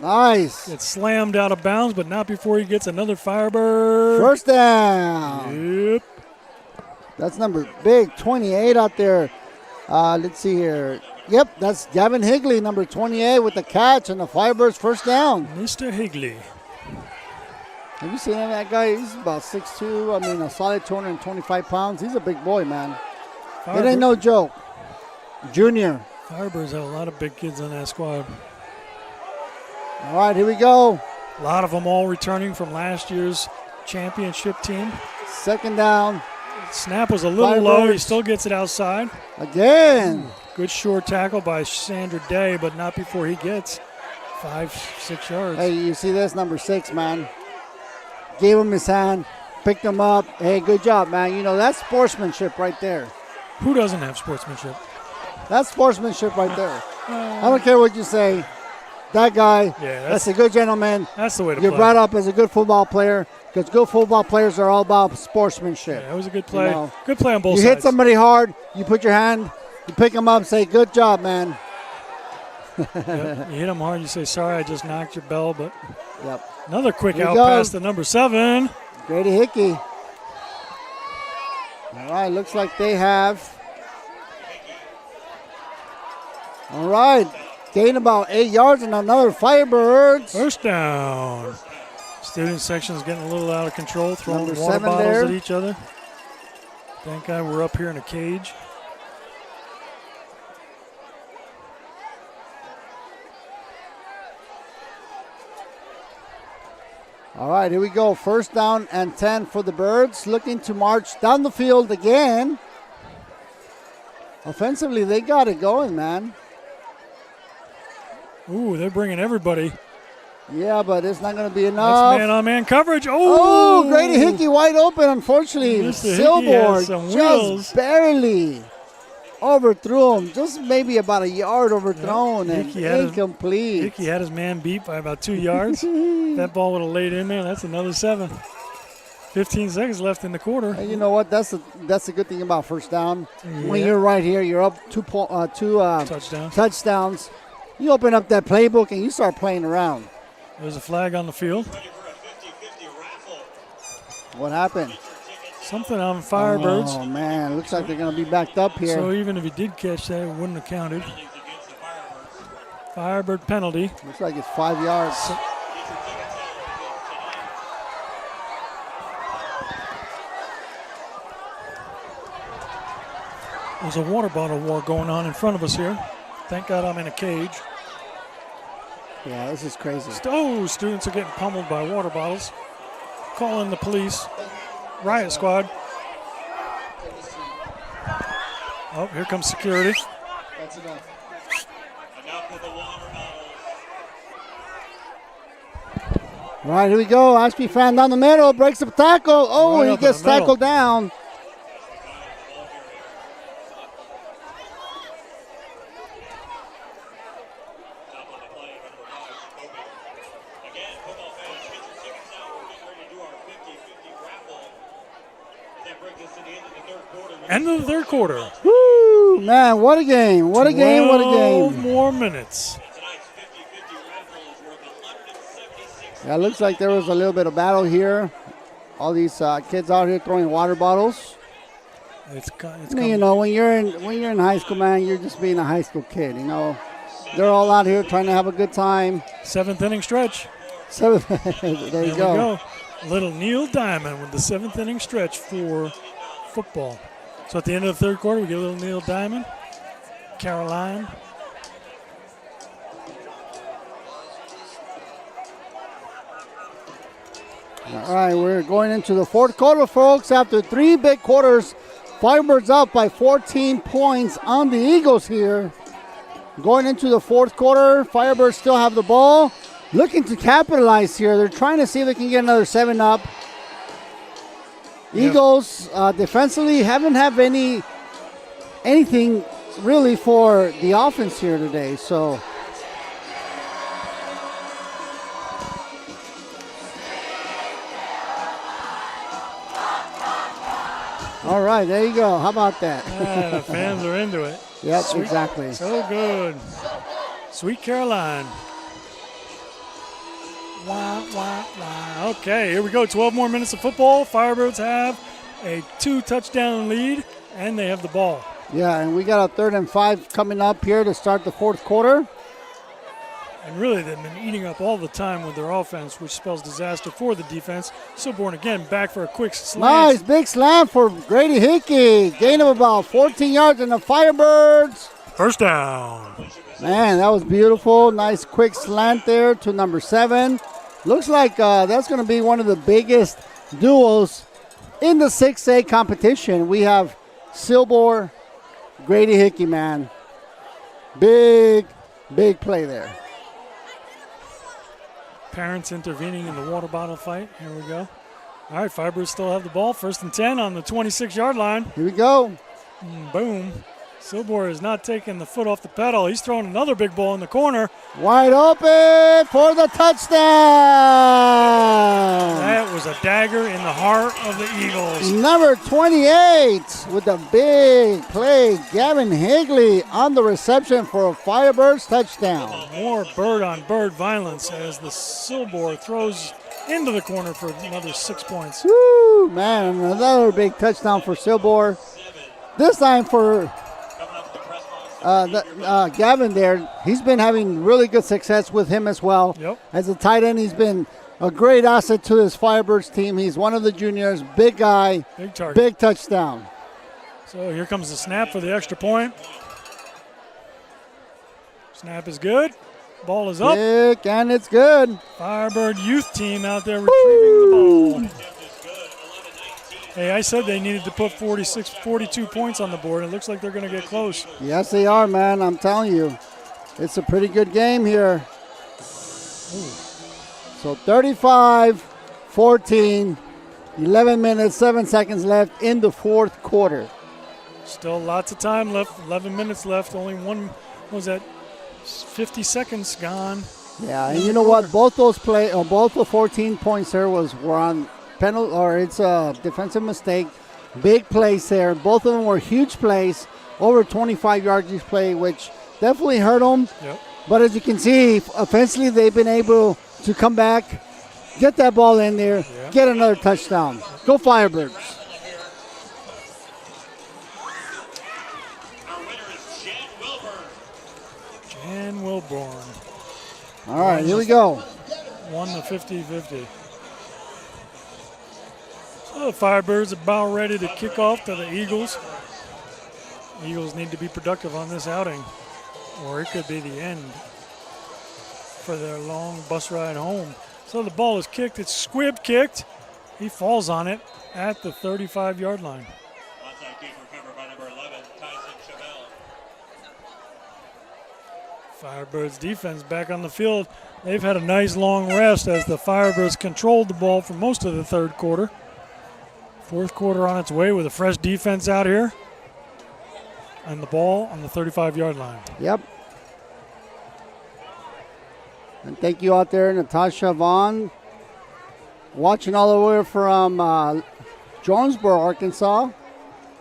Nice. Gets slammed out of bounds, but not before he gets another Firebird. First down. Yep. That's number big, 28 out there. Let's see here. Yep, that's Gavin Higley, number 28, with the catch and the Firebirds first down. Mr. Higley. Have you seen that guy? He's about 6'2". A solid 225 pounds. He's a big boy, man. It ain't no joke. Junior. Firebirds have a lot of big kids on that squad. All right, here we go. A lot of them all returning from last year's championship team. Second down. Snap was a little low. He still gets it outside. Again. Good short tackle by Sandra Day, but not before he gets 5-6 yards. Hey, you see this? Number 6, man. Gave him his hand, picked him up. Hey, good job, man. That's sportsmanship right there. Who doesn't have sportsmanship? That's sportsmanship right there. I don't care what you say. That guy, that's a good gentleman. That's the way to play. You're brought up as a good football player because good football players are all about sportsmanship. Yeah, it was a good play. Good play on both sides. You hit somebody hard, you put your hand, you pick them up and say, good job, man. You hit them hard, you say, sorry, I just knocked your bell. But another quick out pass to number 7. Grady Hickey. All right, looks like they have. All right. Gain about 8 yards and another Firebirds. First down. Student section is getting a little out of control, throwing Number water 7 bottles there. at each other. Thank God we're up here in a cage. All right, here we go. First down and 10 for the Birds. Looking to march down the field again. Offensively, they got it going, man. Ooh, they're bringing everybody. Yeah, but it's not going to be enough. That's man-on-man coverage. Oh, Grady Hickey wide open, unfortunately. Silbor just barely overthrew him. Just maybe about a yard overthrown and incomplete. Hickey had his man beat by about 2 yards. That ball would have laid in there. That's another 7. 15 seconds left in the quarter. And you know what? That's the good thing about first down. Yeah. When you're right here, you're up two touchdowns. You open up that playbook and you start playing around. There's a flag on the field. What happened? Something on Firebirds. Oh, man. Looks like they're going to be backed up here. So even if he did catch that, it wouldn't have counted. Firebird penalty. Looks like it's 5 yards. There's a water bottle war going on in front of us here. Thank God I'm in a cage. Yeah, this is crazy. Students are getting pummeled by water bottles. Calling the police. Riot squad. Oh, here comes security. That's enough. Enough with the water bottles. All right, here we go. Ashby fan down the middle. Breaks the tackle. Oh, he gets tackled down. End of the third quarter. Woo, man, what a game. What a game, what a game. 12 more minutes. Yeah, it looks like there was a little bit of battle here. All these kids out here throwing water bottles. You know, when you're in high school, man, you're just being a high school kid, you know. They're all out here trying to have a good time. 7th inning stretch. There you go. Little Neil Diamond with the 7th inning stretch for football. So at the end of the third quarter, we get a little Neil Diamond. Caroline. All right, we're going into the fourth quarter, folks. After 3 big quarters, Firebirds up by 14 points on the Eagles here. Going into the fourth quarter, Firebirds still have the ball. Looking to capitalize here. They're trying to see if they can get another 7 up. Eagles defensively haven't have anything really for the offense here today. So all right, there you go. How about that? The fans are into it. Yep, exactly. So good. Sweet Caroline. Wah, wah, wah. Okay, here we go. 12 more minutes of football. Firebirds have a 2-touchdown lead, and they have the ball. Yeah, and we got a 3rd and 5 coming up here to start the fourth quarter. And really, they've been eating up all the time with their offense, which spells disaster for the defense. Silborn again back for a quick slam. Nice big slam for Grady Hickey. Gain of about 14 yards in the Firebirds. First down. Man, that was beautiful. Nice quick slant there to number 7. Looks like that's going to be one of the biggest duels in the 6A competition. We have Silbor, Grady Hickey, man. Big play there. Parents intervening in the water bottle fight. Here we go. All right, Firebirds still have the ball. 1st and 10 on the 26-yard line. Here we go. Boom. Silbor is not taking the foot off the pedal. He's throwing another big ball in the corner. Wide open for the touchdown. That was a dagger in the heart of the Eagles. Number 28 with a big play. Gavin Higley on the reception for a Firebirds touchdown. More bird-on-bird violence as the Silbor throws into the corner for another 6 points. Woo, man, another big touchdown for Silbor. This time for Gavin there. He's been having really good success with him as well. Yep. As a tight end, he's been a great asset to his Firebirds team. He's one of the juniors, big guy, big target, big touchdown. So here comes the snap for the extra point. Snap is good. Ball is up. Kick, and it's good. Firebird youth team out there retrieving the ball. Hey, I said they needed to put 42 points on the board. It looks like they're going to get close. Yes, they are, man. I'm telling you. It's a pretty good game here. So 35-14, 11 minutes, 7 seconds left in the fourth quarter. Still lots of time left, 11 minutes left. Only one, what was that, 50 seconds gone. Yeah, and you know what? Both those both the 14 points there were on penalty, or it's a defensive mistake. Big plays there. Both of them were huge plays, over 25 yards each play, which definitely hurt them. Yep. But as you can see, offensively, they've been able to come back, get that ball in there, get another touchdown. Go Firebirds. Our winner is Jan Wilburn. Jan Wilburn. All right, here we go. Won the 50-50. So the Firebirds are about ready to kick off to the Eagles. Eagles need to be productive on this outing, or it could be the end for their long bus ride home. So the ball is kicked. It's Squibb kicked. He falls on it at the 35-yard line. Onside kick recovered by number 11, Tyson Chabelle. Firebirds defense back on the field. They've had a nice long rest as the Firebirds controlled the ball for most of the third quarter. Fourth quarter on its way with a fresh defense out here. And the ball on the 35-yard line. Yep. And thank you out there, Natasha Vaughn, watching all the way from Jonesboro, Arkansas.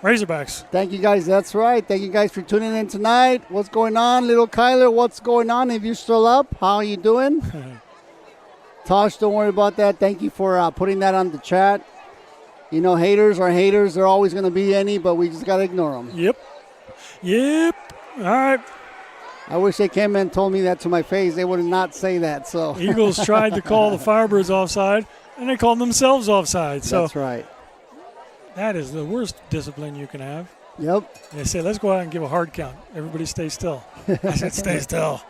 Razorbacks. Thank you guys. That's right. Thank you guys for tuning in tonight. What's going on, little Kyler? What's going on? If you're still up, how are you doing? Tosh, don't worry about that. Thank you for putting that on the chat. You know, haters are haters. There are always going to be any, but we just got to ignore them. Yep. All right. I wish they came and told me that to my face. They would not say that. So Eagles tried to call the Firebirds offside, and they called themselves offside. So that's right. That is the worst discipline you can have. Yep. They say, let's go out and give a hard count. Everybody stay still. I said, stay still.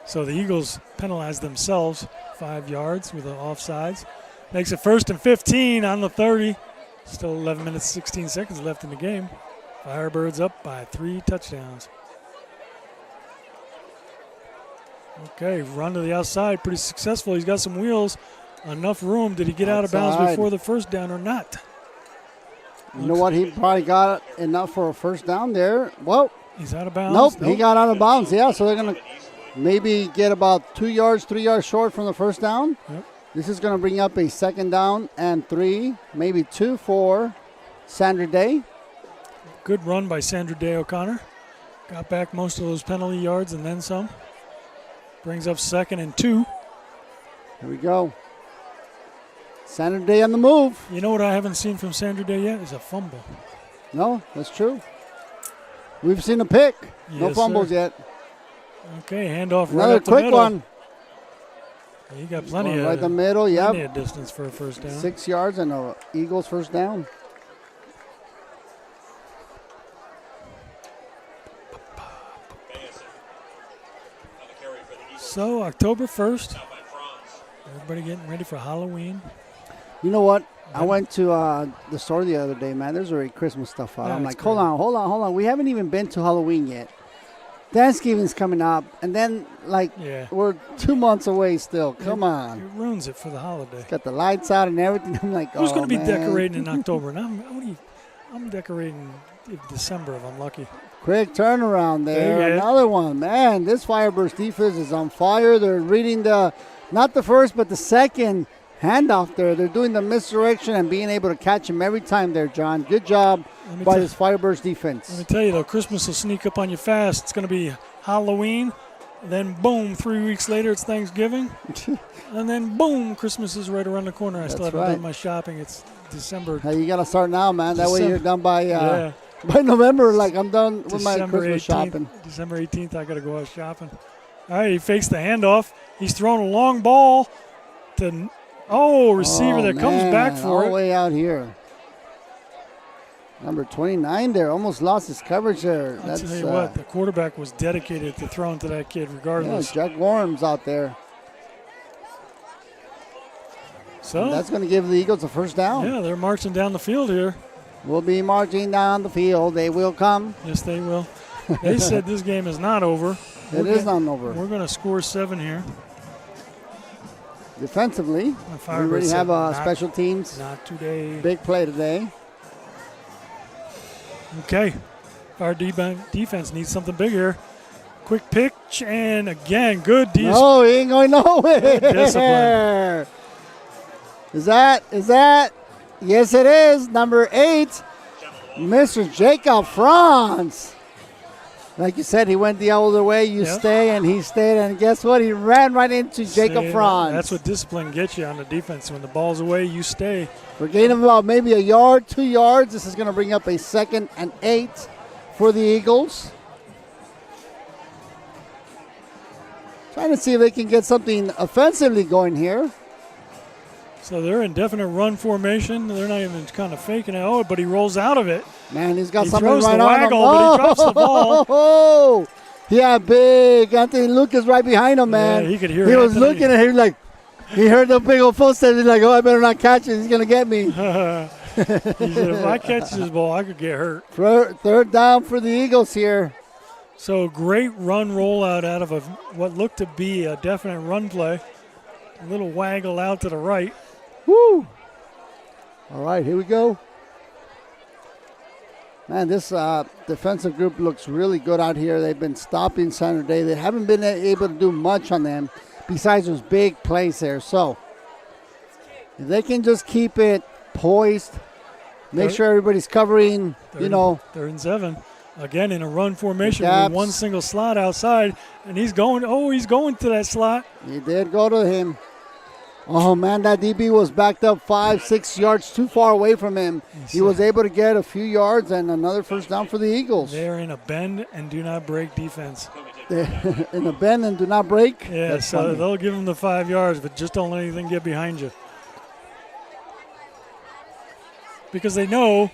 So the Eagles penalized themselves 5 yards with the offsides. Makes it 1st and 15 on the 30. Still 11 minutes, 16 seconds left in the game. Firebirds up by 3 touchdowns. Okay, run to the outside, pretty successful. He's got some wheels, enough room. Did he get out of bounds before the first down or not? You know what? He probably got enough for a first down there. Well, he's out of bounds. Nope, he got out of bounds. Yeah, so they're going to maybe get about 2 yards, 3 yards short from the first down. Yep. This is going to bring up a 2nd down and 3, maybe 2 for Sandra Day. Good run by Sandra Day O'Connor. Got back most of those penalty yards and then some. Brings up 2nd and 2. Here we go. Sandra Day on the move. You know what I haven't seen from Sandra Day yet is a fumble. No, that's true. We've seen a pick. No Yes, fumbles sir. yet. Okay, handoff Another right up the quick middle. one. You got plenty Going of right the middle. Yep. plenty of distance for a first down. 6 yards and a Eagles first down. On the carry for the Eagles. So October 1st, Out by Franz. everybody getting ready for Halloween. You know what? I went to the store the other day, man. There's already Christmas stuff out. I'm That's like, hold on. We haven't even been to Halloween yet. Thanksgiving's coming up, and then, Yeah. we're 2 months away still. Come on. It ruins it for the holiday. Got the lights out and everything. I'm like, Who's going to be man. decorating in October? And I'm decorating in December if I'm lucky. Quick turnaround there. Yeah. Another one. Man, this Firebirds defense is on fire. They're reading not the first, but the second handoff there. They're doing the misdirection and being able to catch him every time there, John. Good job by this Firebirds defense. Let me tell you, though, Christmas will sneak up on you fast. It's going to be Halloween. Then, boom, 3 weeks later, it's Thanksgiving. And then, boom, Christmas is right around the corner. I still That's haven't right. done my shopping. It's December. Hey, you got to start now, man. That way you're done by Yeah. by November. Like, I'm done with my December Christmas 18th, shopping. December 18th, I got to go out shopping. All right, he fakes the handoff. He's throwing a long ball to receiver that comes back all for the it. way out here. Number 29 there, almost lost his coverage there. I'll tell you what, the quarterback was dedicated to throwing to that kid regardless. Yeah, Jack Gorham's out there. So and that's going to give the Eagles a first down. Yeah, they're marching down the field here. We'll be marching down the field. They will come. Yes, they will. They said this game is not over. It is not over. We're going to score 7 here. Defensively, we already have special teams. Not today. Big play today. Okay. Our defense needs something big here. Quick pitch, and again, good defense. No, he ain't going nowhere. Discipline. Is that? Yes, it is. Number 8, Mr. Jacob Franz. Like you said, he went the other way. You stay, and he stayed. And guess what? He ran right into Jacob Franz. That's what discipline gets you on the defense. When the ball's away, you stay. We're gaining about maybe a yard, 2 yards. This is going to bring up a 2nd and 8 for the Eagles. Trying to see if they can get something offensively going here. So they're in definite run formation. They're not even kind of faking it. Oh, but he rolls out of it. Man, he's got he something throws right the on waggle, him. but he drops the ball. Oh, yeah, big. Anthony Lucas right behind him, man. Yeah, he could hear He was Anthony. looking at him like, he heard the big old footsteps. He's like, oh, I better not catch it. He's going to get me. He said, if I catch this ball, I could get hurt. Third down for the Eagles here. So great run rollout out of what looked to be a definite run play. A little waggle out to the right. Woo! All right, here we go. Man, this defensive group looks really good out here. They've been stopping Saturday. They haven't been able to do much on them besides those big plays there. So if they can just keep it poised, make sure everybody's covering, Third and 7. Again, in a run formation with one single slot outside, and he's going to that slot. He did go to him. Oh, man, that DB was backed up 5-6 yards too far away from him. He was able to get a few yards and another first down for the Eagles. They're in a bend and do not break defense. In a bend and do not break? Yeah, That's so funny. they'll give them the 5 yards, but just don't let anything get behind you. Because they know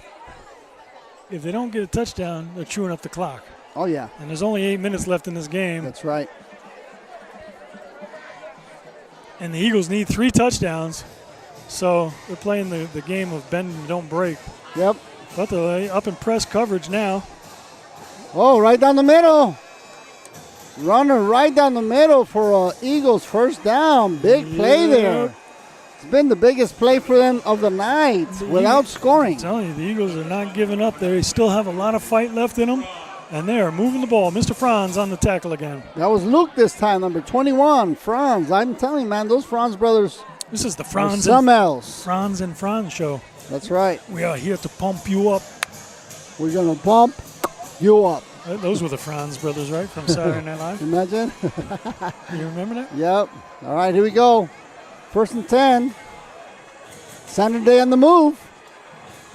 if they don't get a touchdown, they're chewing up the clock. Oh, yeah. And there's only 8 minutes left in this game. That's right. And the Eagles need 3 touchdowns. So they're playing the game of bend and don't break. Yep. But they're up in press coverage now. Oh, right down the middle. Runner right down the middle for Eagles first down. Big play there. It's been the biggest play for them of the night without scoring. I'm telling you, the Eagles are not giving up. They still have a lot of fight left in them, and they are moving the ball. Mr. Franz on the tackle again. That was Luke this time, number 21, Franz. I'm telling you, man, those Franz brothers. This is the Franz and Franz show. That's right. We are here to pump you up. We're going to pump you up. Those were the Franz brothers, right, from Saturday Night Live? Imagine. You remember that? Yep. All right, here we go. 1st and 10. Saturday on the move.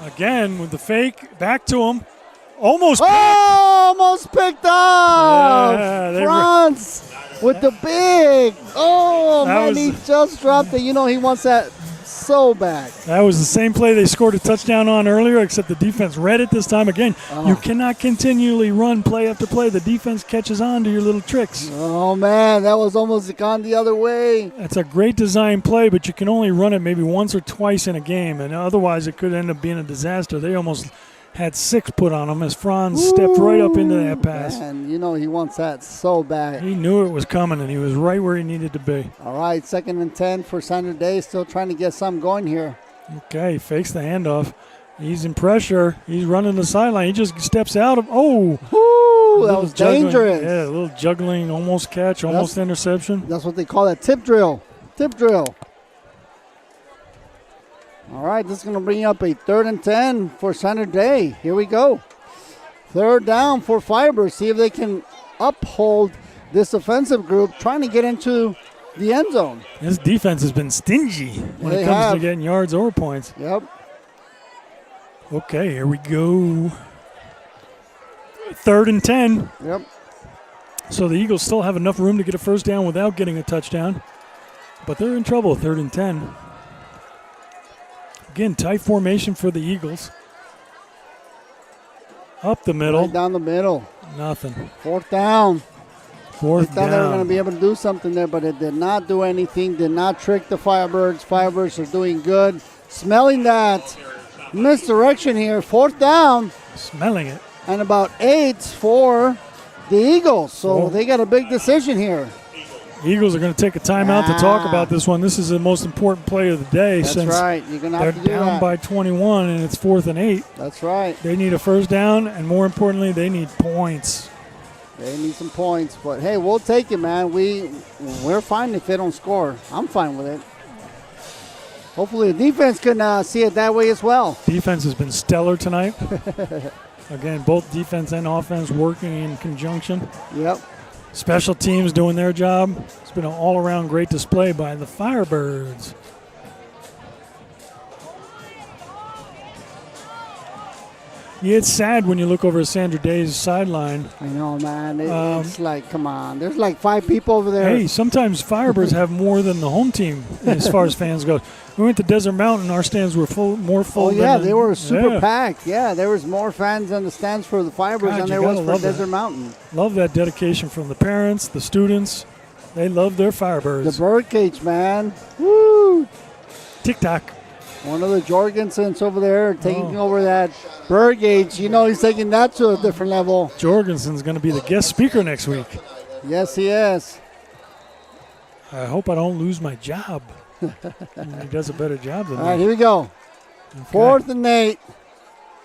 Again with the fake. Back to him. Almost picked up. Yeah, Franz with the big. Oh, That man, he just dropped it. You know, he wants that so bad. That was the same play they scored a touchdown on earlier, except the defense read it this time. Again, you cannot continually run play after play. The defense catches on to your little tricks. Oh, man, that was almost gone the other way. That's a great design play, but you can only run it maybe once or twice in a game, and otherwise it could end up being a disaster. They almost had 6 put on him as Franz stepped right up into that pass. And you know he wants that so bad. He knew it was coming, and he was right where he needed to be. All right, 2nd and 10 for Saturday. Still trying to get something going here. Okay, he fakes the handoff. He's in pressure. He's running the sideline. He just steps out of. Oh! Woo, that was dangerous. Yeah, a little juggling, almost catch, almost interception. That's what they call that tip drill. Tip drill. All right, this is going to bring up a 3rd and 10 for Saturday. Here we go. 3rd down for Firebirds. See if they can uphold this offensive group trying to get into the end zone. This defense has been stingy when it comes to getting yards or points. Yep. Okay, here we go. 3rd and 10. Yep. So the Eagles still have enough room to get a first down without getting a touchdown. But they're in trouble, 3rd and 10. Again, tight formation for the Eagles. Up the middle. Right down the middle. Nothing. Fourth down. Fourth They thought they were going to down. be able to do something there, but it did not do anything. Did not trick the Firebirds. Firebirds are doing good. Smelling that misdirection here. Fourth down. Smelling it. And about 8 for the Eagles. So they got a big decision here. Eagles are going to take a timeout to talk about this one. This is the most important play of the day. That's since right. You're going to they're have to do down that. by 21 and it's 4th and 8. That's right. They need a first down, and more importantly, they need points. They need some points. But, hey, we'll take it, man. We're fine if they don't score. I'm fine with it. Hopefully the defense can see it that way as well. Defense has been stellar tonight. Again, both defense and offense working in conjunction. Yep. Special teams doing their job. It's been an all-around great display by the Firebirds. Yeah, it's sad when you look over at Sandra Day's sideline. I know, man. It's like, come on. There's like 5 people over there. Hey, sometimes Firebirds have more than the home team as far as fans go. We went to Desert Mountain. Our stands were more full. Oh, yeah, than they were super yeah. packed. Yeah, there was more fans in the stands for the Firebirds God, than you there was gotta for love Desert that. Mountain. Love that dedication from the parents, the students. They love their The Firebirds. birdcage, man. Woo! TikTok. One of the Jorgensens over there taking over that birdcage. You know he's taking that to a different level. Jorgensen's going to be the guest speaker next week. Yes, he is. I hope I don't lose my job. He does a better job than All right, me. here we go. Okay. 4th and 8.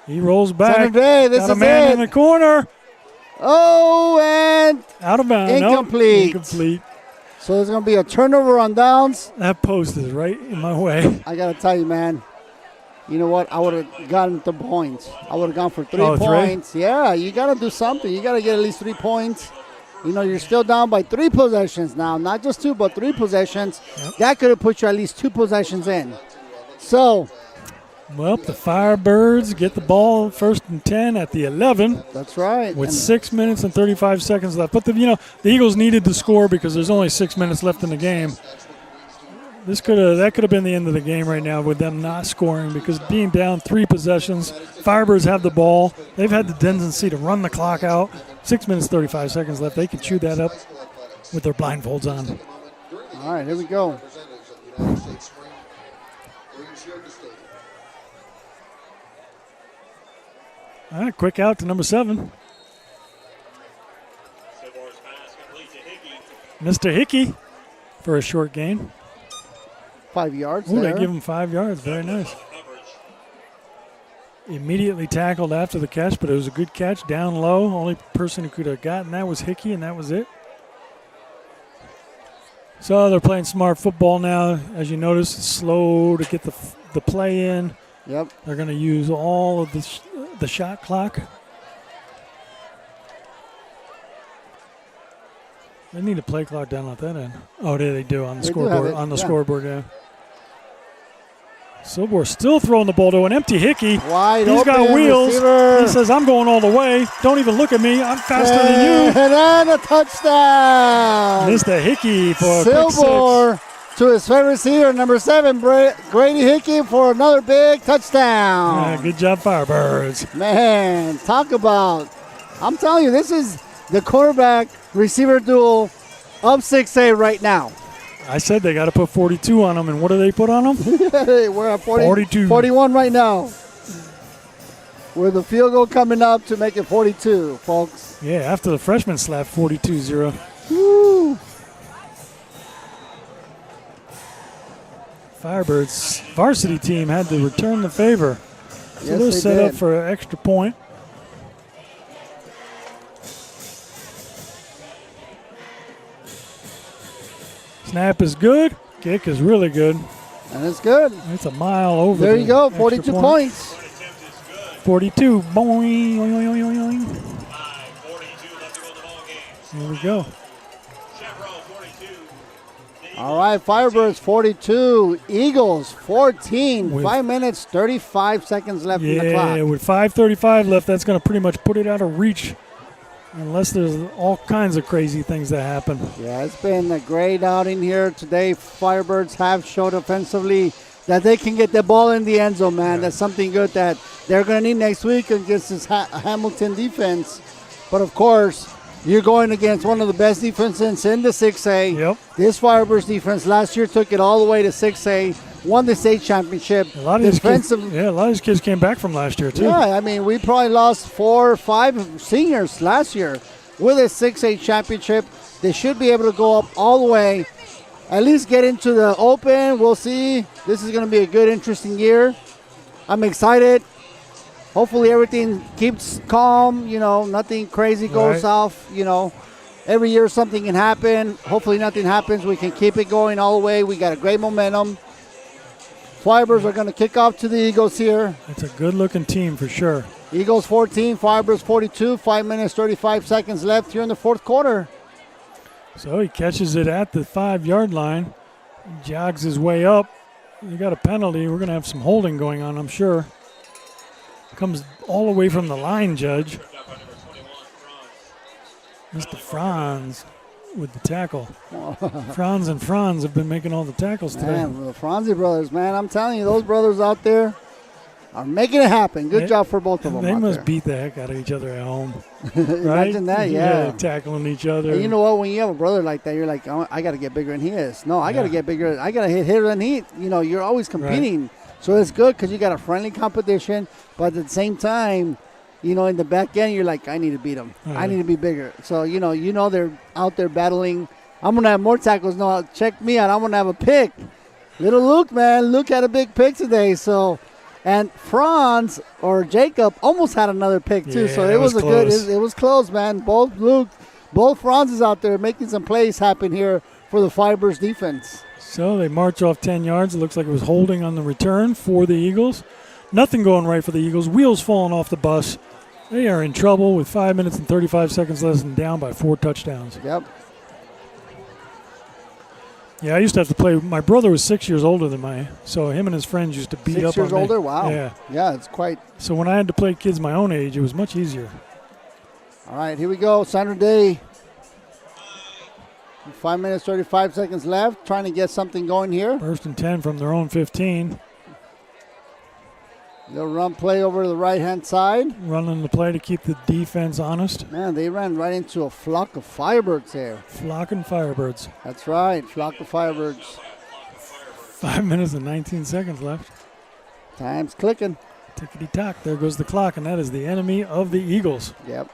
He rolls back. Sandra Day, this Got a is man it. in the corner. Oh, and Out of bounds. Nope. Incomplete. Incomplete. so there's going to be a turnover on downs. That post is right in my way. I got to tell you, man. You know what? I would have gotten the points. I would have gone for 3 Oh, 3? points. Yeah, you got to do something. You got to get at least 3 points. You know, you're still down by 3 possessions now. Not just 2, but 3 possessions. Yep. That could have put you at least 2 possessions in. So, Well, the Firebirds get the ball 1st and 10 at the 11 that's right. with And 6 minutes and 35 seconds left. But, the Eagles needed to score because there's only 6 minutes left in the game. That could have been the end of the game right now with them not scoring because being down 3 possessions, Firebirds have the ball. They've had the tendency to run the clock out. 6 minutes, 35 seconds left. They can chew that up with their blindfolds on. all right, here we go. All right, quick out to number 7. Silver's pass complete to Hickey. Mr. Hickey for a short gain. 5 yards Ooh, there. they give him 5 yards. Very nice. Coverage. Immediately tackled after the catch, but it was a good catch down low. Only person who could have gotten that was Hickey, and that was it. So they're playing smart football now. As you notice, it's slow to get the play in. Yep. They're going to use all of the shot clock. They need a play clock down at that end. Oh, they do on the They do scoreboard. have it, On the yeah. scoreboard, yeah. Silver still throwing the ball to an empty Hickey. Wide He's open got wheels. receiver. He says, "I'm going all the way. Don't even look at me. I'm faster than you." And then a touchdown. Mr. Hickey for a pick 6. Silver to his favorite receiver, number 7, Grady Hickey, for another big touchdown. Yeah, good job, Firebirds. Man, talk about, I'm telling you, this is the quarterback receiver duel of 6A right now. I said they got to put 42 on them, and what do they put on them? We're at 42. 41 right now. With the field goal coming up to make it 42, folks. Yeah, after the freshman slap, 42-0. Woo. Firebirds varsity team had to return the favor. So Yes, they're they set did. up for an extra point. Snap is good. Kick is really good. And it's good. It's a mile over. There the you go, extra 42 point. points. Attempt is good. 42. Boing, oing, oing, oing, oing. 5:42 left to go in the ball game. Here we go. Chaparral 42. All right, Firebirds 42, Eagles 14. With- 5 minutes, 35 seconds left in the Yeah, clock. with 5:35 left, that's going to pretty much put it out of reach unless there's all kinds of crazy things that happen. Yeah, it's been a great outing here today. Firebirds have showed offensively that they can get the ball in the end zone, man. That's something good that they're going to need next week against this Hamilton defense. But, of course, you're going against one of the best defenses in the 6A. Yep. This Firebirds defense last year took it all the way to 6A, won the state championship. A lot of these kids came back from last year, too. Yeah, I mean, we probably lost 4 or 5 seniors last year with a 6A championship. They should be able to go up all the way, at least get into the open. We'll see. This is going to be a good, interesting year. I'm excited. Hopefully everything keeps calm, nothing crazy goes off, Every year something can happen. Hopefully nothing happens. We can keep it going all the way. We got a great momentum. Firebirds are going to kick off to the Eagles here. It's a good-looking team for sure. Eagles 14, Firebirds 42. 5 minutes, 35 seconds left here in the fourth quarter. So he catches it at the 5-yard line, jogs his way up. You got a penalty. We're going to have some holding going on, I'm sure. Comes all the way from the line, Judge. Mr. Franz with the tackle. Franz and Franz have been making all the tackles today. Man, the Franzi brothers, man, I'm telling you, those brothers out there are making it happen. Good job for both of them. They must there. beat the heck out of each other at home. Right? Imagine that, yeah. Tackling each other. And you know what? When you have a brother like that, you're like, oh, I got to get bigger than he is. No, I got to get bigger. I got to hit harder than he. You're always competing. Right. So it's good because you got a friendly competition, but at the same time, in the back end, you're like, I need to beat him. Right. I need to be bigger. So, they're out there battling. I'm going to have more tackles. No, check me out. I'm going to have a pick. Little Luke, man. Luke had a big pick today. So, and Franz or Jacob almost had another pick, too. Yeah, so it was close. It was close, man. Both Franzes out there making some plays happen here for the Firebirds defense. So they march off 10 yards. It looks like it was holding on the return for the Eagles. Nothing going right for the Eagles. Wheels falling off the bus. They are in trouble with 5 minutes and 35 seconds less and down by 4 touchdowns. Yep. Yeah, I used to have to play. My brother was 6 years older than me, so him and his friends used to beat 6 up years on me. older? Wow. Yeah. Yeah, it's quite. So when I had to play kids my own age, it was much easier. All right, here we go. Saturday. 5 minutes, 35 seconds left. Trying to get something going here. 1st and 10 from their own 15. They'll run play over to the right-hand side. Running the play to keep the defense honest. Man, they ran right into a flock of Firebirds there. Flock and Firebirds. That's right, flock of Firebirds. 5 minutes and 19 seconds left. Time's clicking. Tickety-tock. There goes the clock, and that is the enemy of the Eagles. Yep.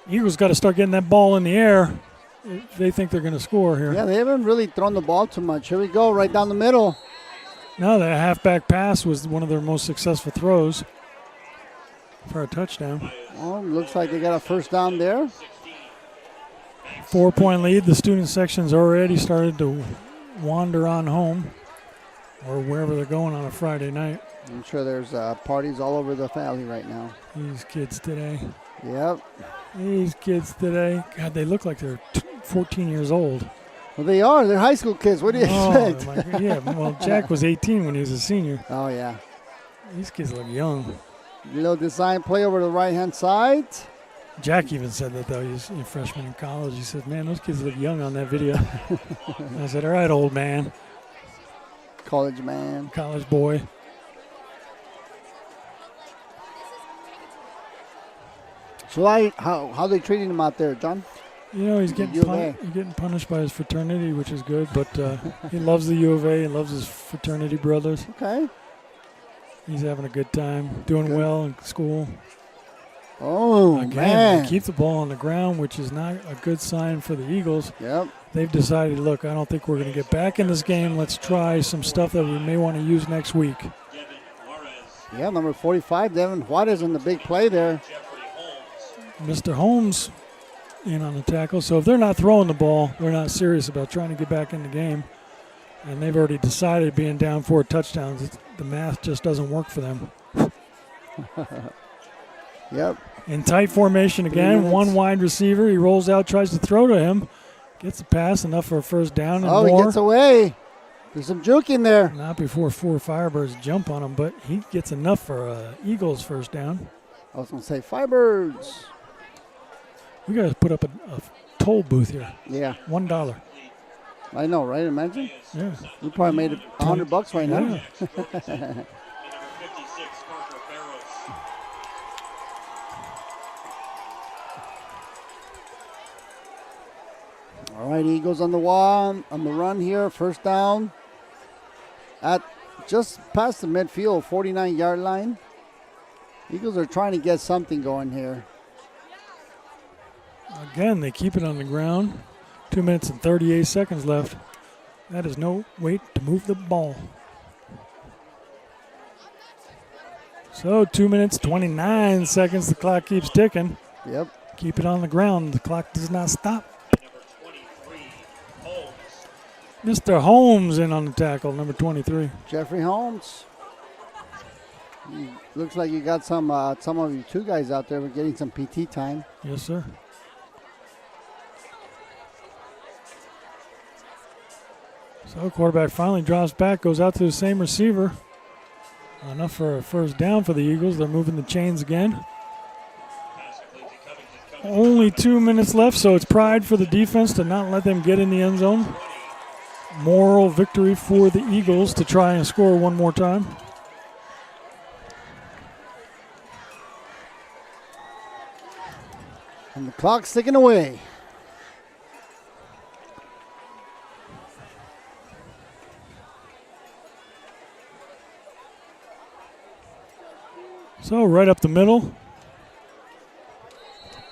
Eagles got to start getting that ball in the air. They think they're going to score here. Yeah, they haven't really thrown the ball too much. Here we go, right down the middle. No, that halfback pass was one of their most successful throws for a touchdown. Oh, looks like they got a first down there. 4-point lead. The student section's already started to wander on home or wherever they're going on a Friday night. I'm sure there's parties all over the valley right now. These kids today. Yep. These kids today. God, they look like they're 14 years old. Well, they are. They're high school kids. What do you expect? Yeah, well, Jack was 18 when he was a senior. Oh, yeah. These kids look young. Little design play over to the right-hand side. Jack even said that, though. He's a freshman in college. He said, man, those kids look young on that video. I said, all right, old man. College man. College boy. So how they treating him out there, John? He's getting punished by his fraternity, which is good, but he loves the U of A and loves his fraternity brothers. Okay. He's having a good time, doing well in school. Oh, Again, man. They keep the ball on the ground, which is not a good sign for the Eagles. Yep. They've decided, look, I don't think we're going to get back in this game. Let's try some stuff that we may want to use next week. Yeah, number 45, Devin Juarez in the big play there. Mr. Holmes in on the tackle. So if they're not throwing the ball, they're not serious about trying to get back in the game. And they've already decided, being down 4 touchdowns, the math just doesn't work for them. Yep. In tight formation again, one wide receiver. He rolls out, tries to throw to him. Gets a pass, enough for a first down and more. He gets away. There's some juke in there. Not before 4 Firebirds jump on him, but he gets enough for Eagles first down. I was going to say Firebirds. We got to put up a toll booth here. Yeah. $1. I know, right? Imagine. Yeah. We probably made $100 right now. Yeah. And number 56, Carter Barrows. All right, Eagles on the wall, on the run here. First down at just past the midfield, 49-yard line. Eagles are trying to get something going here. Again, they keep it on the ground. 2 minutes and 38 seconds left. That is no wait to move the ball. So 2 minutes, 29 seconds. The clock keeps ticking. Yep. Keep it on the ground. The clock does not stop. Number 23, Holmes. Mr. Holmes in on the tackle, number 23. Jeffrey Holmes. Looks like you got some of you two guys out there. We're getting some PT time. Yes, sir. So quarterback finally drops back, goes out to the same receiver. Enough for a first down for the Eagles. They're moving the chains again. Pass complete to Covington. Only 2 minutes left, so it's pride for the defense to not let them get in the end zone. Moral victory for the Eagles to try and score one more time. And the clock's ticking away. So right up the middle.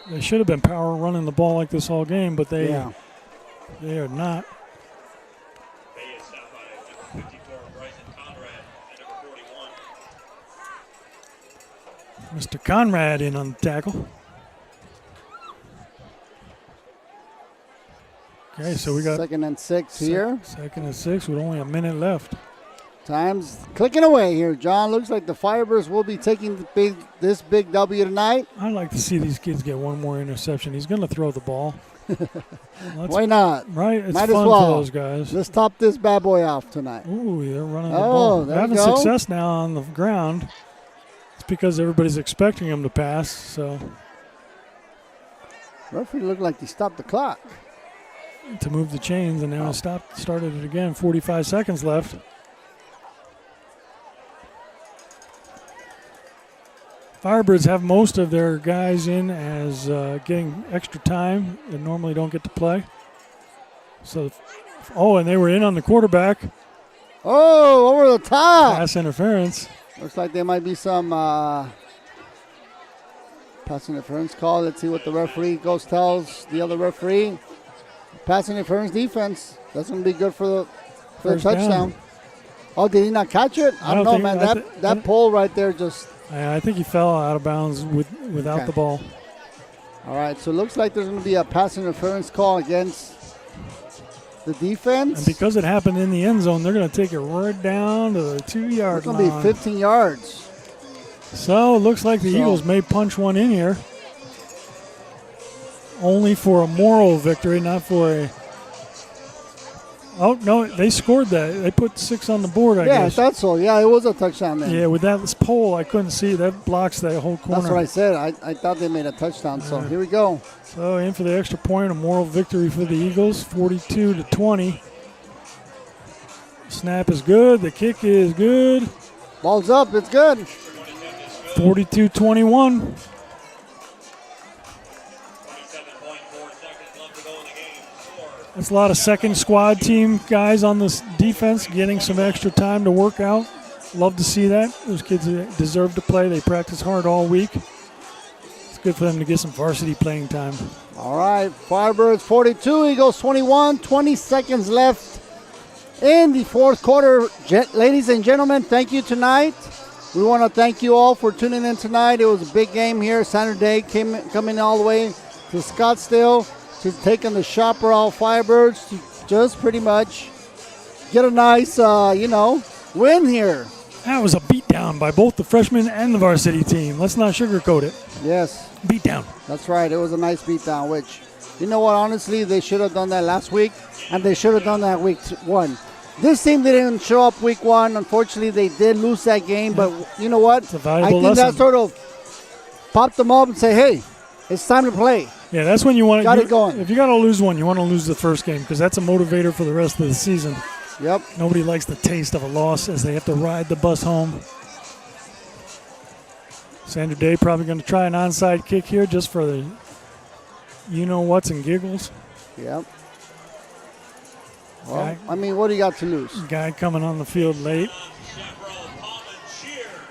They should have been power running the ball like this all game, but they are not. Bay is stopped by number 54, Bryson Conrad, and number 41. Mr. Conrad in on the tackle. Okay, so we got 2nd and 6 here. 2nd and 6 with only a minute left. Time's clicking away here, John. Looks like the Firebirds will be taking this big W tonight. I'd like to see these kids get one more interception. He's going to throw the ball. Why not? Right? It's Might fun as well. for those guys. Let's top this bad boy off tonight. Ooh, they're running the Oh, ball. there They're having you go. success now on the ground. It's because everybody's expecting them to pass. So Referee looked like he stopped the clock. to move the chains, and now started it again. 45 seconds left. Firebirds have most of their guys in as getting extra time and normally don't get to play. So, and they were in on the quarterback. Oh, over the top. Pass interference. Looks like there might be some pass interference call. Let's see what the referee tells the other referee. Pass interference defense. That's going to be good for the First touchdown. down. Oh, did he not catch it? I don't know, man. That pole right there just... I think he fell out of bounds without the ball. All right, so it looks like there's going to be a pass interference call against the defense. And because it happened in the end zone, they're going to take it right down to the 2-yard line. It's going to be 15 yards. So it looks like the Eagles may punch one in here. Only for a moral victory, not for a... Oh, no, they scored that. They put 6 on the board, I guess. Yeah, I thought so. Yeah, it was a touchdown then. Yeah, with that pole, I couldn't see. That blocks that whole corner. That's what I said. I thought they made a touchdown, so here we go. So in for the extra point, a moral victory for the Eagles, 42-20. Snap is good. The kick is good. Ball's up. It's good. 42-21. 27.4 seconds left to go in the game. Score. That's a lot of second squad team guys on this defense getting some extra time to work out. Love to see that. Those kids deserve to play. They practice hard all week. It's good for them to get some varsity playing time. All right, Firebirds 42, Eagles 21, 20 seconds left in the fourth quarter. Ladies and gentlemen, thank you tonight. We want to thank you all for tuning in tonight. It was a big game here. Saturday coming all the way to Scottsdale to take on the Chaparral Firebirds to just pretty much get a nice, win here. That was a beatdown by both the freshmen and the varsity team. Let's not sugarcoat it. Yes. Beatdown. That's right. It was a nice beatdown, which, you know what, honestly, they should have done that last week, and they should have done that week 1. This team didn't show up week 1. Unfortunately, they did lose that game, but you know what? It's a valuable I think lesson. that sort of popped them up and say, hey, it's time to play. Yeah, that's when you want to Got it going. If you got to lose one, you want to lose the first game because that's a motivator for the rest of the season. Yep. Nobody likes the taste of a loss as they have to ride the bus home. Sandra Day probably going to try an onside kick here just for the you-know-whats and giggles. Yep. Well, I mean, what do you got to lose? Guy coming on the field late.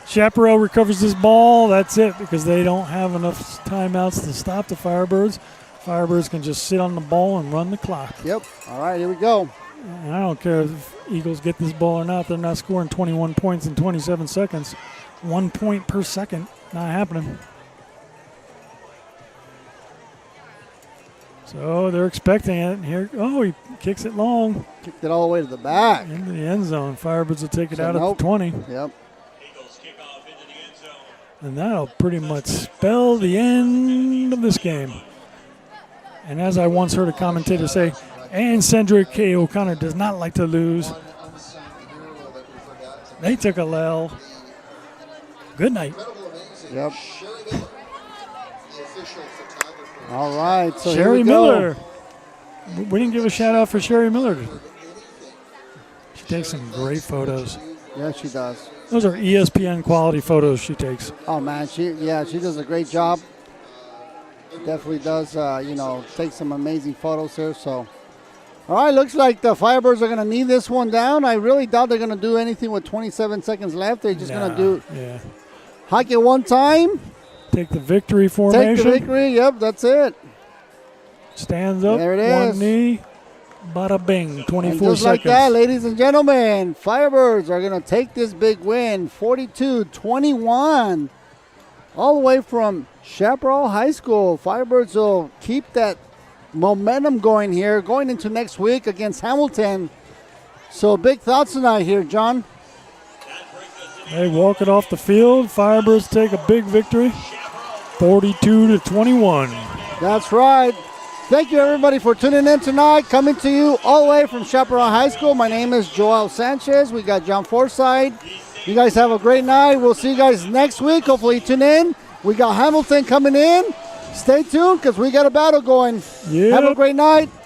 Chaparral recovers this ball. That's it because they don't have enough timeouts to stop the Firebirds. Firebirds can just sit on the ball and run the clock. Yep. All right, here we go. And I don't care if Eagles get this ball or not. They're not scoring 21 points in 27 seconds. 1 point per second. Not happening. So they're expecting it. Here, he kicks it long. Kicked it all the way to the back. Into the end zone. Firebirds will take it out nope. at the 20. Yep. Eagles kick off into the end zone. And that'll pretty much spell the end of this game. And as I once heard a commentator say, and Sandra K. O'Connor does not like to lose. They took a L. Good night. Yep. All right. So Sherry here we go. Miller. We didn't give a shout out for Sherry Miller. She takes some great photos. Yeah, she does. Those are ESPN quality photos she takes. Oh man, she does a great job. Definitely does. Take some amazing photos here. So, all right, looks like the Firebirds are gonna need this one down. I really doubt they're gonna do anything with 27 seconds left. They're just gonna do hike it one time. Take the victory formation. Take the victory. Yep, that's it. Stands up. There it one is. knee. Bada bing. 24 and just seconds. like that, ladies and gentlemen, Firebirds are gonna take this big win, 42-21, all the way from Chaparral High School. Firebirds will keep that momentum going here, going into next week against Hamilton. So big thoughts tonight here, John. They walk it off the field. Firebirds take a big victory, 42-21. That's right. Thank you, everybody, for tuning in tonight. Coming to you all the way from Chaparral High School. My name is Joel Sanchez. We got John Forsythe. You guys have a great night. We'll see you guys next week. Hopefully, tune in. We got Hamilton coming in. Stay tuned because we got a battle going. Yep. Have a great night.